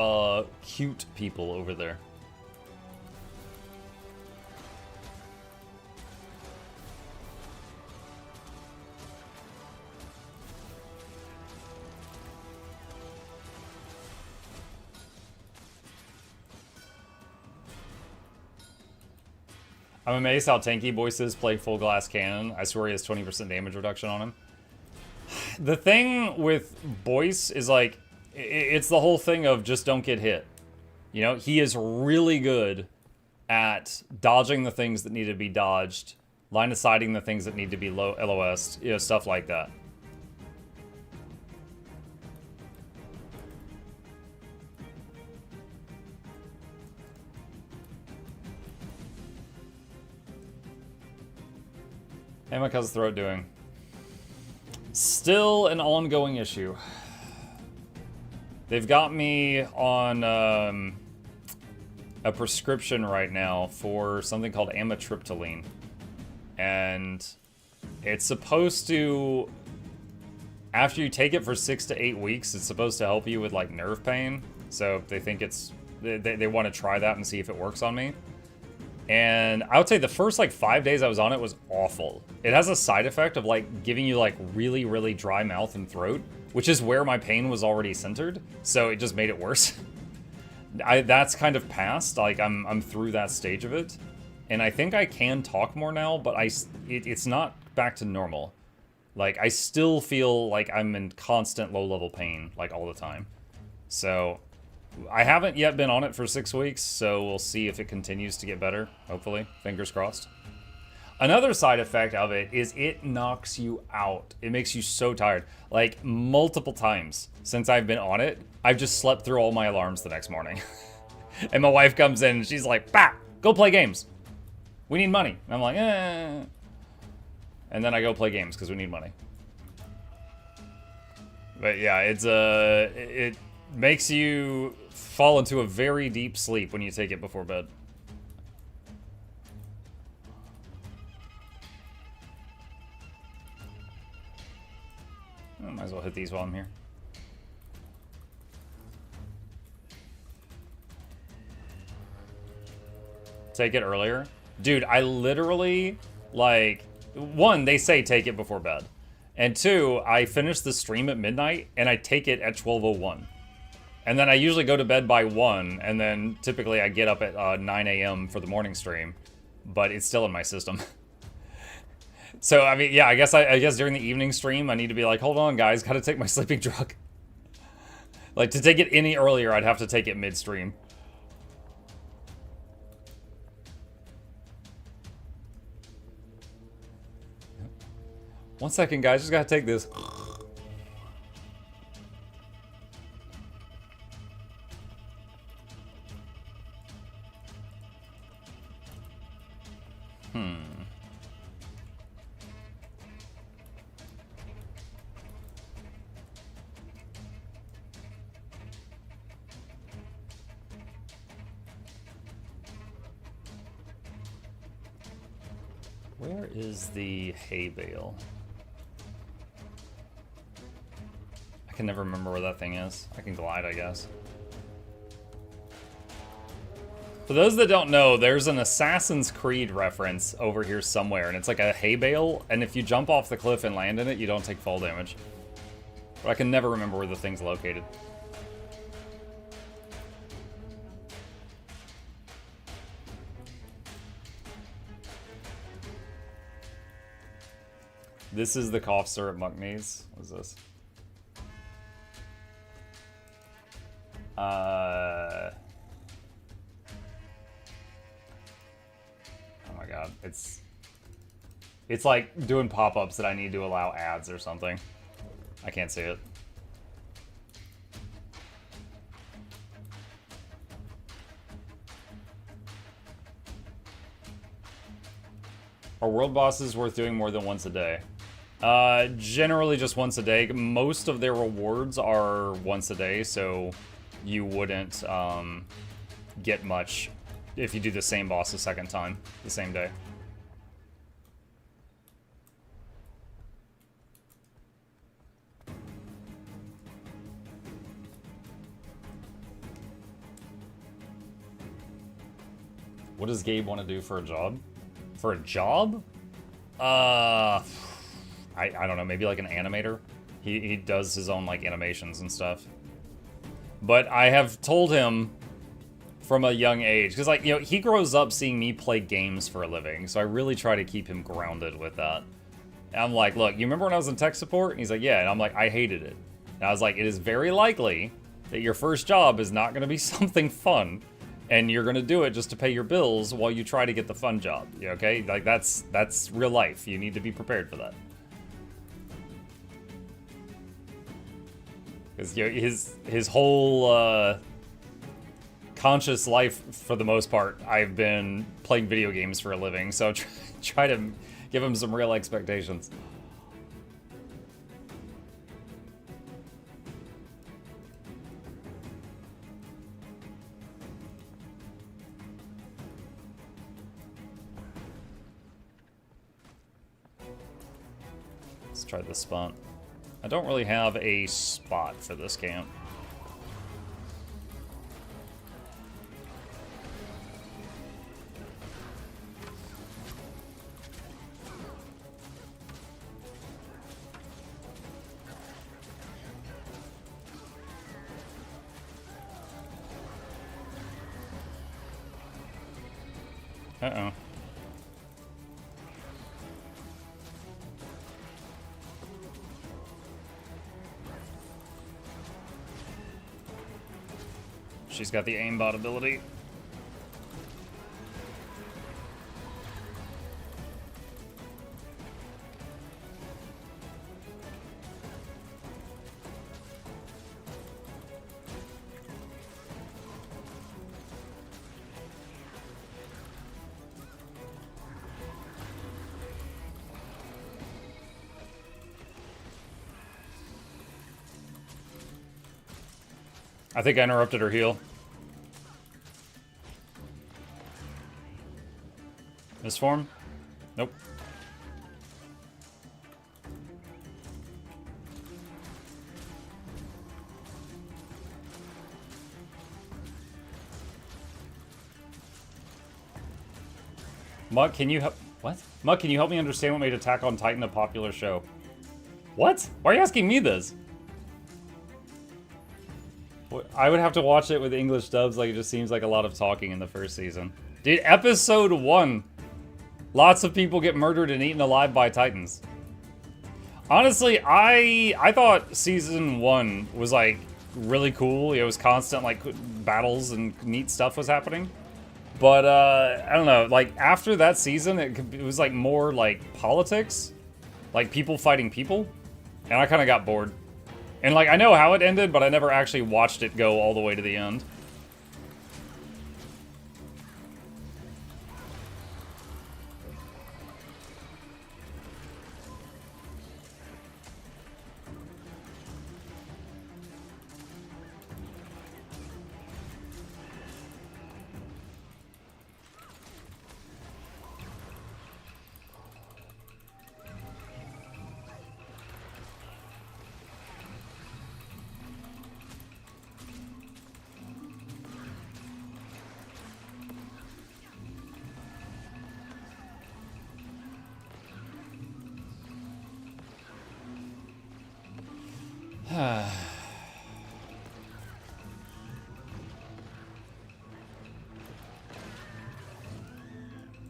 S1: cute people over there. I'm amazed how tanky Boyces play full glass cannon. I swear he has 20% damage reduction on him. The thing with Boyce is like, it's the whole thing of just don't get hit. You know, he is really good at dodging the things that need to be dodged, line of sighting the things that need to be LOS'd, you know, stuff like that. Emma, how's the throat doing? Still an ongoing issue. They've got me on a prescription right now for something called amitriptyline. And it's supposed to, after you take it for 6 to 8 weeks, it's supposed to help you with like nerve pain. So they think it's, they want to try that and see if it works on me. And I would say the first like 5 days I was on it was awful. It has a side effect of like giving you like really, really dry mouth and throat, which is where my pain was already centered. So it just made it worse. That's kind of past. Like I'm through that stage of it. And I think I can talk more now, but it's not back to normal. Like I still feel like I'm in constant low level pain like all the time. So I haven't yet been on it for 6 weeks, so we'll see if it continues to get better, hopefully. Fingers crossed. Another side effect of it is it knocks you out. It makes you so tired. Like, multiple times since I've been on it, I've just slept through all my alarms the next morning. And my wife comes in and she's like, "Bah, go play games. We need money." And I'm like, eh. And then I go play games because we need money. But yeah, it makes you fall into a very deep sleep when you take it before bed. I might as well hit these while I'm here. Take it earlier. Dude, I literally, like, one, they say take it before bed. And two, I finish the stream at midnight and I take it at 12:01. And then I usually go to bed by 1, and then typically I get up at 9 a.m. for the morning stream, but it's still in my system. So, I mean, yeah, I guess during the evening stream, I need to be like, hold on, guys, gotta take my sleeping drug. Like, to take it any earlier, I'd have to take it mid-stream. One second, guys, just gotta take this. Where is the hay bale? I can never remember where that thing is. I can glide, I guess. For those that don't know, there's an Assassin's Creed reference over here somewhere, and it's like a hay bale, and if you jump off the cliff and land in it, you don't take fall damage. But I can never remember where the thing's located. This is the cough syrup Muckneys. What is this? Oh my god, it's like doing pop-ups that I need to allow ads or something. I can't see it. Are world bosses worth doing more than once a day? Generally just once a day. Most of their rewards are once a day, so you wouldn't get much if you do the same boss a second time, the same day. What does Gabe want to do for a job? For a job? I don't know, maybe like an animator. He does his own like animations and stuff. But I have told him from a young age. Because, like, you know, he grows up seeing me play games for a living, so I really try to keep him grounded with that. And I'm like, look, you remember when I was in tech support? And he's like, yeah. And I'm like, I hated it. And I was like, it is very likely that your first job is not going to be something fun, and you're going to do it just to pay your bills while you try to get the fun job. Okay? Like, that's real life. You need to be prepared for that. Because, you know, his whole conscious life, for the most part, I've been playing video games for a living, so try to give him some real expectations. Let's try this spot. I don't really have a spot for this camp. Uh-oh. She's got the aimbot ability. I think I interrupted her heal. This form? Nope. Muck, can you help? What? Muck, can you help me understand what made Attack on Titan a popular show? What? Why are you asking me this? I would have to watch it with English dubs, like it just seems like a lot of talking in the first season. Dude, episode 1. Lots of people get murdered and eaten alive by Titans. Honestly, I thought season 1 was like really cool. It was constant like battles and neat stuff was happening. But I don't know, like after that season, it was like more like politics, like people fighting people, and I kind of got bored. And like I know how it ended, but I never actually watched it go all the way to the end.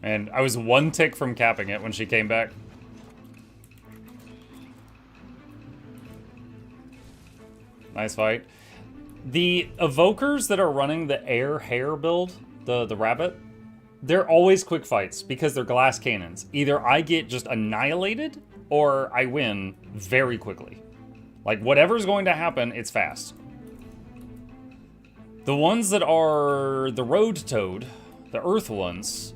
S1: And I was one tick from capping it when she came back. Nice fight. The evokers that are running the air hair build, the rabbit, they're always quick fights because they're glass cannons. Either I get just annihilated or I win very quickly. Like whatever's going to happen, it's fast. The ones that are the road toad, the earth ones,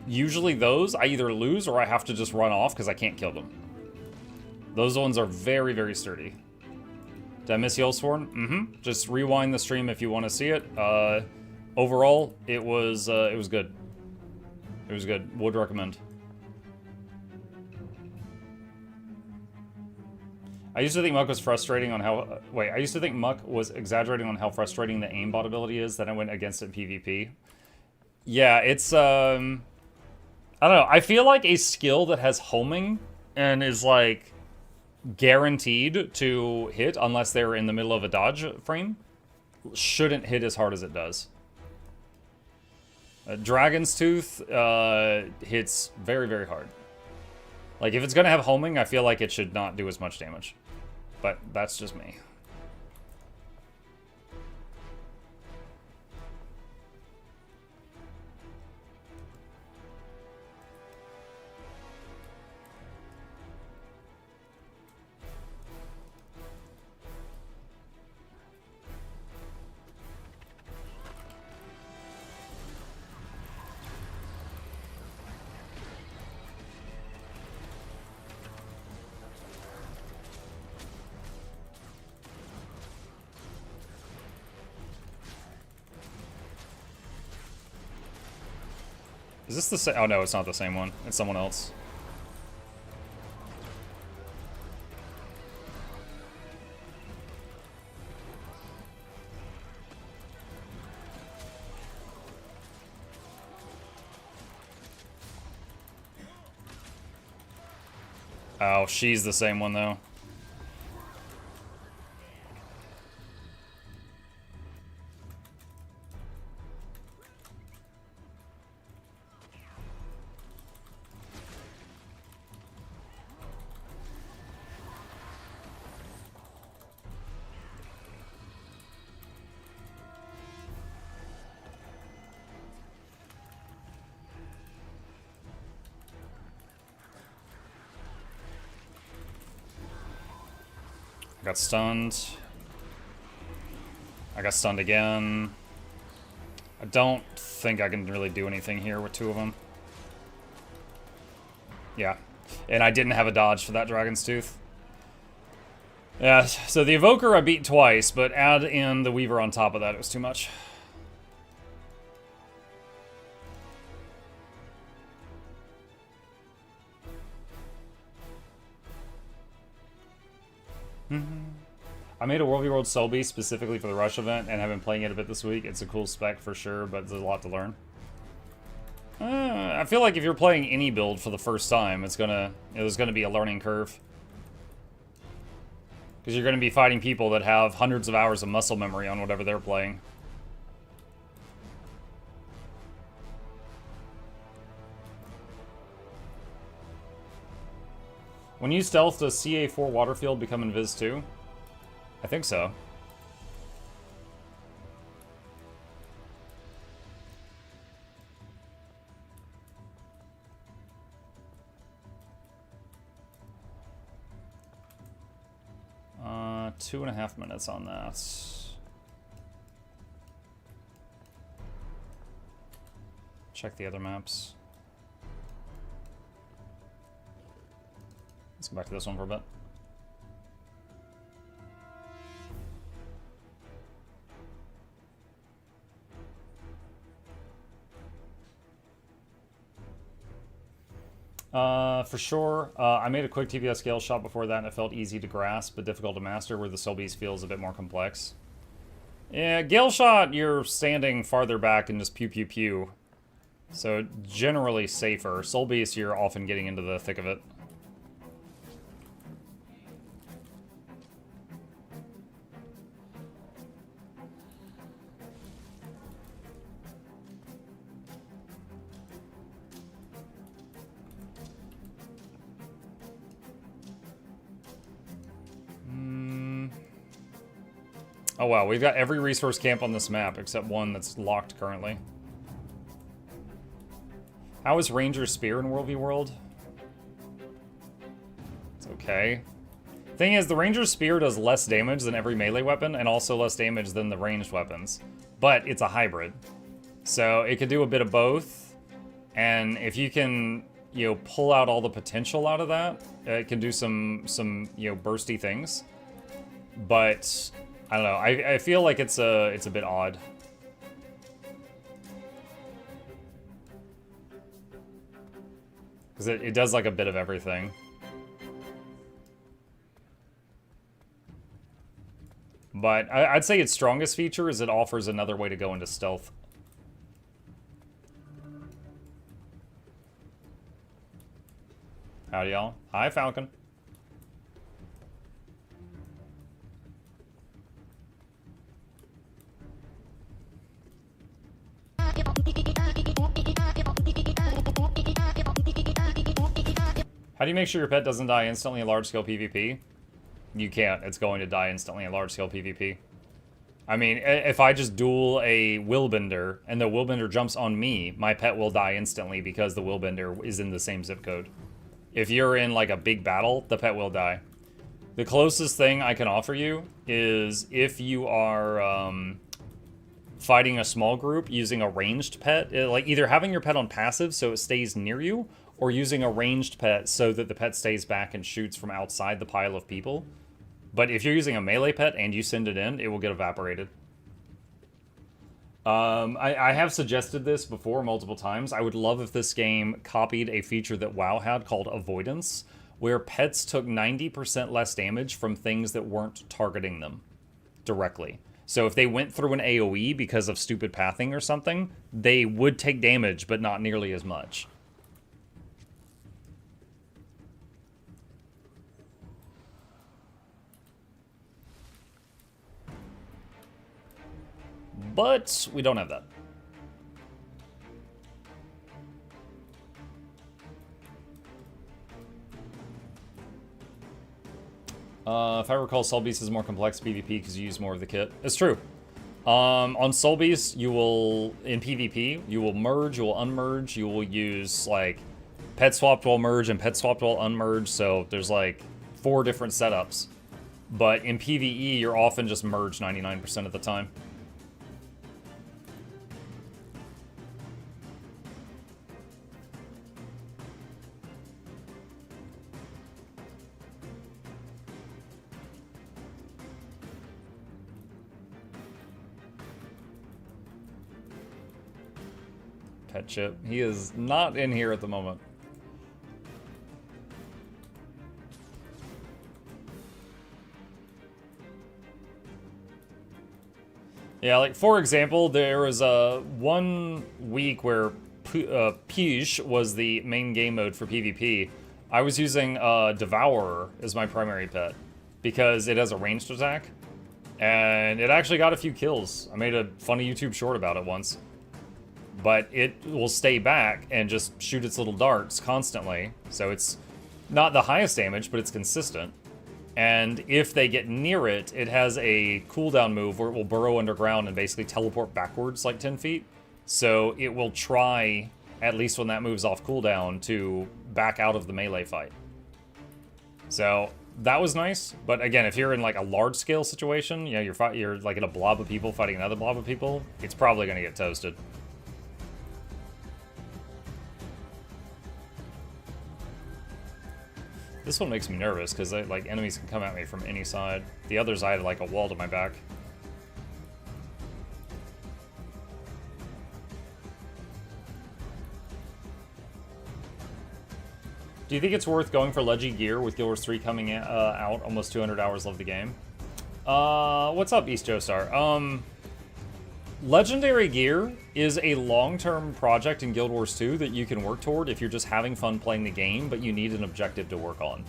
S1: usually those I either lose or I have to just run off because I can't kill them. Those ones are very, very sturdy. Did I miss Bladesworn? Mm-hmm. Just rewind the stream if you want to see it. Overall, it was good. It was good. Would recommend. I used to think Muck was frustrating on how... I used to think Muck was exaggerating on how frustrating the aimbot ability is, then I went against it in PvP. Yeah, it's, I don't know. I feel like a skill that has homing and is, like, guaranteed to hit unless they're in the middle of a dodge frame shouldn't hit as hard as it does. Dragon's Tooth hits very, very hard. Like, if it's going to have homing, I feel like it should not do as much damage. But that's just me. Is this the same? Oh no, it's not the same one. It's someone else. Oh, she's the same one though. I got stunned. I got stunned again. I don't think I can really do anything here with two of them. Yeah. And I didn't have a dodge for that Dragon's Tooth. Yeah, so the Evoker I beat twice, but add in the Weaver on top of that, it was too much. I made a World v World Soul Beast specifically for the Rush event and have been playing it a bit this week. It's a cool spec for sure, but there's a lot to learn. I feel like if you're playing any build for the first time, there's gonna be a learning curve. Because you're gonna be fighting people that have hundreds of hours of muscle memory on whatever they're playing. When you stealth, does CA4 Waterfield become Invis too? I think so. Uh, 2.5 minutes on that. Check the other maps. Let's go back to this one for a bit. For sure. I made a quick TPS scale shot before that and it felt easy to grasp but difficult to master, where the Soul Beast feels a bit more complex. Yeah, Gale Shot, you're standing farther back and just pew pew pew. So generally safer. Soul Beast, you're often getting into the thick of it. Oh wow, we've got every resource camp on this map except one that's locked currently. How is Ranger Spear in World v World? It's okay. Thing is, the Ranger Spear does less damage than every melee weapon and also less damage than the ranged weapons. But it's a hybrid. So it could do a bit of both. And if you can, you know, pull out all the potential out of that, it can do some you know, bursty things. But I don't know. I feel like it's a bit odd. Because it does like a bit of everything. But I'd say its strongest feature is it offers another way to go into stealth. Howdy, y'all. Hi, Falcon. How do you make sure your pet doesn't die instantly in large-scale PvP? You can't. It's going to die instantly in large-scale PvP. I mean, if I just duel a willbender and the willbender jumps on me, my pet will die instantly because the willbender is in the same zip code. If you're in, like, a big battle, the pet will die. The closest thing I can offer you is if you are fighting a small group using a ranged pet, like either having your pet on passive so it stays near you, or using a ranged pet so that the pet stays back and shoots from outside the pile of people. But if you're using a melee pet and you send it in, it will get evaporated. I have suggested this before multiple times. I would love if this game copied a feature that WoW had called Avoidance, where pets took 90% less damage from things that weren't targeting them directly. So if they went through an AoE because of stupid pathing or something, they would take damage, but not nearly as much. But we don't have that. If I recall, Soul Beast is more complex PvP because you use more of the kit. It's true. On Soul Beast, you will, in PvP, you will merge, you will unmerge, you will use, like, pet swapped while merge and pet swapped while unmerge, so there's, like, 4 different setups. But in PvE, you're often just merged 99% of the time. Pet Chip. He is not in here at the moment. Yeah, like, for example, there was one week where Pige was the main game mode for PvP. I was using Devourer as my primary pet because it has a ranged attack, and it actually got a few kills. I made a funny YouTube short about it once. But it will stay back and just shoot its little darts constantly. So it's not the highest damage, but it's consistent. And if they get near it, it has a cooldown move where it will burrow underground and basically teleport backwards like 10 feet. So it will try, at least when that moves off cooldown, to back out of the melee fight. So that was nice. But again, if you're in like a large scale situation, you know, you're like in a blob of people fighting another blob of people, it's probably going to get toasted. This one makes me nervous, because like enemies can come at me from any side. The other side, like a wall to my back. Do you think it's worth going for Leggy gear with Guild Wars 3 coming out almost 200 hours of the game? What's up, East Joestar? Legendary gear is a long-term project in Guild Wars 2 that you can work toward if you're just having fun playing the game, but you need an objective to work on.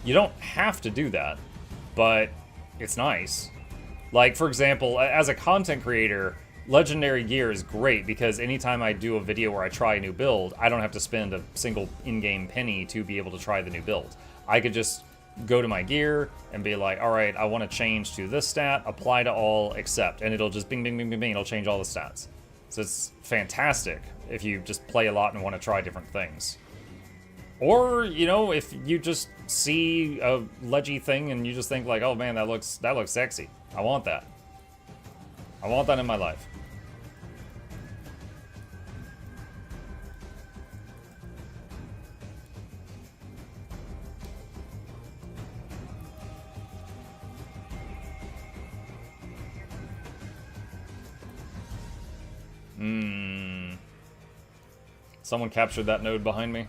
S1: You don't have to do that, but it's nice. Like, for example, as a content creator, legendary gear is great because anytime I do a video where I try a new build, I don't have to spend a single in-game penny to be able to try the new build. I could just go to my gear and be like, all right, I want to change to this stat, apply to all, accept, and it'll just bing, bing, bing, bing, bing, it'll change all the stats. So it's fantastic if you just play a lot and want to try different things. Or, you know, if you just see a leggy thing and you just think like, oh man, that looks sexy. I want that. I want that in my life. Someone captured that node behind me.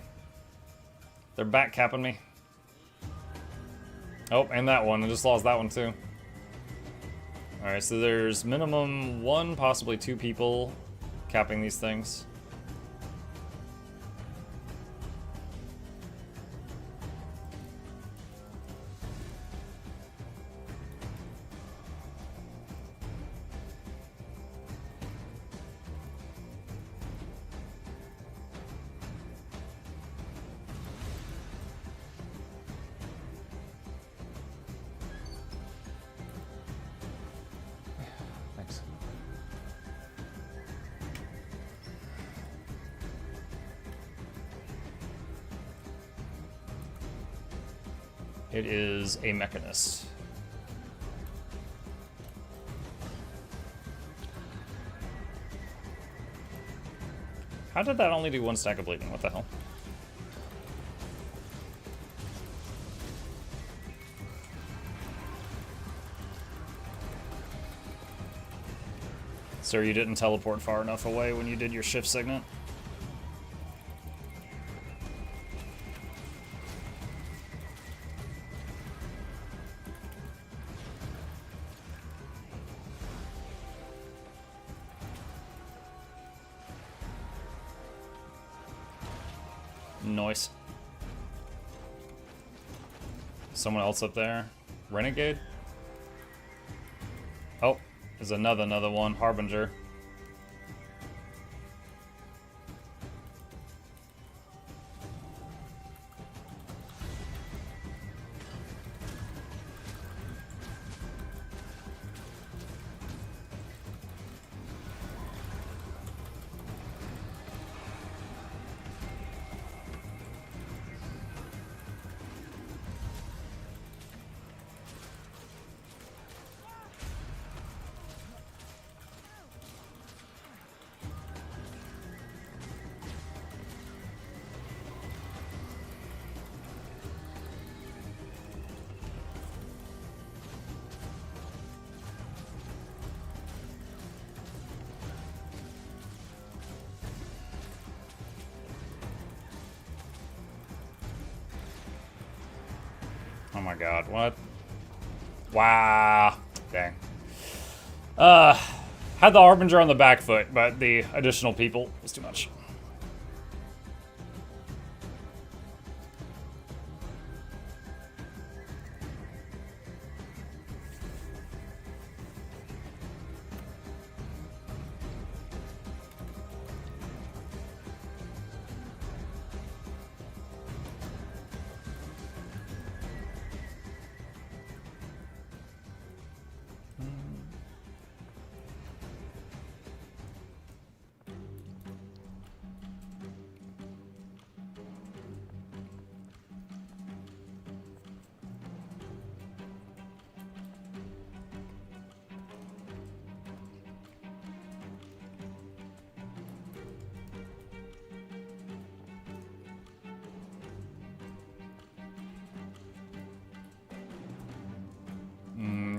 S1: They're back capping me. Oh, and that one. I just lost that one too. Alright, so there's minimum 1, possibly 2 people capping these things. It is a Mechanist. How did that only do 1 stack of bleeding? What the hell? Sir, you didn't teleport far enough away when you did your shift signet. Nice. Someone else up there? Renegade? Oh, there's another one. Harbinger. Oh my god, what? Wow. Dang. Had the Harbinger on the back foot, but the additional people was too much.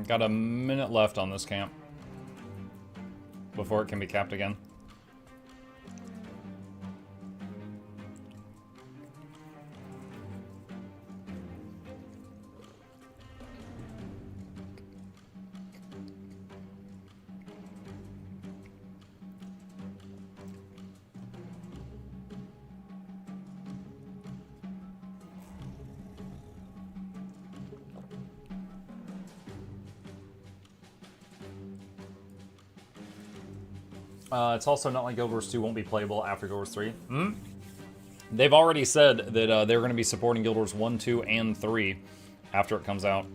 S1: Got a minute left on this camp before it can be capped again. It's also not like Guild Wars 2 won't be playable after Guild Wars 3. They've already said that they're going to be supporting Guild Wars 1, 2, and 3 after it comes out.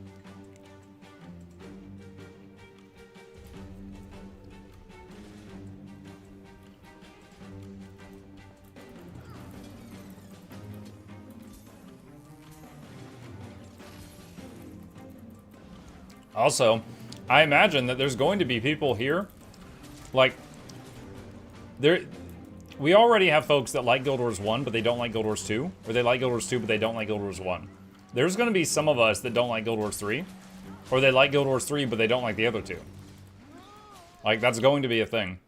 S1: Also, I imagine that there's going to be people here, like, we already have folks that like Guild Wars 1, but they don't like Guild Wars 2. Or they like Guild Wars 2, but they don't like Guild Wars 1. There's going to be some of us that don't like Guild Wars 3. Or they like Guild Wars 3, but they don't like the other two. Like, that's going to be a thing.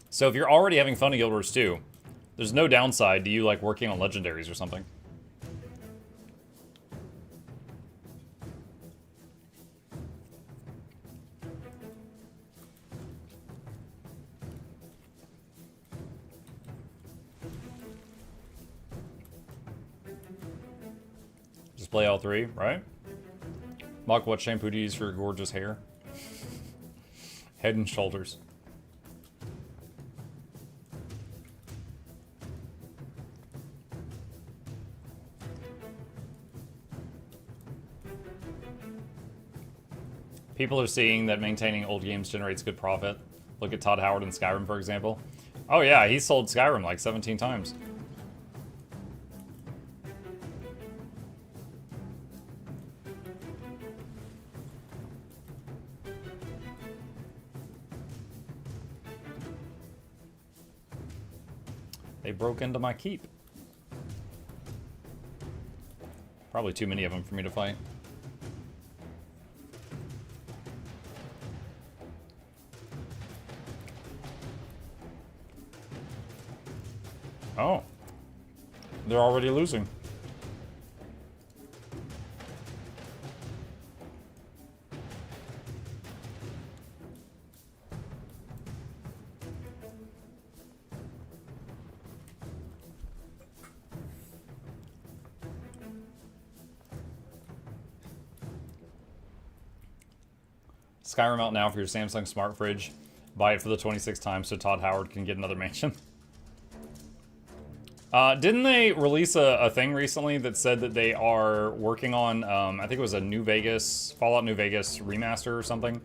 S1: So if you're already having fun in Guild Wars 2, there's no downside to you, like, working on legendaries or something. Play all three, right? Mock, what shampoo do you use for your gorgeous hair? Head and Shoulders. People are seeing that maintaining old games generates good profit. Look at Todd Howard in Skyrim, for example. Oh yeah, he sold Skyrim like 17 times. They broke into my keep. Probably too many of them for me to fight. Oh. They're already losing. Skyrim out now for your Samsung smart fridge. Buy it for the 26th time so Todd Howard can get another mansion. Didn't they release a thing recently that said that they are working on, I think it was a New Vegas, Fallout New Vegas remaster or something,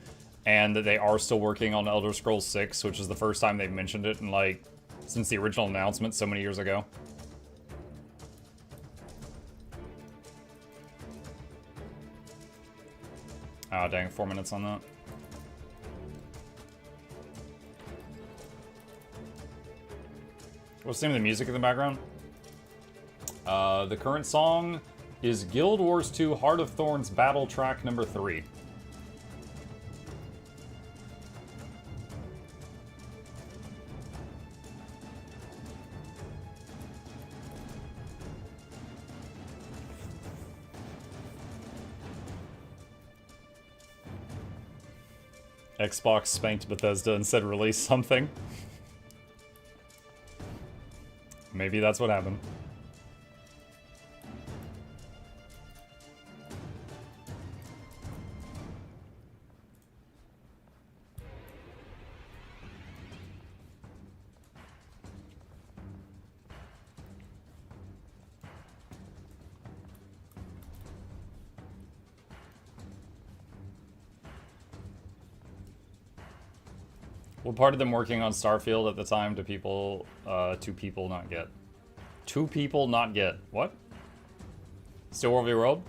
S1: and that they are still working on Elder Scrolls 6, which is the first time they've mentioned it in, like, since the original announcement so many years ago. Ah, dang, 4 minutes on that. What's the name of the music in the background? The current song is Guild Wars 2 Heart of Thorns Battle Track number 3. Xbox spanked Bethesda and said release something. Maybe that's what happened. What part of them working on Starfield at the time do people, two people not get? Two people not get. What? Still World v. World?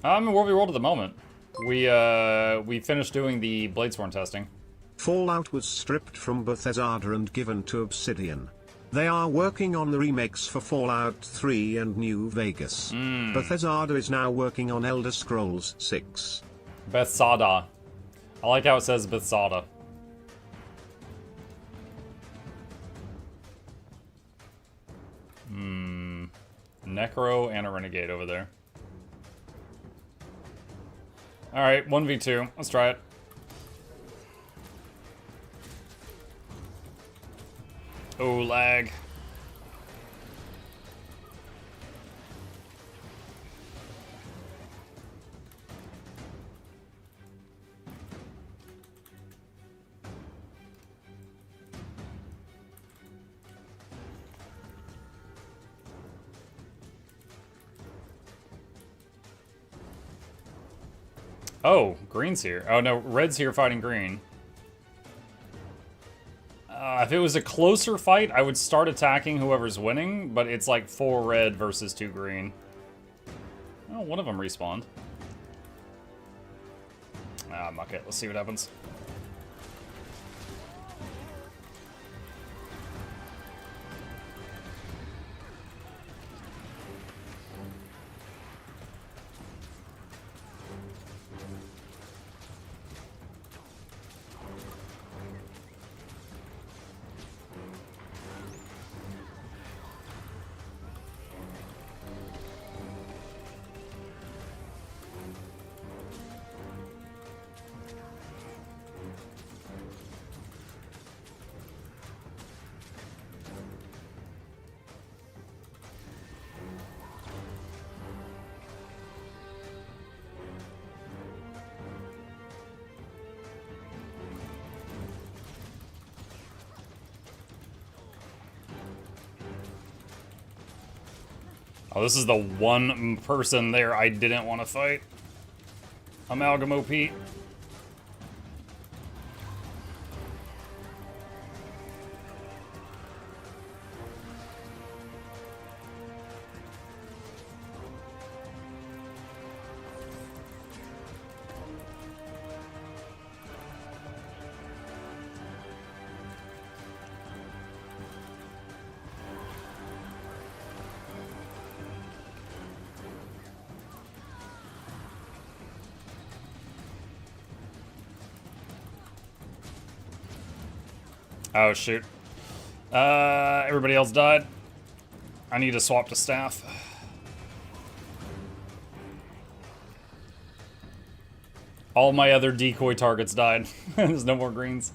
S1: I'm in World v. World at the moment. We finished doing the Bladesworn testing.
S2: Fallout was stripped from Bethesda and given to Obsidian. They are working on the remakes for Fallout 3 and New Vegas. Bethesda is now working on Elder Scrolls 6.
S1: Bethesda. I like how it says Bethesda. Necro and a Renegade over there. Alright, 1v2. Let's try it. Oh, lag. Oh, green's here. Oh no, red's here fighting green. If it was a closer fight, I would start attacking whoever's winning, but it's like 4 red versus 2 green. Oh, one of them respawned. Ah, muck it. Let's see what happens. Oh, this is the one person there I didn't want to fight. Amalgam OP. Oh, shoot. Everybody else died. I need to swap to staff. All my other decoy targets died. There's no more greens.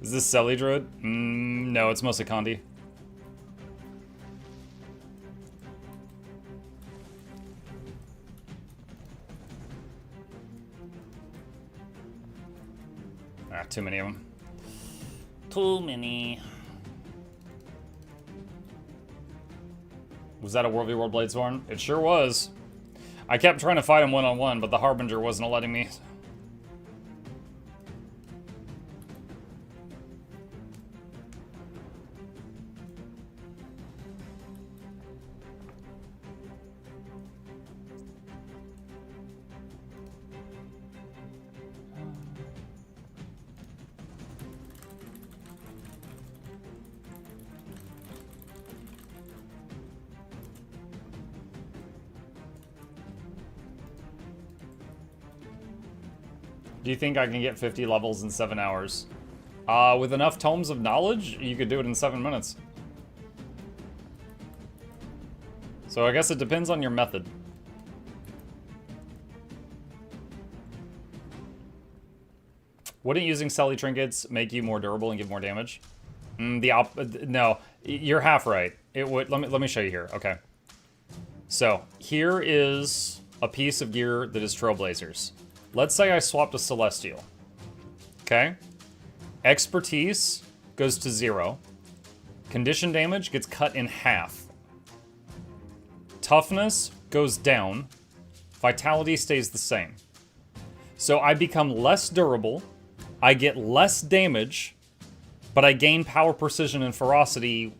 S1: Is this Selly Druid? No, it's mostly Condi. Ah, too many of them.
S4: Too many.
S1: Was that a World v World Bladesworn? It sure was. I kept trying to fight him one-on-one, but the Harbinger wasn't letting me. Do you think I can get 50 levels in 7 hours? With enough tomes of knowledge, you could do it in 7 minutes. So I guess it depends on your method. Wouldn't using Selly trinkets make you more durable and give more damage? No, you're half right. It would. Let me show you here. Okay. So here is a piece of gear that is Trailblazers. Let's say I swap to Celestial. Okay. Expertise goes to 0. Condition damage gets cut in half. Toughness goes down. Vitality stays the same. So I become less durable. I get less damage, but I gain power, precision, and ferocity,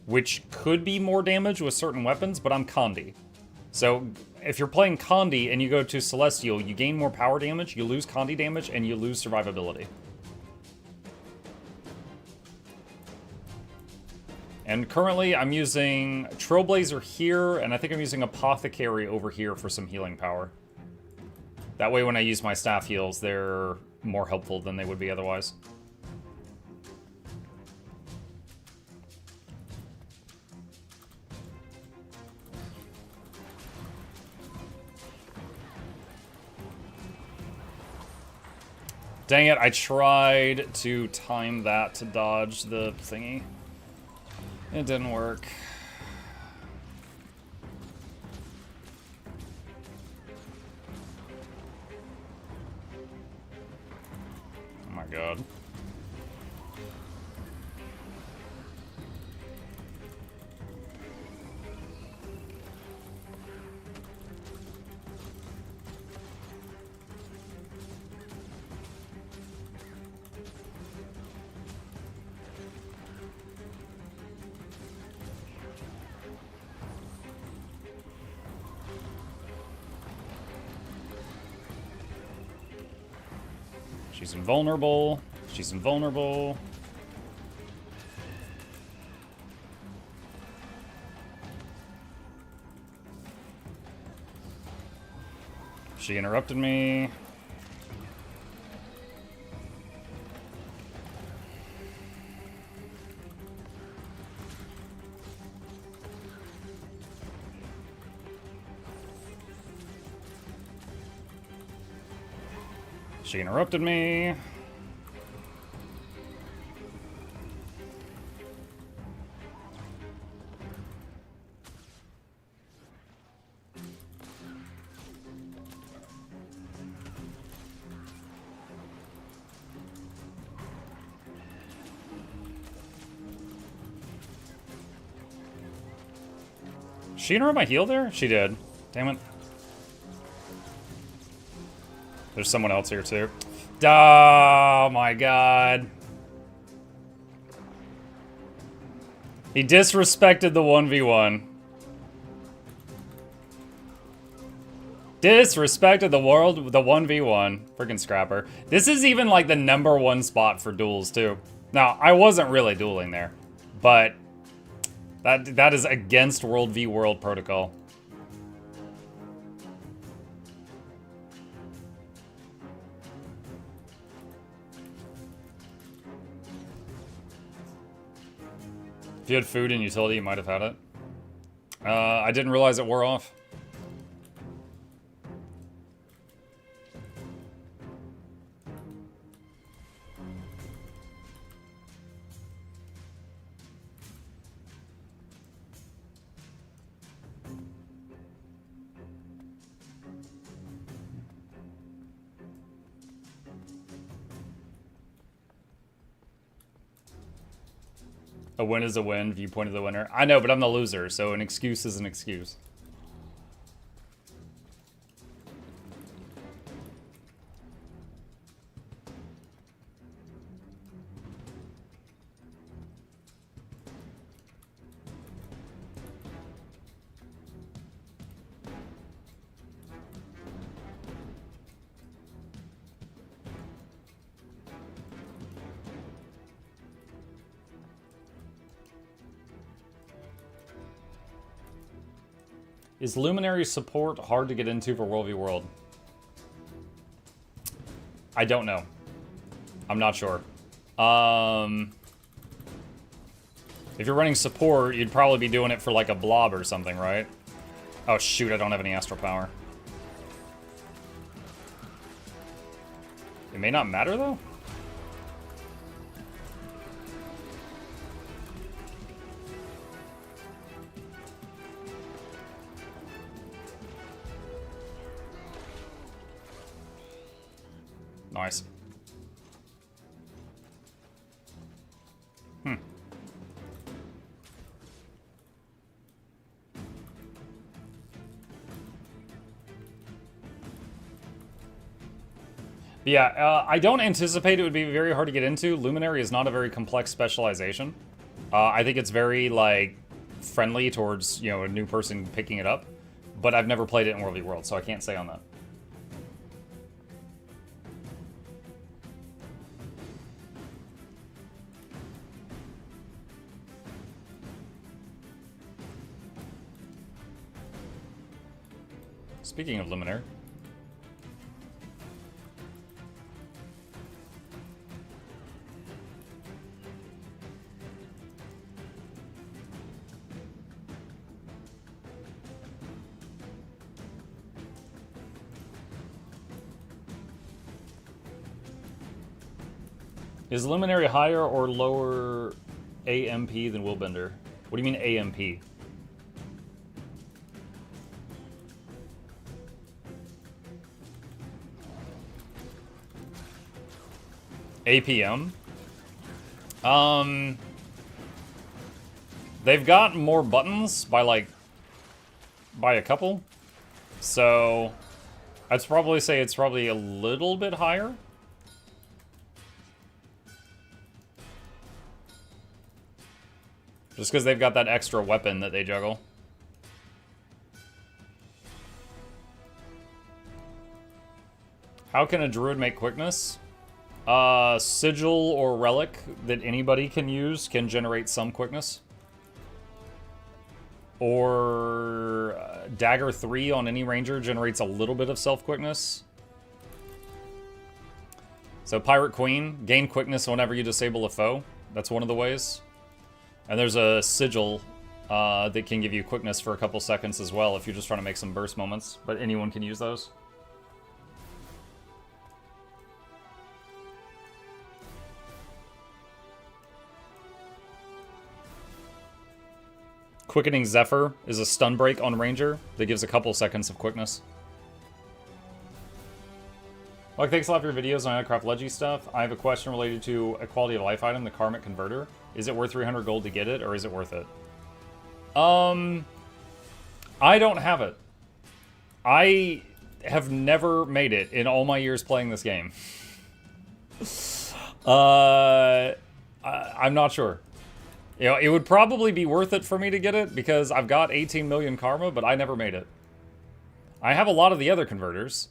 S1: which could be more damage with certain weapons, but I'm Condi. So if you're playing Condi and you go to Celestial, you gain more power damage, you lose Condi damage, and you lose survivability. And currently I'm using Trailblazer here, and I think I'm using Apothecary over here for some healing power. That way when I use my staff heals, they're more helpful than they would be otherwise. Dang it, I tried to time that to dodge the thingy. It didn't work. Oh my god. She's invulnerable. She's invulnerable. She interrupted me. She interrupted me. She interrupt my heal there? She did. Damn it. There's someone else here too. Oh my god. He disrespected the 1v1. Disrespected the world, the 1v1. Freaking scrapper. This is even like the #1 spot for duels too. Now, I wasn't really dueling there, but that is against World v World protocol. If you had food and utility, you might have had it. I didn't realize it wore off. A win is a win, viewpoint of the winner. I know, but I'm the loser, so an excuse is an excuse. Is Luminary support hard to get into for World v World? I don't know. I'm not sure. If you're running support, you'd probably be doing it for like a blob or something, right? Oh shoot, I don't have any astral power. It may not matter though? Nice. Yeah, I don't anticipate it would be very hard to get into. Luminary is not a very complex specialization. I think it's very, like, friendly towards, you know, a new person picking it up. But I've never played it in World v World, so I can't say on that. Speaking of Luminary. Is Luminary higher or lower AMP than Willbender? What do you mean AMP? APM? They've got more buttons by a couple. So I'd probably say it's probably a little bit higher. Just because they've got that extra weapon that they juggle. How can a druid make quickness? Sigil or relic that anybody can use can generate some quickness. Or dagger 3 on any ranger generates a little bit of self-quickness. So Pirate Queen, gain quickness whenever you disable a foe. That's one of the ways. And there's a sigil that can give you quickness for a couple seconds as well if you're just trying to make some burst moments. But anyone can use those. Quickening Zephyr is a stun break on Ranger that gives a couple seconds of quickness. Like, thanks a lot for your videos on Minecraft Leggy stuff. I have a question related to a quality of life item, the Karmic Converter. Is it worth 300 gold to get it, or is it worth it? I don't have it. I have never made it in all my years playing this game. I'm not sure. You know, it would probably be worth it for me to get it because I've got 18 million karma, but I never made it. I have a lot of the other converters.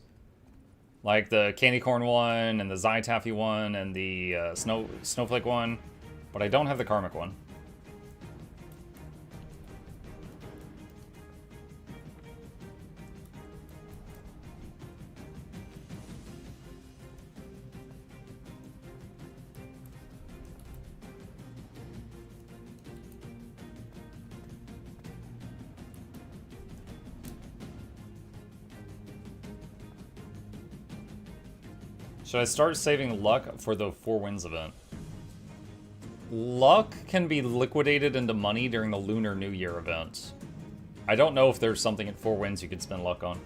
S1: Like the candy corn one, and the Zytaffy one, and the snowflake one. But I don't have the karmic one. Should I start saving luck for the 4 wins event? Luck can be liquidated into money during the Lunar New Year event. I don't know if there's something at 4 wins you could spend luck on.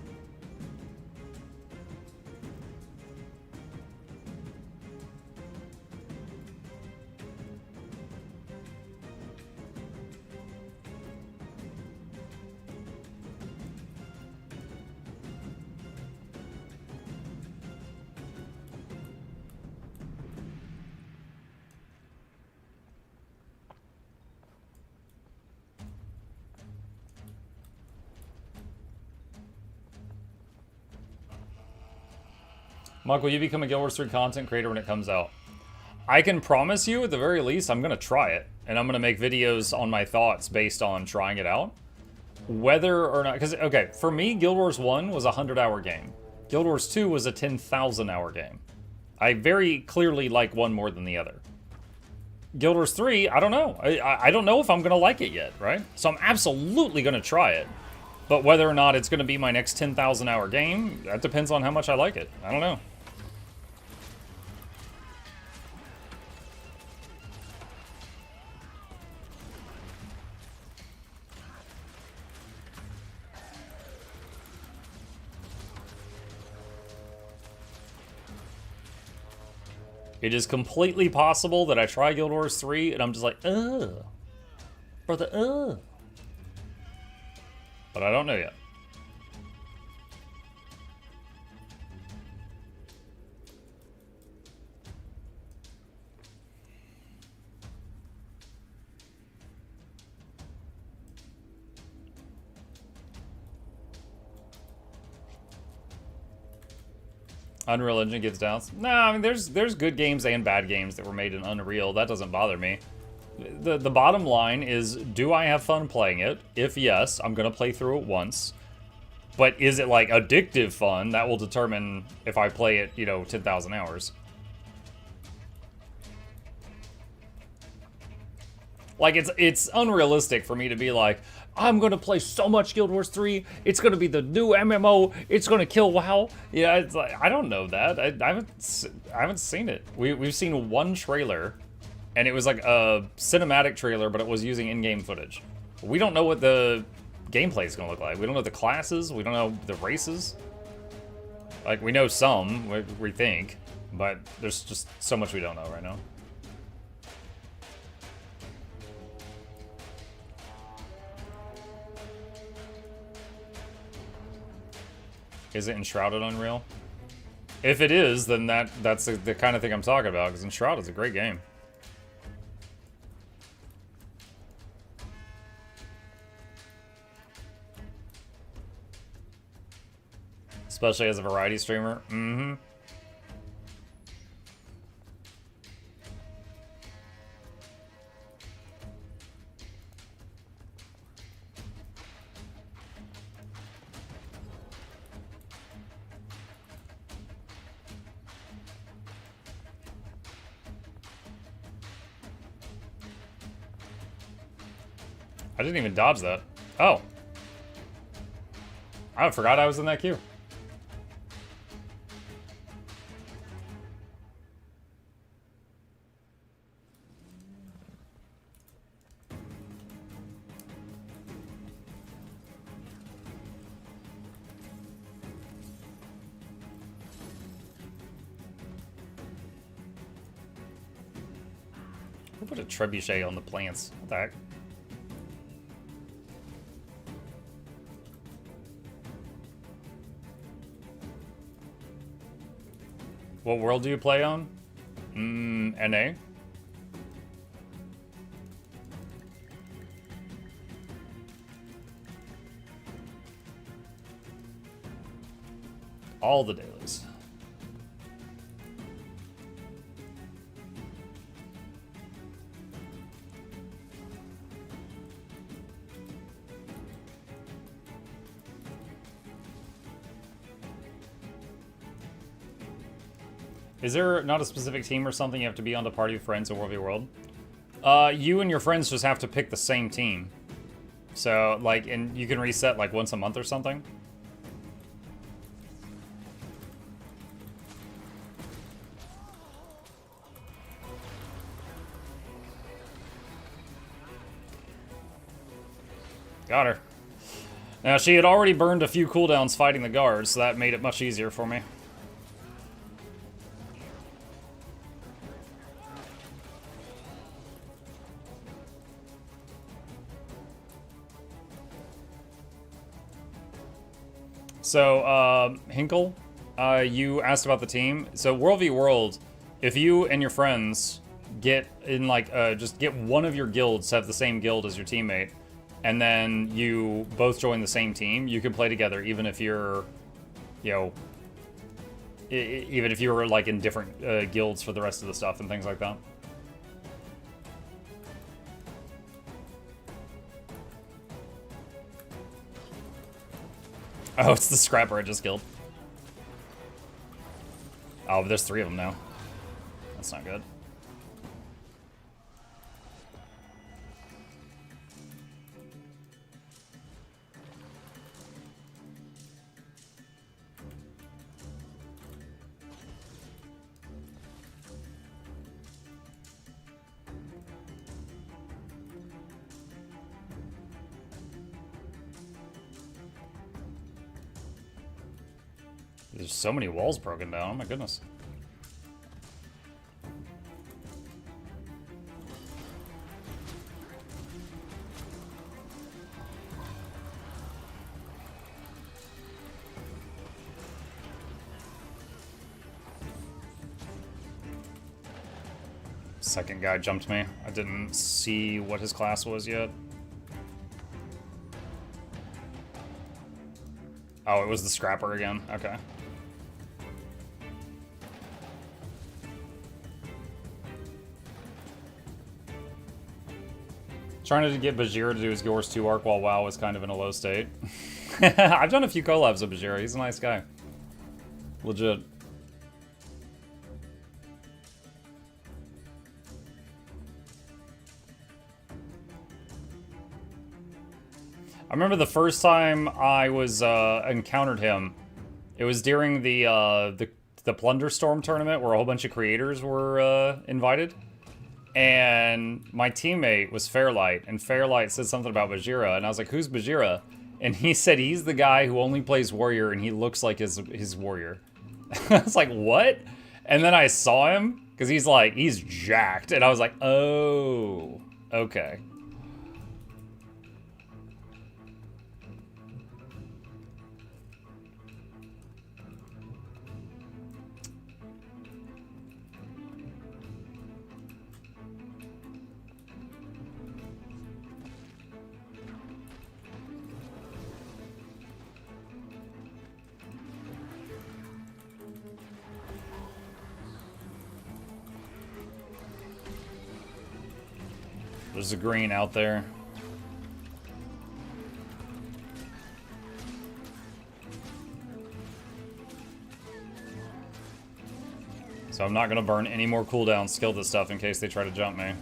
S1: Muk, will you become a Guild Wars 3 content creator when it comes out? I can promise you, at the very least, I'm going to try it. And I'm going to make videos on my thoughts based on trying it out. Whether or not... Because, okay, for me, Guild Wars 1 was a 100-hour game. Guild Wars 2 was a 10,000-hour game. I very clearly like one more than the other. Guild Wars 3, I don't know. I don't know if I'm going to like it yet, right? So I'm absolutely going to try it. But whether or not it's going to be my next 10,000-hour game, that depends on how much I like it. I don't know. It is completely possible that I try Guild Wars 3 and I'm just like, ugh. Brother, ugh. But I don't know yet. Unreal Engine gets down. No, I mean there's good games and bad games that were made in Unreal. That doesn't bother me. The bottom line is, do I have fun playing it? If yes, I'm gonna play through it once. But is it like addictive fun? That will determine if I play it, 10,000 hours. Like it's unrealistic for me to be like, I'm gonna play so much Guild Wars 3. It's gonna be the new MMO. It's gonna kill WoW. Yeah, it's like I don't know that. I haven't seen it. We've seen one trailer, and it was like a cinematic trailer, but it was using in-game footage. We don't know what the gameplay is gonna look like. We don't know the classes. We don't know the races. Like we know some, we think, but there's just so much we don't know right now. Is it Enshrouded Unreal? If it is, then that's the kind of thing I'm talking about, because Enshrouded is a great game. Especially as a variety streamer. Mm-hmm. I didn't even dodge that. Oh. I forgot I was in that queue. Who put a trebuchet on the plants? What the heck? What world do you play on? NA? All the dailies. Is there not a specific team or something you have to be on to party with friends in World v. World? You and your friends just have to pick the same team. So, like, and you can reset, like, once a month or something. Got her. Now, she had already burned a few cooldowns fighting the guards, so that made it much easier for me. So, Hinkle, you asked about the team. So, World v World, if you and your friends get in, like, just get one of your guilds to have the same guild as your teammate, and then you both join the same team, you can play together even if you're, you know, even if you were, like, in different guilds for the rest of the stuff and things like that. Oh, it's the scrapper I just killed. Oh, but there's 3 of them now. That's not good. There's so many walls broken down, oh my goodness. Second guy jumped me. I didn't see what his class was yet. Oh, it was the scrapper again. Okay. Trying to get Bajir to do his Yours 2 arc while WoW is kind of in a low state. I've done a few collabs with Bajir. He's a nice guy. Legit. I remember the first time I was encountered him. It was during the Plunder Storm tournament where a whole bunch of creators were invited. And my teammate was Fairlight, and Fairlight said something about Bajira, and I was like, who's Bajira? And he said he's the guy who only plays warrior, and he looks like his warrior. I was like, what? And then I saw him, because he's jacked, and I was like, oh, okay. There's a green out there. So I'm not going to burn any more cooldowns, skill this stuff in case they try to jump me.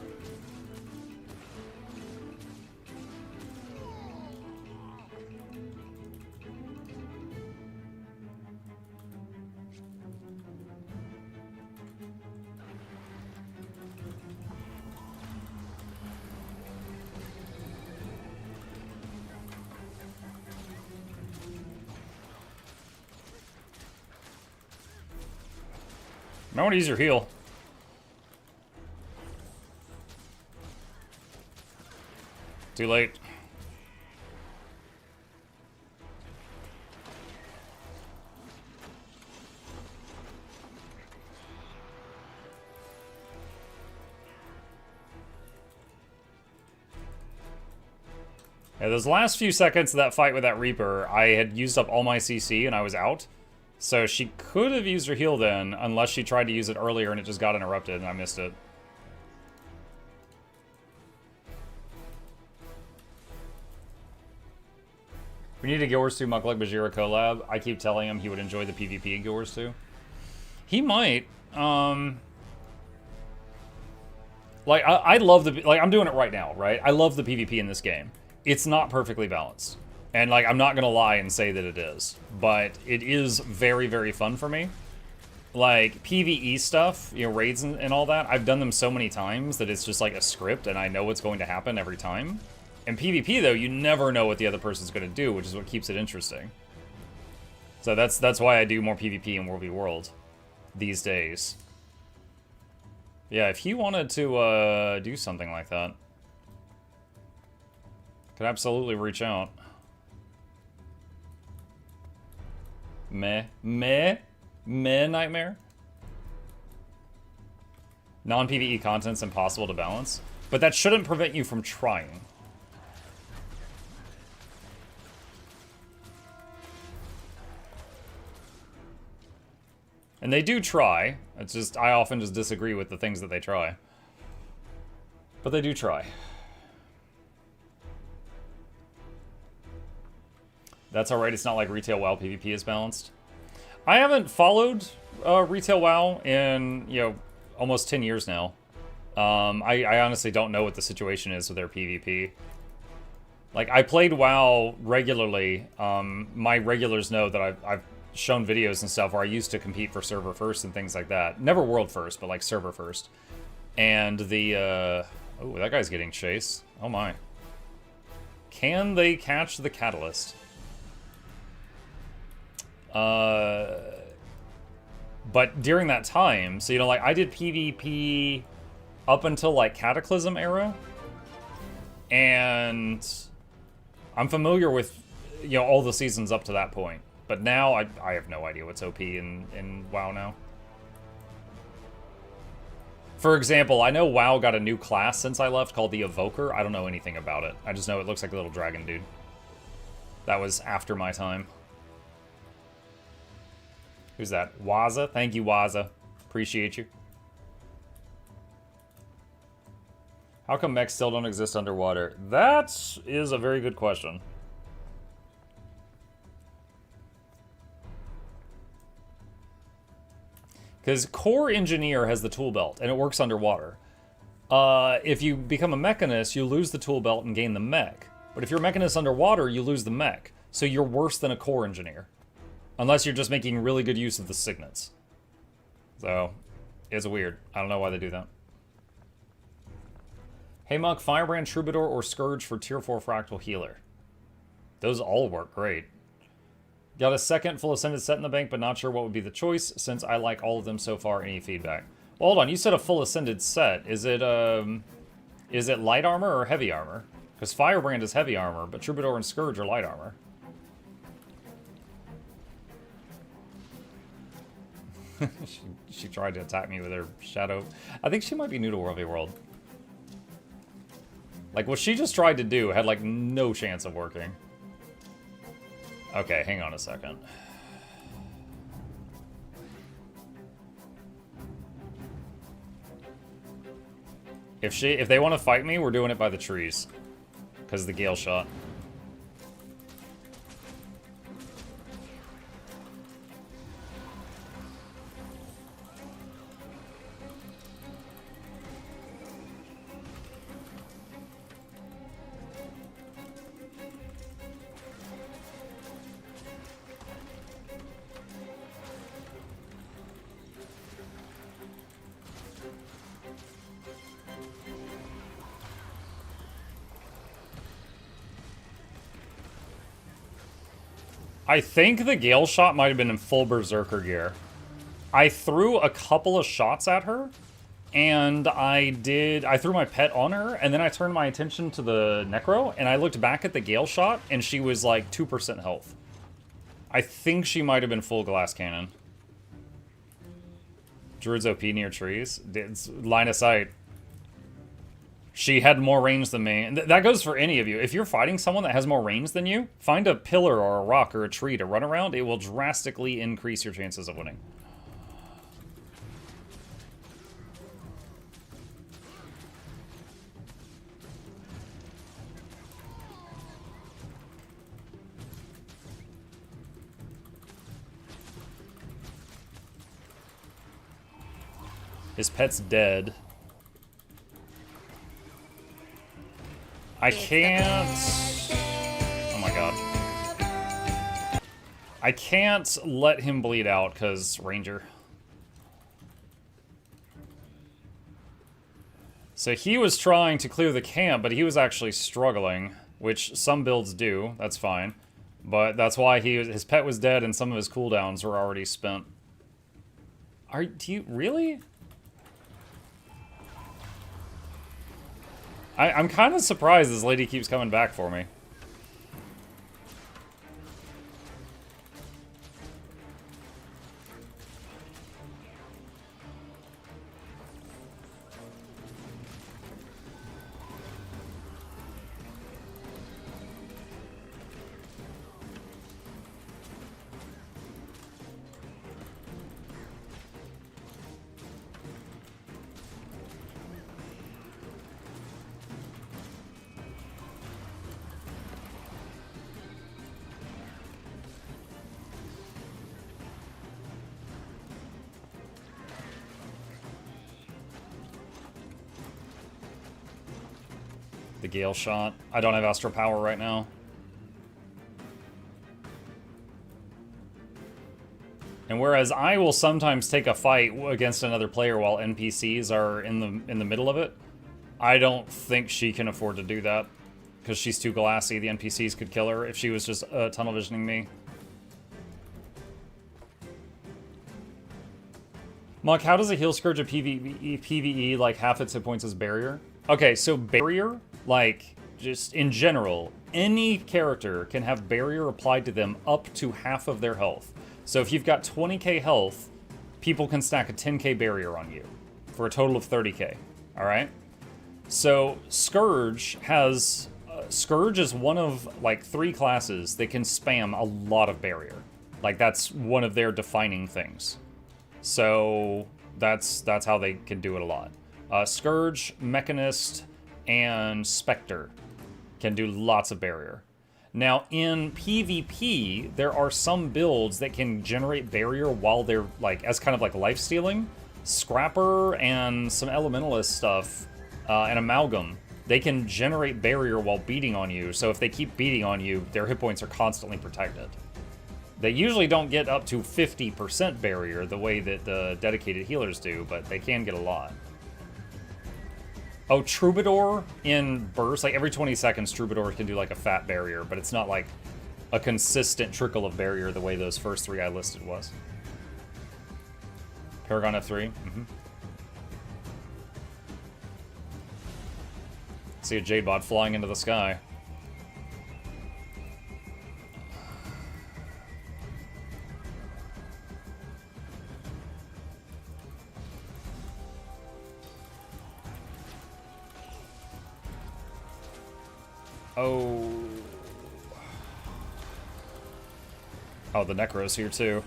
S1: I want to use your heal. Too late. Yeah, those last few seconds of that fight with that Reaper, I had used up all my CC and I was out. So she could have used her heal then, unless she tried to use it earlier and it just got interrupted and I missed it. We need a Guild Wars 2 Mukluk Bajira collab. I keep telling him he would enjoy the PvP in Guild Wars 2. He might. Like, I love the... Like, I'm doing it right now, right? I love the PvP in this game. It's not perfectly balanced. And, like, I'm not gonna lie and say that it is. But it is very, very fun for me. Like, PvE stuff, you know, raids and all that, I've done them so many times that it's just like a script and I know what's going to happen every time. In PvP, though, you never know what the other person's going to do, which is what keeps it interesting. So that's why I do more PvP in World v World these days. Yeah, if he wanted to do something like that, could absolutely reach out. Meh nightmare. Non-PvE content's impossible to balance, but that shouldn't prevent you from trying. And they do try. It's just, I often just disagree with the things that they try. But they do try. That's alright, it's not like retail WoW PvP is balanced. I haven't followed retail WoW in, you know, almost 10 years now. I honestly don't know what the situation is with their PvP. Like, I played WoW regularly. My regulars know that I've shown videos and stuff where I used to compete for server first and things like that. Never world first, but like server first. And the, oh, that guy's getting chased. Oh my. Can they catch the catalyst? But during that time, so, you know, like, I did PvP up until, like, Cataclysm era. And I'm familiar with, you know, all the seasons up to that point. But now, I have no idea what's OP in WoW now. For example, I know WoW got a new class since I left called the Evoker. I don't know anything about it. I just know it looks like a little dragon dude. That was after my time. Who's that? Waza? Thank you, Waza. Appreciate you. How come mechs still don't exist underwater? That is a very good question. Because Core Engineer has the tool belt, and it works underwater. If you become a mechanist, you lose the tool belt and gain the mech. But if you're a mechanist underwater, you lose the mech. So you're worse than a Core Engineer. Unless you're just making really good use of the signets. So, it's weird. I don't know why they do that. Hey Monk, Firebrand, Troubadour, or Scourge for Tier 4 Fractal Healer. Those all work great. Got a second full Ascended set in the bank, but not sure what would be the choice, since I like all of them so far. Any feedback? Well, hold on, you said a full Ascended set. Is it light armor or heavy armor? Because Firebrand is heavy armor, but Troubadour and Scourge are light armor. she tried to attack me with her shadow. I think she might be new to World v World. Like, what she just tried to do had, like, no chance of working. Okay, hang on a second. If they want to fight me, we're doing it by the trees. Because of the Gale Shot. I think the Gale Shot might have been in full Berserker gear. I threw a couple of shots at her, and I threw my pet on her, and then I turned my attention to the Necro, and I looked back at the Gale Shot, and she was like 2% health. I think she might have been full glass cannon. Druid's OP near trees. It's line of sight. She had more range than me. And that goes for any of you. If you're fighting someone that has more range than you, find a pillar or a rock or a tree to run around. It will drastically increase your chances of winning. His pet's dead. I can't... Oh my god. I can't let him bleed out, because Ranger. So he was trying to clear the camp, but he was actually struggling, which some builds do. That's fine. But that's why his pet was dead and some of his cooldowns were already spent. Do you really? I'm kind of surprised this lady keeps coming back for me. The Gale shot. I don't have Astral Power right now. And whereas I will sometimes take a fight against another player while NPCs are in the middle of it, I don't think she can afford to do that. Because she's too glassy, the NPCs could kill her if she was just tunnel visioning me. Muck, how does a heal scourge of PvE like half its hit points as barrier? Okay, so barrier, like, just in general, any character can have barrier applied to them up to half of their health. So if you've got 20k health, people can stack a 10k barrier on you for a total of 30k, alright? So Scourge has... Scourge is one of, like, 3 classes that can spam a lot of barrier. Like, that's one of their defining things. So that's how they can do it a lot. Scourge, Mechanist, and Spectre can do lots of barrier. Now, in PvP, there are some builds that can generate barrier while they're, like, as kind of like life-stealing. Scrapper and some Elementalist stuff, and Amalgam, they can generate barrier while beating on you, so if they keep beating on you, their hit points are constantly protected. They usually don't get up to 50% barrier the way that the dedicated healers do, but they can get a lot. Oh, Troubadour in bursts, like every 20 seconds Troubadour can do like a fat barrier, but it's not like a consistent trickle of barrier the way those first 3 I listed was. Paragon F3, See a Jade Bot flying into the sky. Oh, the Necro's here too.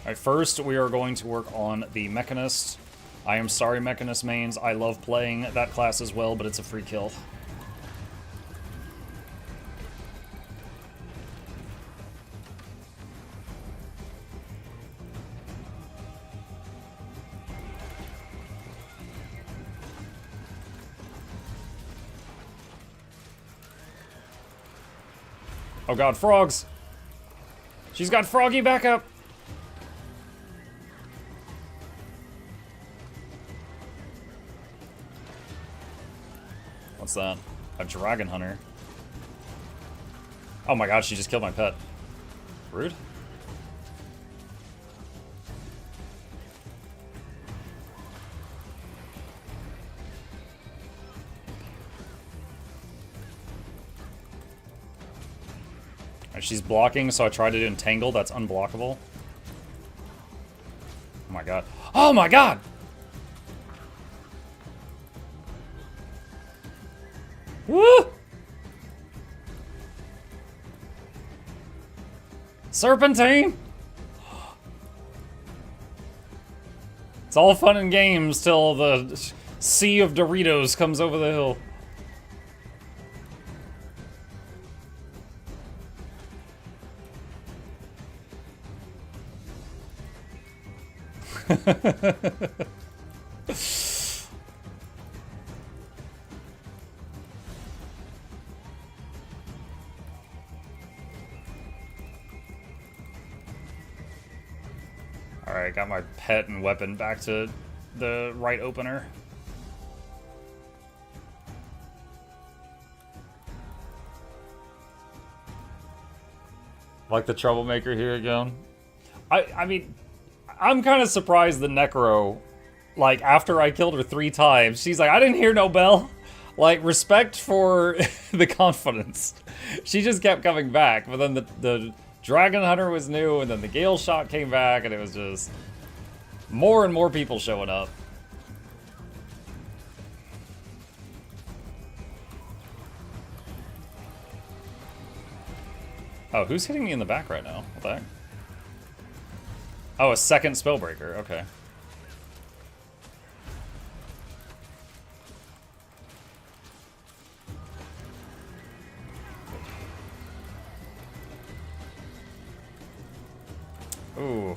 S1: Alright, first we are going to work on the Mechanist. I am sorry, Mechanist mains. I love playing that class as well, but it's a free kill. Oh god, frogs! She's got froggy backup! What's that? A dragon hunter. Oh my god, she just killed my pet. Rude. She's blocking, so I tried to do Entangle. That's unblockable. Oh my god. Oh my god! Woo! Serpentine! It's all fun and games till the sea of Doritos comes over the hill. Alright, got my pet and weapon back to the right opener. Like the troublemaker here again. I mean, I'm kind of surprised the Necro, like, after I killed her 3 times, she's like, I didn't hear no bell. Like, respect for the confidence. She just kept coming back, but then the Dragon Hunter was new, and then the Gale Shot came back, and it was just more and more people showing up. Oh, who's hitting me in the back right now? What the heck? Oh, a second Spellbreaker. Okay. Ooh.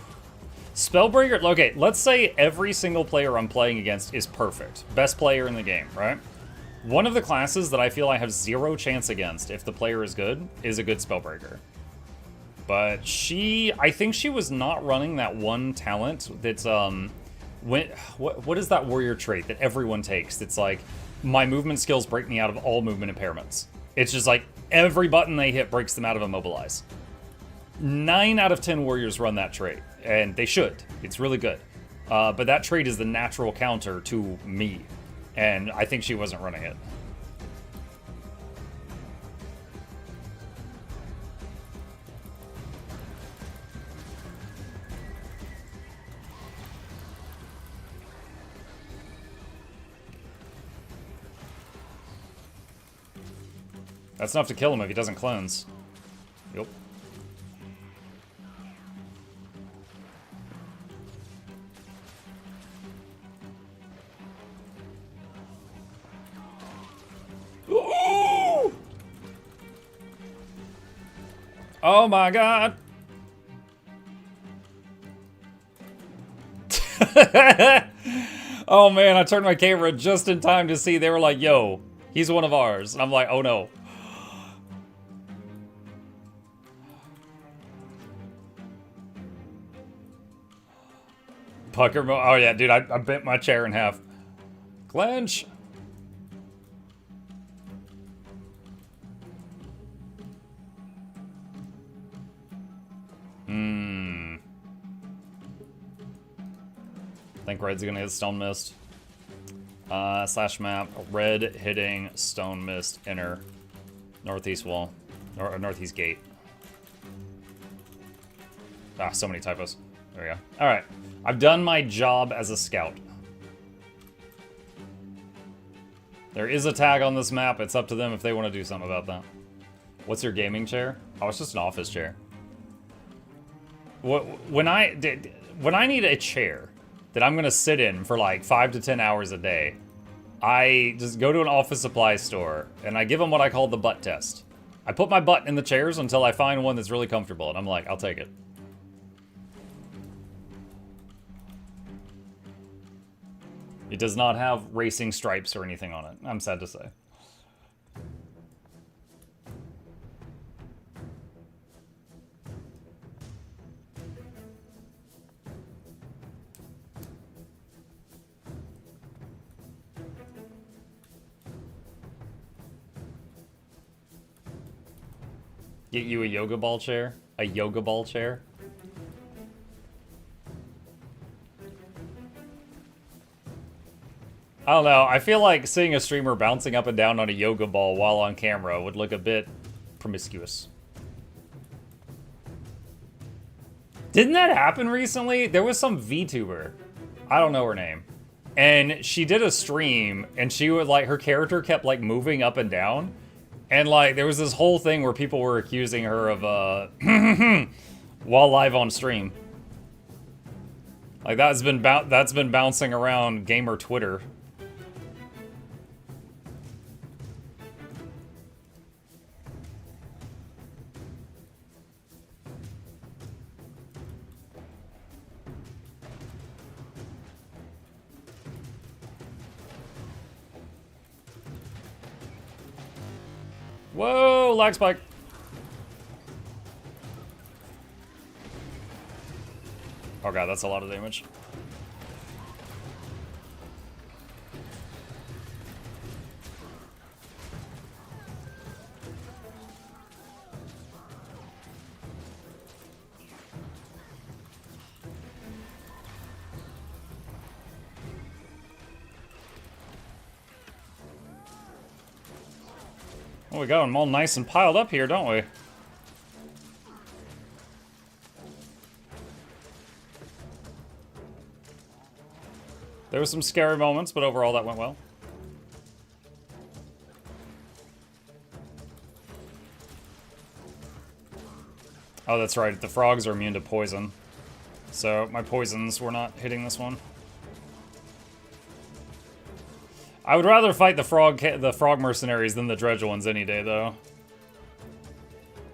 S1: Spellbreaker, okay, let's say every single player I'm playing against is perfect. Best player in the game, right? One of the classes that I feel I have 0 chance against, if the player is a good Spellbreaker. But I think she was not running that one talent that's, what is that warrior trait that everyone takes? It's like, my movement skills break me out of all movement impairments. It's just like, every button they hit breaks them out of Immobilize. 9 out of 10 warriors run that trait, and they should. It's really good. But that trait is the natural counter to me, and I think she wasn't running it. That's enough to kill him if he doesn't cleanse. Yup. Oh my god! Oh man, I turned my camera just in time to see they were like, yo, he's one of ours. And I'm like, oh no. Pucker mode. Oh yeah, dude, I bent my chair in half. Clench! I think red's gonna hit Stone Mist. Slash map, red hitting Stone Mist inner. Northeast wall. Or northeast gate. Ah, so many typos. There we go. Alright. I've done my job as a scout. There is a tag on this map. It's up to them if they want to do something about that. What's your gaming chair? Oh, it's just an office chair. When I need a chair that I'm gonna sit in for like 5 to 10 hours a day, I just go to an office supply store and I give them what I call the butt test. I put my butt in the chairs until I find one that's really comfortable, and I'm like, I'll take it. It does not have racing stripes or anything on it, I'm sad to say. Get you a yoga ball chair? A yoga ball chair? I don't know, I feel like seeing a streamer bouncing up and down on a yoga ball while on camera would look a bit promiscuous. Didn't that happen recently? There was some VTuber, I don't know her name, and she did a stream, and she would, like, her character kept, like, moving up and down, and, like, there was this whole thing where people were accusing her of, while live on stream. Like, that's been bouncing around gamer Twitter. Whoa, lag spike. Oh god, that's a lot of damage. Oh, we got them all nice and piled up here, don't we? There were some scary moments, but overall that went well. Oh, that's right. The frogs are immune to poison. So my poisons were not hitting this one. I would rather fight the frog mercenaries than the dredge ones any day, though.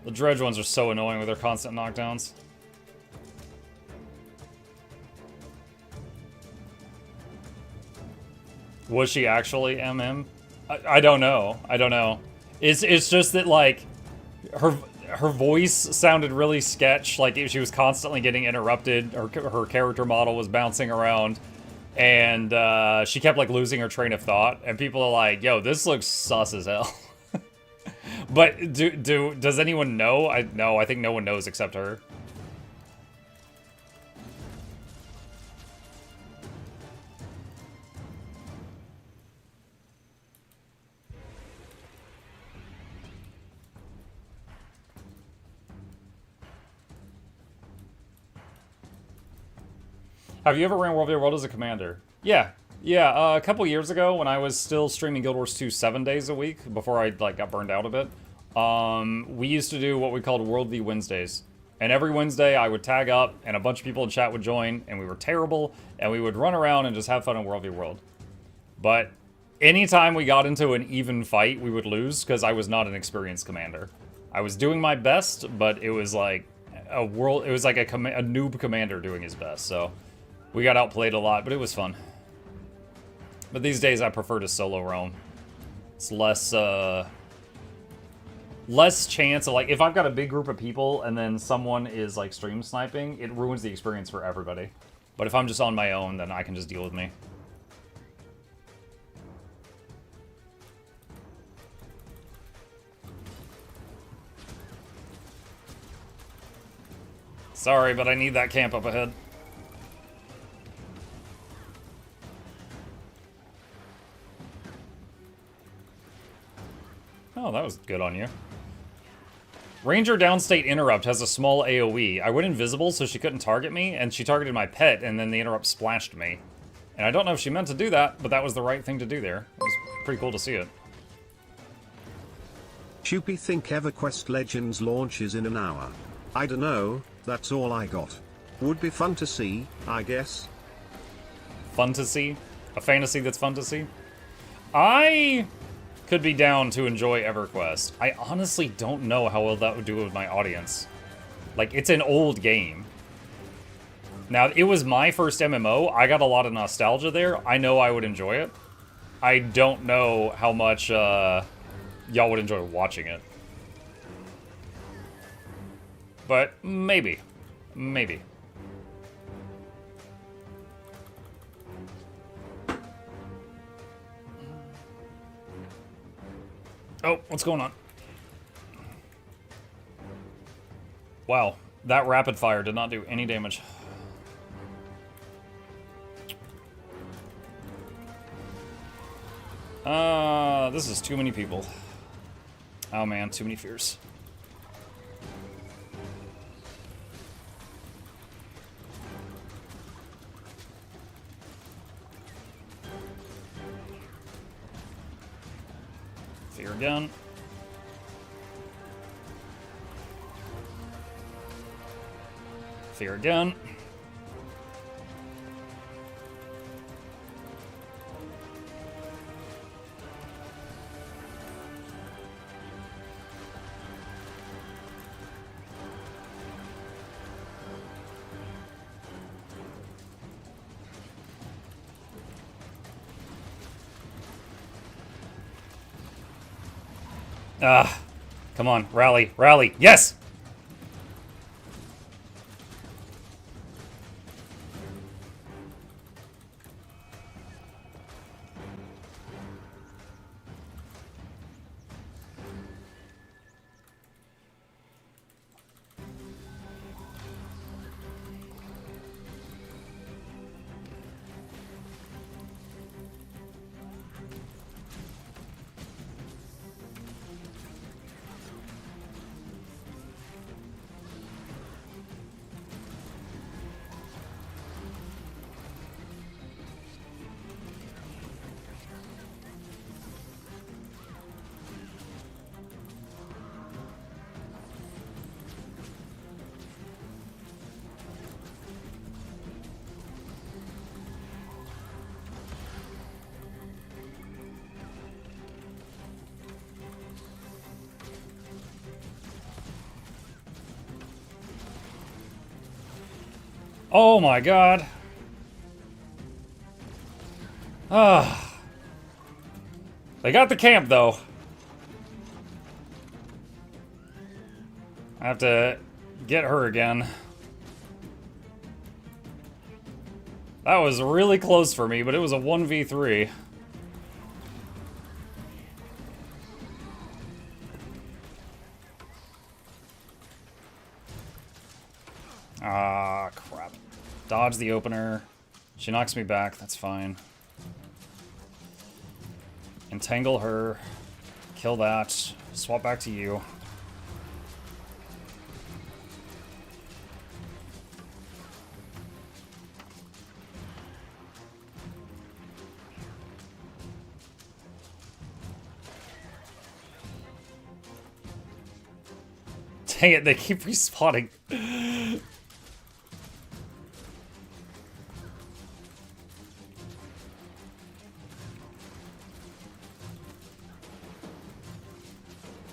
S1: The dredge ones are so annoying with their constant knockdowns. Was she actually MM? I don't know. I don't know. It's just that, like, her voice sounded really sketch. Like, she was constantly getting interrupted. Her character model was bouncing around. And she kept, like, losing her train of thought. And people are like, yo, this looks sus as hell. But does anyone know? No, I think no one knows except her. Have you ever ran World v. World as a commander? Yeah. Yeah, a couple years ago when I was still streaming Guild Wars 2 7 days a week, before I like got burned out a bit, we used to do what we called World v. Wednesdays. And every Wednesday I would tag up, and a bunch of people in chat would join, and we were terrible, and we would run around and just have fun in World v. World. But anytime we got into an even fight, we would lose, because I was not an experienced commander. I was doing my best, but it was like a noob commander doing his best, so we got outplayed a lot, but it was fun. But these days I prefer to solo roam. It's less chance of, like, if I've got a big group of people and then someone is like stream sniping, it ruins the experience for everybody. But if I'm just on my own, then I can just deal with me. Sorry, but I need that camp up ahead. Oh, that was good on you. Ranger Downstate Interrupt has a small AoE. I went invisible so she couldn't target me, and she targeted my pet, and then the interrupt splashed me. And I don't know if she meant to do that, but that was the right thing to do there. It was pretty cool to see it.
S2: Shoopy think EverQuest Legends launches in an hour. I dunno, that's all I got. Would be fun to see, I guess.
S1: Fun to see? A fantasy that's fun to see? I could be down to enjoy EverQuest. I honestly don't know how well that would do with my audience. Like, it's an old game. Now, it was my first MMO. I got a lot of nostalgia there. I know I would enjoy it. I don't know how much y'all would enjoy watching it. But maybe. Maybe. Oh, what's going on? Wow, that rapid fire did not do any damage. This is too many people. Oh man, too many fears. Fear again. Fear again. Ah, come on, rally, rally, yes! Oh my god. Ah. They got the camp, though. I have to get her again. That was really close for me, but it was a 1v3. Ah, crap. Dodge the opener. She knocks me back, that's fine. Entangle her. Kill that. Swap back to you. Dang it, they keep respawning.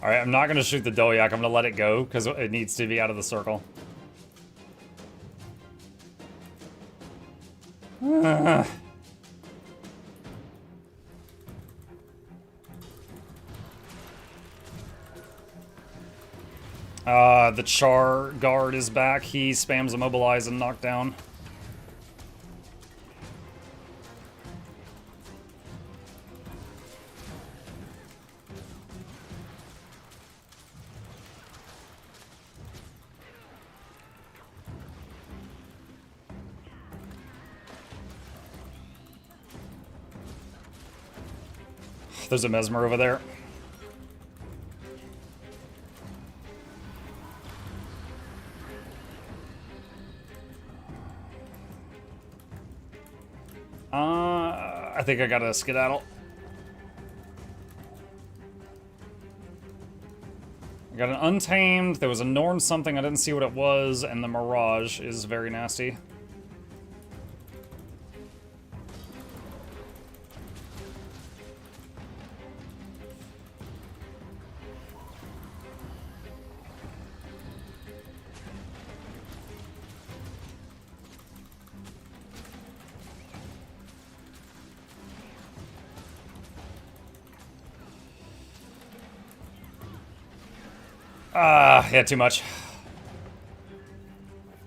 S1: Alright, I'm not going to shoot the Doyak. I'm going to let it go, because it needs to be out of the circle. The Char guard is back. He spams immobilize and knock down. There's a Mesmer over there. I think I gotta skedaddle. I got an Untamed, there was a Norn something, I didn't see what it was, and the Mirage is very nasty. Yeah, too much.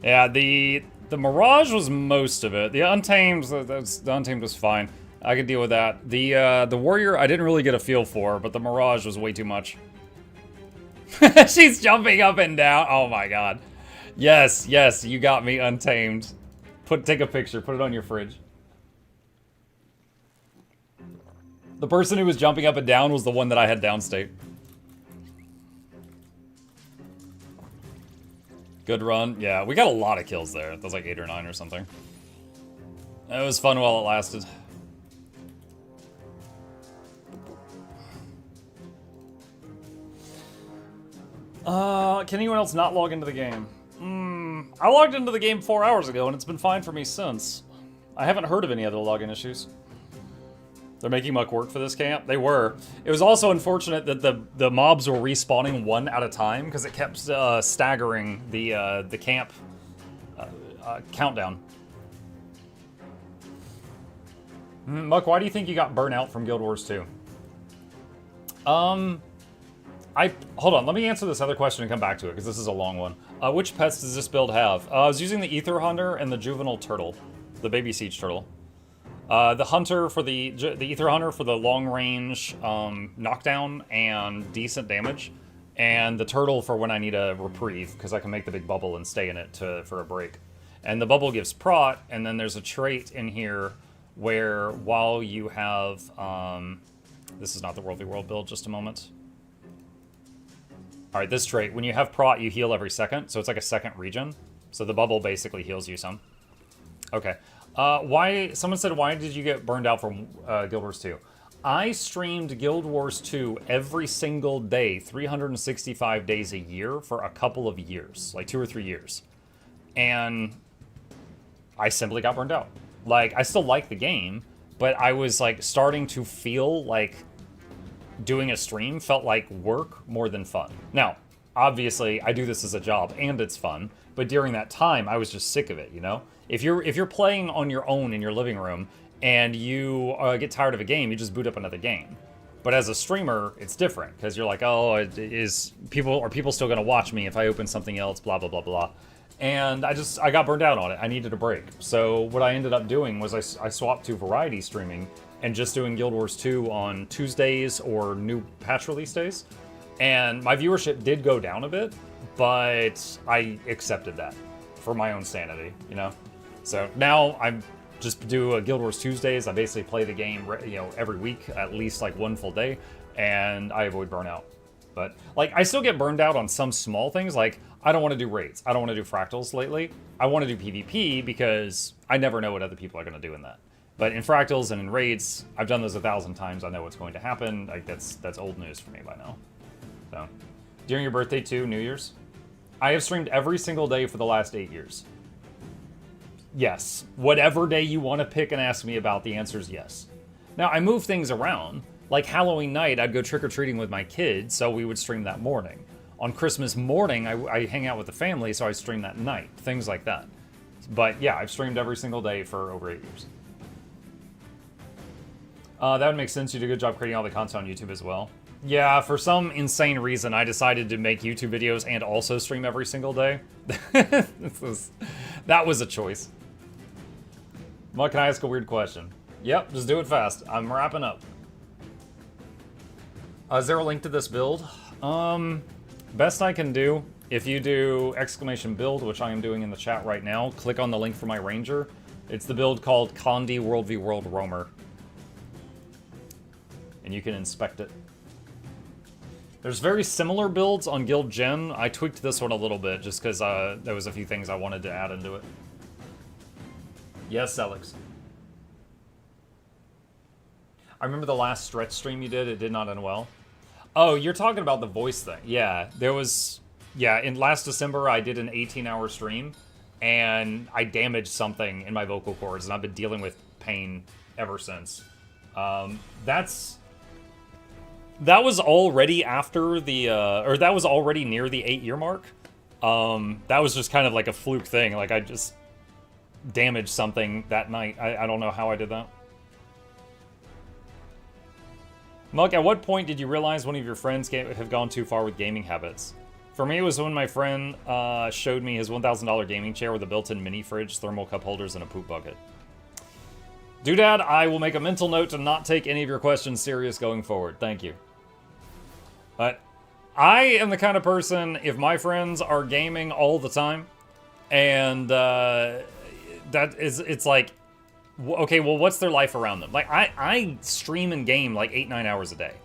S1: Yeah, the Mirage was most of it. The Untamed, the Untamed was fine. I could deal with that. The Warrior, I didn't really get a feel for, but the Mirage was way too much. She's jumping up and down. Oh my god. Yes, yes, you got me, Untamed. Take a picture, put it on your fridge. The person who was jumping up and down was the one that I had downstate. Good run. Yeah, we got a lot of kills there. That was like 8 or 9 or something. It was fun while it lasted. Can anyone else not log into the game? I logged into the game 4 hours ago and it's been fine for me since. I haven't heard of any other login issues. They're making muck work for this camp. They were. It was also unfortunate that the mobs were respawning one at a time because it kept staggering the camp countdown. Muck, why do you think you got burnt out from Guild Wars 2? Hold on. Let me answer this other question and come back to it because this is a long one. Which pets does this build have? I was using the Ether Hunter and the Juvenile Turtle, the Baby Siege Turtle. The Hunter for the Ether Hunter for the long range knockdown and decent damage, and the Turtle for when I need a reprieve because I can make the big bubble and stay in it for a break. And the bubble gives prot, and then there's a trait in here where while you have this is not the World v World build. Just a moment. All right, this trait, when you have prot, you heal every second, so it's like a second regen. So the bubble basically heals you some. Okay. Someone said, why did you get burned out from Guild Wars 2? I streamed Guild Wars 2 every single day, 365 days a year for a couple of years, like 2 or 3 years. And I simply got burned out. Like, I still like the game, but I was like starting to feel like doing a stream felt like work more than fun. Now, obviously, I do this as a job and it's fun, but during that time, I was just sick of it, you know? If you're playing on your own in your living room and you get tired of a game, you just boot up another game. But as a streamer, it's different because you're like, oh, are people still gonna watch me if I open something else? Blah blah blah blah. And I got burned out on it. I needed a break. So what I ended up doing was I swapped to variety streaming and just doing Guild Wars 2 on Tuesdays or new patch release days. And my viewership did go down a bit, but I accepted that for my own sanity, you know? So now I'm just do a Guild Wars Tuesdays. I basically play the game, you know, every week, at least like one full day, and I avoid burnout. But like, I still get burned out on some small things. Like, I don't want to do raids. I don't want to do fractals lately. I want to do PvP because I never know what other people are going to do in that. But in fractals and in raids, I've done those 1,000 times. I know what's going to happen. Like, that's old news for me by now. So, during your birthday too, New Year's, I have streamed every single day for the last 8 years. Yes, whatever day you want to pick and ask me about, the answer is yes. Now, I move things around. Like Halloween night, I'd go trick-or-treating with my kids, so we would stream that morning. On Christmas morning, I hang out with the family, so I stream that night. Things like that. But yeah, I've streamed every single day for over 8 years. That would make sense. You did a good job creating all the content on YouTube as well. Yeah, for some insane reason, I decided to make YouTube videos and also stream every single day. That was a choice. Well, can I ask a weird question? Yep, just do it fast. I'm wrapping up. Is there a link to this build? Best I can do, if you do !build, which I am doing in the chat right now, click on the link for my Ranger. It's the build called Condi World v World Roamer. And you can inspect it. There's very similar builds on Guild Gen. I tweaked this one a little bit just because there was a few things I wanted to add into it. Yes, Alex. I remember the last stretch stream you did, it did not end well. Oh, you're talking about the voice thing. Yeah, there was... Yeah, in last December, I did an 18-hour stream, and I damaged something in my vocal cords, and I've been dealing with pain ever since. That was already after the... or that was already near the 8-year mark. That was just kind of like a fluke thing. Like, I just damaged something that night. I don't know how I did that. Muk, at what point did you realize one of your friends have gone too far with gaming habits? For me, it was when my friend showed me his $1,000 gaming chair with a built-in mini fridge, thermal cup holders, and a poop bucket. Doodad, I will make a mental note to not take any of your questions serious going forward. Thank you. But I am the kind of person, if my friends are gaming all the time, and it's like, okay, well, what's their life around them? Like, I stream and game like 8-9 hours a day.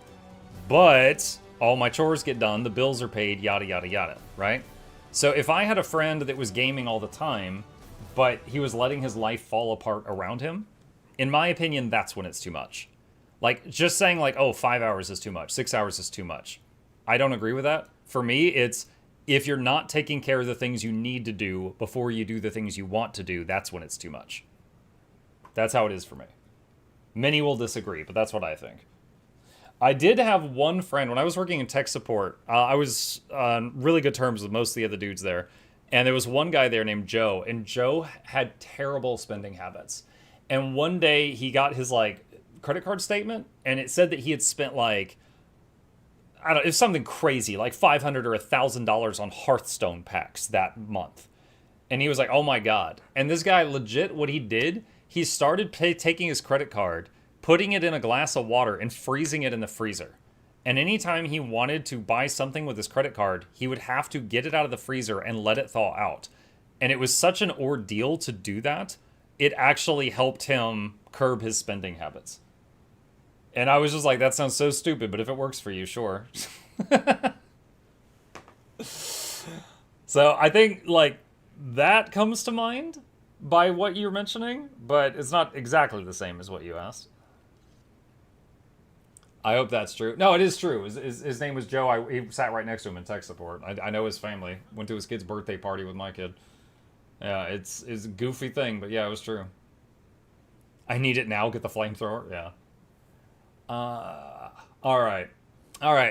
S1: But all my chores get done, the bills are paid, yada, yada, yada, right? So if I had a friend that was gaming all the time, but he was letting his life fall apart around him, in my opinion, that's when it's too much. Like, just saying like, oh, 5 hours is too much, 6 hours is too much. I don't agree with that. For me, it's if you're not taking care of the things you need to do before you do the things you want to do, that's when it's too much. That's how it is for me. Many will disagree, but that's what I think. I did have one friend, when I was working in tech support, I was on really good terms with most of the other dudes there, and there was one guy there named Joe, and Joe had terrible spending habits. And one day, he got his, like, credit card statement, and it said that he had spent, like, I don't know, it was something crazy, like $500 or $1,000 on Hearthstone packs that month. And he was like, oh my God. And this guy, legit, what he did, he started taking his credit card, putting it in a glass of water, and freezing it in the freezer. And anytime he wanted to buy something with his credit card, he would have to get it out of the freezer and let it thaw out. And it was such an ordeal to do that, it actually helped him curb his spending habits. And I was just like, that sounds so stupid, but if it works for you, sure. So I think, like, that comes to mind by what you're mentioning, but it's not exactly the same as what you asked. I hope that's true. No, it is true. His name was Joe. He sat right next to him in tech support. I know his family. Went to his kid's birthday party with my kid. Yeah, it's a goofy thing, but yeah, it was true. I need it now. Get the flamethrower. Yeah. All right.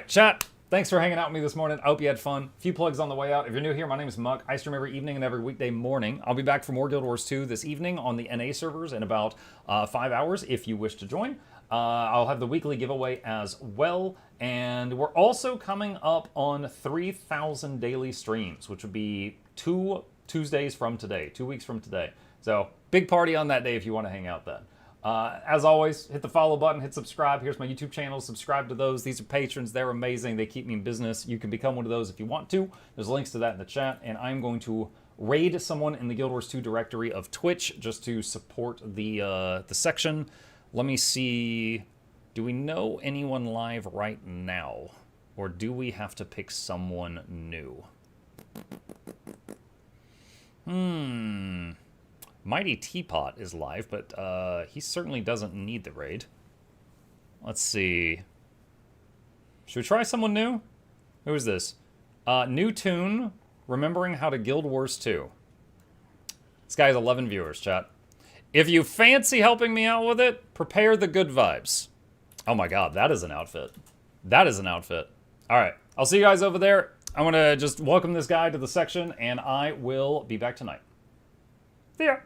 S1: Chat. Thanks for hanging out with me this morning. I hope you had fun. A few plugs on the way out. If you're new here, my name is Muck. I stream every evening and every weekday morning. I'll be back for more Guild Wars 2 this evening on the NA servers in about 5 hours if you wish to join. I'll have the weekly giveaway as well. And we're also coming up on 3,000 daily streams, which would be 2 Tuesdays from today, 2 weeks from today. So big party on that day if you want to hang out then. As always, hit the follow button, hit subscribe. Here's my YouTube channel. Subscribe to those. These are patrons. They're amazing. They keep me in business. You can become one of those if you want to. There's links to that in the chat. And I'm going to raid someone in the Guild Wars 2 directory of Twitch just to support the section. Let me see. Do we know anyone live right now? Or do we have to pick someone new? Mighty Teapot is live, but he certainly doesn't need the raid. Let's see. Should we try someone new? Who is this? New tune, Remembering How to Guild Wars 2. This guy has 11 viewers, chat. If you fancy helping me out with it, prepare the good vibes. Oh my god, that is an outfit. That is an outfit. Alright, I'll see you guys over there. I'm going to just welcome this guy to the section, and I will be back tonight. See ya!